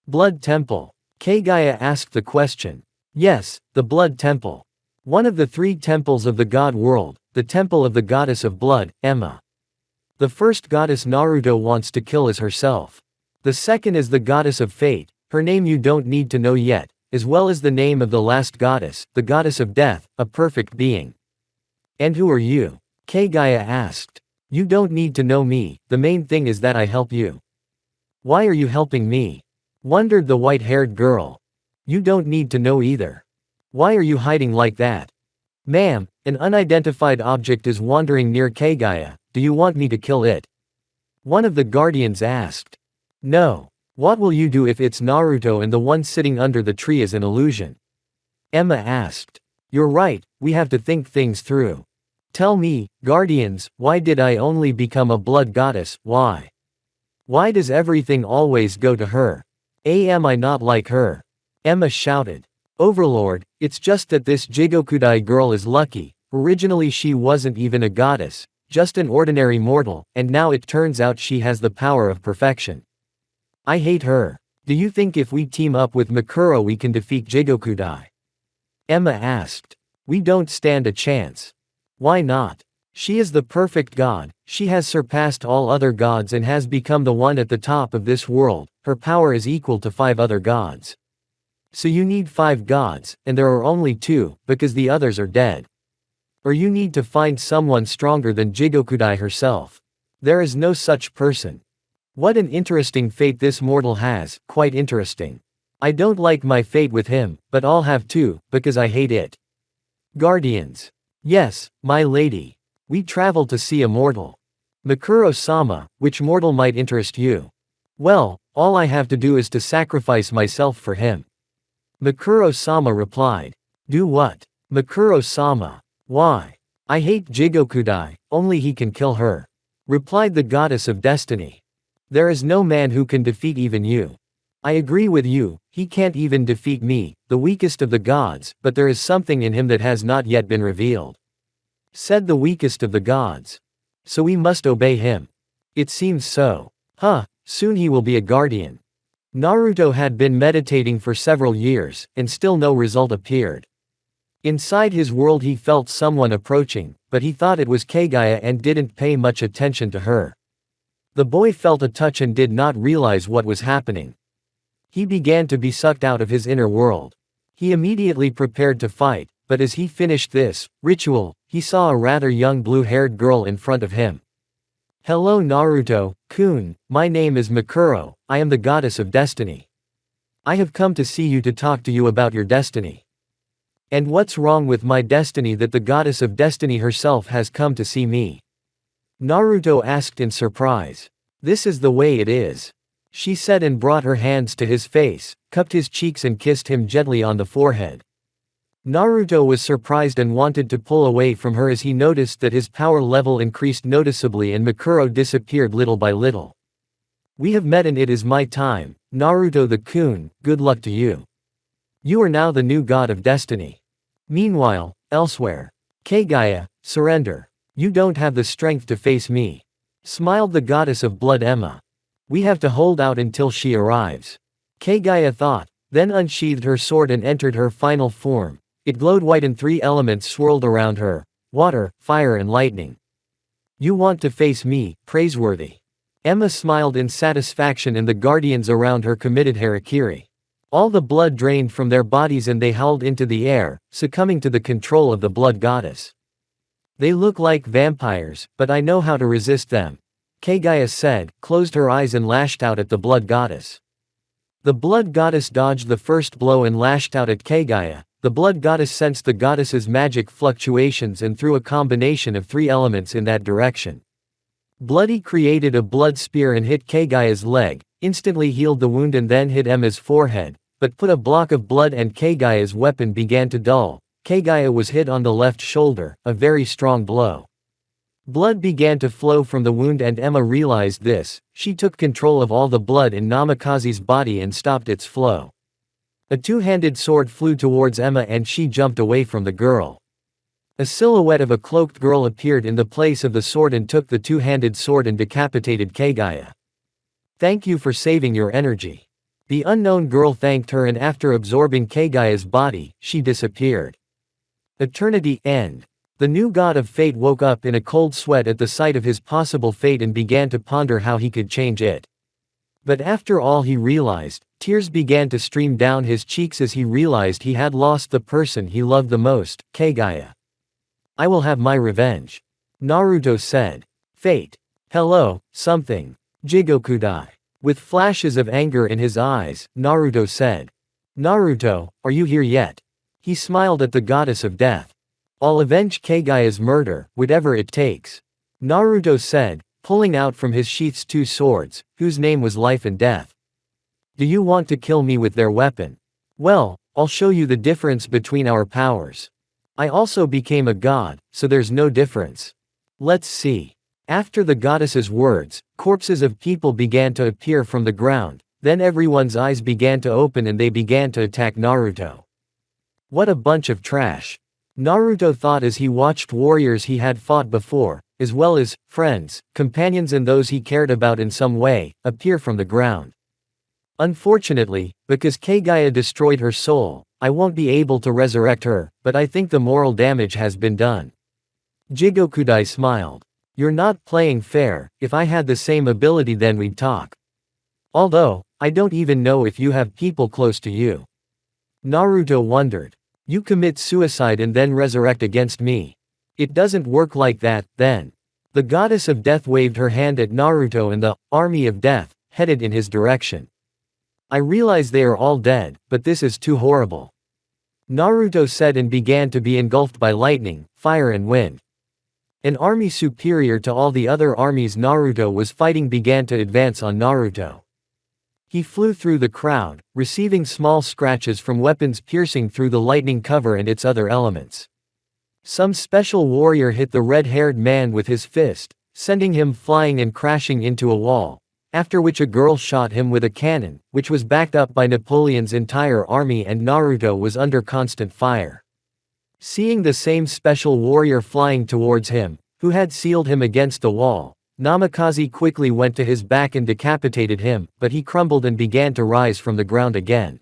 Blood Temple. Kagaya asked the question. Yes, the Blood Temple. One of the three temples of the God world, the temple of the goddess of blood, Emma. The first goddess Naruto wants to kill is herself. The second is the goddess of fate, her name you don't need to know yet, as well as the name of the last goddess, the goddess of death, a perfect being. And who are you? Kagaya asked. You don't need to know me, the main thing is that I help you. Why are you helping me? Wondered the white-haired girl. You don't need to know either. Why are you hiding like that? Ma'am, an unidentified object is wandering near Kagaya, do you want me to kill it? One of the guardians asked. No. What will you do if it's Naruto and the one sitting under the tree is an illusion? Emma asked. You're right, we have to think things through. Tell me, guardians, why did I only become a blood goddess, why? Why does everything always go to her? Am I not like her? Emma shouted. Overlord, it's just that this Jigokudai girl is lucky, originally she wasn't even a goddess, just an ordinary mortal, and now it turns out she has the power of perfection. I hate her. Do you think if we team up with Mikuro we can defeat Jigokudai? Emma asked. We don't stand a chance. Why not? She is the perfect god, she has surpassed all other gods and has become the one at the top of this world, her power is equal to 5 other gods. So you need 5 gods, and there are only 2, because the others are dead. Or you need to find someone stronger than Jigokudai herself. There is no such person. What an interesting fate this mortal has, quite interesting. I don't like my fate with him, but I'll have to, because I hate it. Guardians. Yes, my lady. We travel to see a mortal. Mikuro-sama, which mortal might interest you? Well, all I have to do is to sacrifice myself for him. Mikuro-sama replied. Do what? Mikuro-sama. Why? I hate Jigokudai, only he can kill her. Replied the goddess of destiny. There is no man who can defeat even you. I agree with you, he can't even defeat me, the weakest of the gods, but there is something in him that has not yet been revealed. Said the weakest of the gods. So we must obey him. It seems so. Soon he will be a guardian. Naruto had been meditating for several years, and still no result appeared. Inside his world he felt someone approaching, but he thought it was Kagaya and didn't pay much attention to her. The boy felt a touch and did not realize what was happening. He began to be sucked out of his inner world. He immediately prepared to fight, but as he finished this ritual, he saw a rather young blue-haired girl in front of him. Hello Naruto-kun, my name is Mikuro, I am the goddess of destiny. I have come to see you to talk to you about your destiny. And what's wrong with my destiny that the goddess of destiny herself has come to see me? Naruto asked in surprise. This is the way it is. She said and brought her hands to his face, cupped his cheeks and kissed him gently on the forehead. Naruto was surprised and wanted to pull away from her as he noticed that his power level increased noticeably and Mikuro disappeared little by little. We have met and it is my time, Naruto the Kun, good luck to you. You are now the new god of destiny. Meanwhile, elsewhere. Kagaya, surrender. You don't have the strength to face me. Smiled the goddess of blood Emma. We have to hold out until she arrives. Kaguya thought, then unsheathed her sword and entered her final form. It glowed white and 3 elements swirled around her: water, fire and lightning. You want to face me, praiseworthy. Emma smiled in satisfaction and the guardians around her committed harakiri. All the blood drained from their bodies and they howled into the air, succumbing to the control of the blood goddess. They look like vampires, but I know how to resist them, Kaguya said, closed her eyes and lashed out at the blood goddess. The blood goddess dodged the first blow and lashed out at Kaguya. The blood goddess sensed the goddess's magic fluctuations and threw a combination of 3 elements in that direction. Bloody created a blood spear and hit Kaguya's leg, instantly healed the wound and then hit Emma's forehead, but put a block of blood and Kaguya's weapon began to dull. Kaguya was hit on the left shoulder, a very strong blow. Blood began to flow from the wound and Emma realized this. She took control of all the blood in Namikaze's body and stopped its flow. A 2-handed sword flew towards Emma and she jumped away from the girl. A silhouette of a cloaked girl appeared in the place of the sword and took the 2-handed sword and decapitated Kaguya. Thank you for saving your energy. The unknown girl thanked her and after absorbing Kaguya's body, she disappeared. Eternity end. The new god of fate woke up in a cold sweat at the sight of his possible fate and began to ponder how he could change it. But after all he realized, tears began to stream down his cheeks as he realized he had lost the person he loved the most, Kaguya. I will have my revenge. Naruto said. Fate. Hello, something. Jigokudai. With flashes of anger in his eyes, Naruto said. Naruto, are you here yet? He smiled at the goddess of death. I'll avenge Kaguya's murder, whatever it takes. Naruto said, pulling out from his sheaths 2 swords, whose name was Life and Death. Do you want to kill me with their weapon? Well, I'll show you the difference between our powers. I also became a god, so there's no difference. Let's see. After the goddess's words, corpses of people began to appear from the ground, then everyone's eyes began to open and they began to attack Naruto. What a bunch of trash. Naruto thought as he watched warriors he had fought before, as well as friends, companions and those he cared about in some way, appear from the ground. Unfortunately, because Kaguya destroyed her soul, I won't be able to resurrect her, but I think the moral damage has been done. Jigokudai smiled. You're not playing fair. If I had the same ability then we'd talk. Although, I don't even know if you have people close to you. Naruto wondered. You commit suicide and then resurrect against me. It doesn't work like that, then. The goddess of death waved her hand at Naruto and the army of death headed in his direction. I realize they are all dead, but this is too horrible. Naruto said and began to be engulfed by lightning, fire and wind. An army superior to all the other armies Naruto was fighting began to advance on Naruto. He flew through the crowd, receiving small scratches from weapons piercing through the lightning cover and its other elements. Some special warrior hit the red-haired man with his fist, sending him flying and crashing into a wall, after which a girl shot him with a cannon, which was backed up by Napoleon's entire army and Naruto was under constant fire. Seeing the same special warrior flying towards him, who had sealed him against the wall, Namikaze quickly went to his back and decapitated him, but he crumbled and began to rise from the ground again.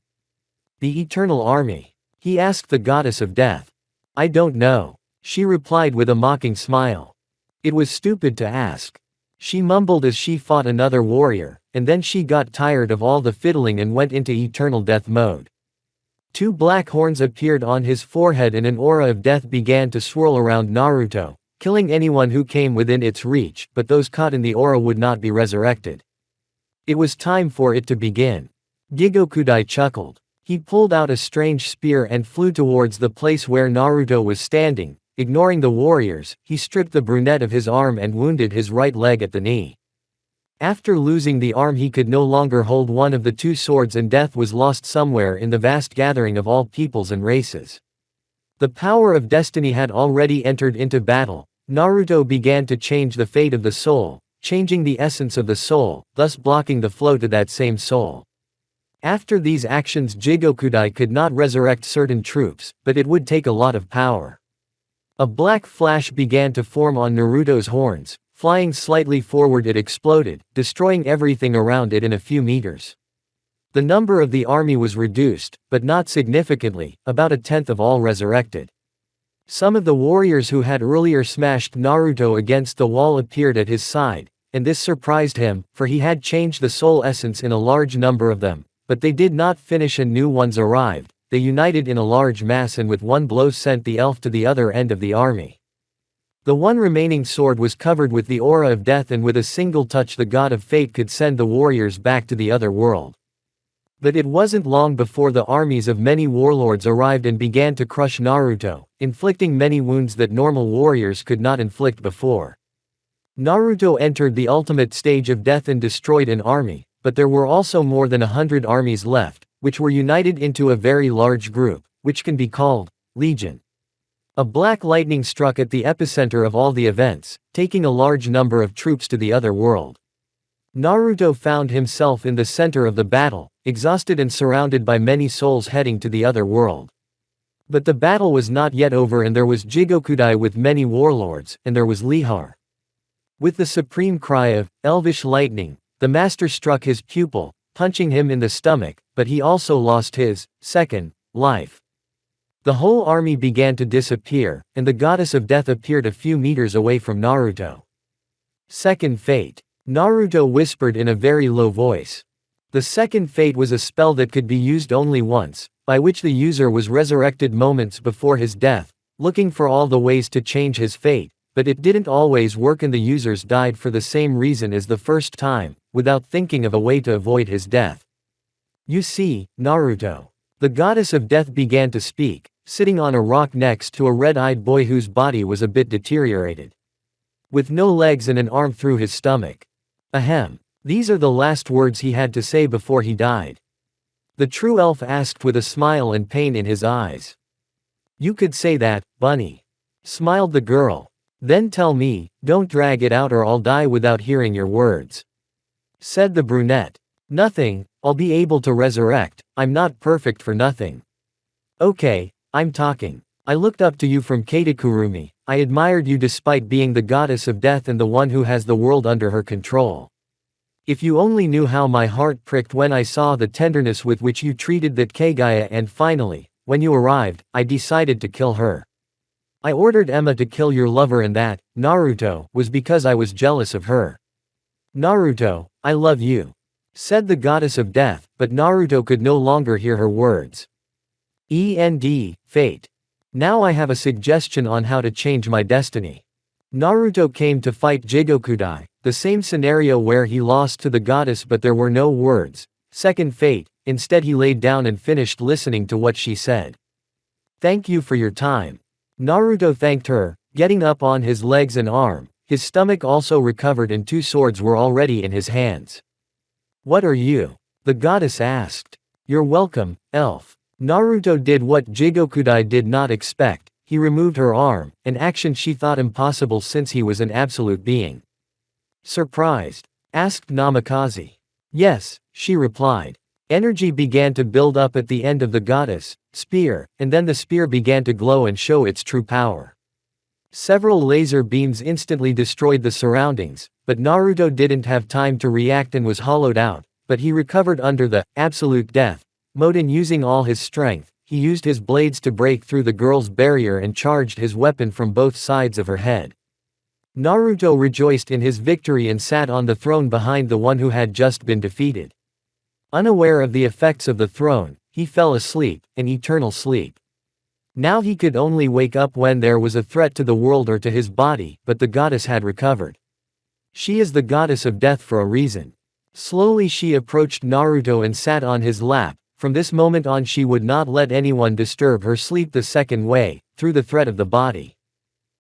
The Eternal Army? He asked the goddess of death. I don't know. She replied with a mocking smile. It was stupid to ask. She mumbled as she fought another warrior, and then she got tired of all the fiddling and went into eternal death mode. 2 black horns appeared on his forehead and an aura of death began to swirl around Naruto, killing anyone who came within its reach, but those caught in the aura would not be resurrected. It was time for it to begin. Jigokudai chuckled. He pulled out a strange spear and flew towards the place where Naruto was standing. Ignoring the warriors, he stripped the brunette of his arm and wounded his right leg at the knee. After losing the arm he could no longer hold one of the 2 swords and death was lost somewhere in the vast gathering of all peoples and races. The power of destiny had already entered into battle. Naruto began to change the fate of the soul, changing the essence of the soul, thus blocking the flow to that same soul. After these actions Jigokudai could not resurrect certain troops, but it would take a lot of power. A black flash began to form on Naruto's horns. Flying slightly forward it exploded, destroying everything around it in a few meters. The number of the army was reduced, but not significantly, about a tenth of all resurrected. Some of the warriors who had earlier smashed Naruto against the wall appeared at his side, and this surprised him, for he had changed the soul essence in a large number of them, but they did not finish and new ones arrived. They united in a large mass and with one blow sent the elf to the other end of the army. The one remaining sword was covered with the aura of death, and with a single touch the god of fate could send the warriors back to the other world. But it wasn't long before the armies of many warlords arrived and began to crush Naruto, inflicting many wounds that normal warriors could not inflict before. Naruto entered the ultimate stage of death and destroyed an army, but there were also more than 100 armies left, which were united into a very large group, which can be called Legion. A black lightning struck at the epicenter of all the events, taking a large number of troops to the other world. Naruto found himself in the center of the battle, exhausted and surrounded by many souls heading to the other world. But the battle was not yet over, and there was Jigokudai with many warlords, and there was Lihar. With the supreme cry of elvish lightning, the master struck his pupil, punching him in the stomach, but he also lost his second life. The whole army began to disappear, and the goddess of death appeared a few meters away from Naruto. Second fate. Naruto whispered in a very low voice. The second fate was a spell that could be used only once, by which the user was resurrected moments before his death, looking for all the ways to change his fate, but it didn't always work and the users died for the same reason as the first time, without thinking of a way to avoid his death. You see, Naruto. The goddess of death began to speak, sitting on a rock next to a red-eyed boy whose body was a bit deteriorated. With no legs and an arm through his stomach. Ahem. These are the last words he had to say before he died. The true elf asked with a smile and pain in his eyes. You could say that, bunny. Smiled the girl. Then tell me, don't drag it out or I'll die without hearing your words. Said the brunette. Nothing, I'll be able to resurrect, I'm not perfect for nothing. Okay, I'm talking. I looked up to you from Katakurumi, I admired you despite being the goddess of death and the one who has the world under her control. If you only knew how my heart pricked when I saw the tenderness with which you treated that Kagaya, and finally, when you arrived, I decided to kill her. I ordered Emma to kill your lover, and that, Naruto, was because I was jealous of her. Naruto, I love you. Said the goddess of death, but Naruto could no longer hear her words. Fate. Now I have a suggestion on how to change my destiny. Naruto came to fight Jigokudai, the same scenario where he lost to the goddess but there were no words. Second fate, instead he laid down and finished listening to what she said. Thank you for your time. Naruto thanked her, getting up on his legs and arm. His stomach also recovered and 2 swords were already in his hands. What are you? The goddess asked. You're welcome, elf. Naruto did what Jigokudai did not expect. He removed her arm, an action she thought impossible since he was an absolute being. Surprised? Asked Namikaze. Yes, she replied. Energy began to build up at the end of the goddess' spear, and then the spear began to glow and show its true power. Several laser beams instantly destroyed the surroundings, but Naruto didn't have time to react and was hollowed out, but he recovered under the absolute death mode, and using all his strength, he used his blades to break through the girl's barrier and charged his weapon from both sides of her head. Naruto rejoiced in his victory and sat on the throne behind the one who had just been defeated. Unaware of the effects of the throne, he fell asleep, an eternal sleep. Now he could only wake up when there was a threat to the world or to his body, but the goddess had recovered. She is the goddess of death for a reason. Slowly she approached Naruto and sat on his lap. From this moment on she would not let anyone disturb her sleep the second way, through the threat of the body.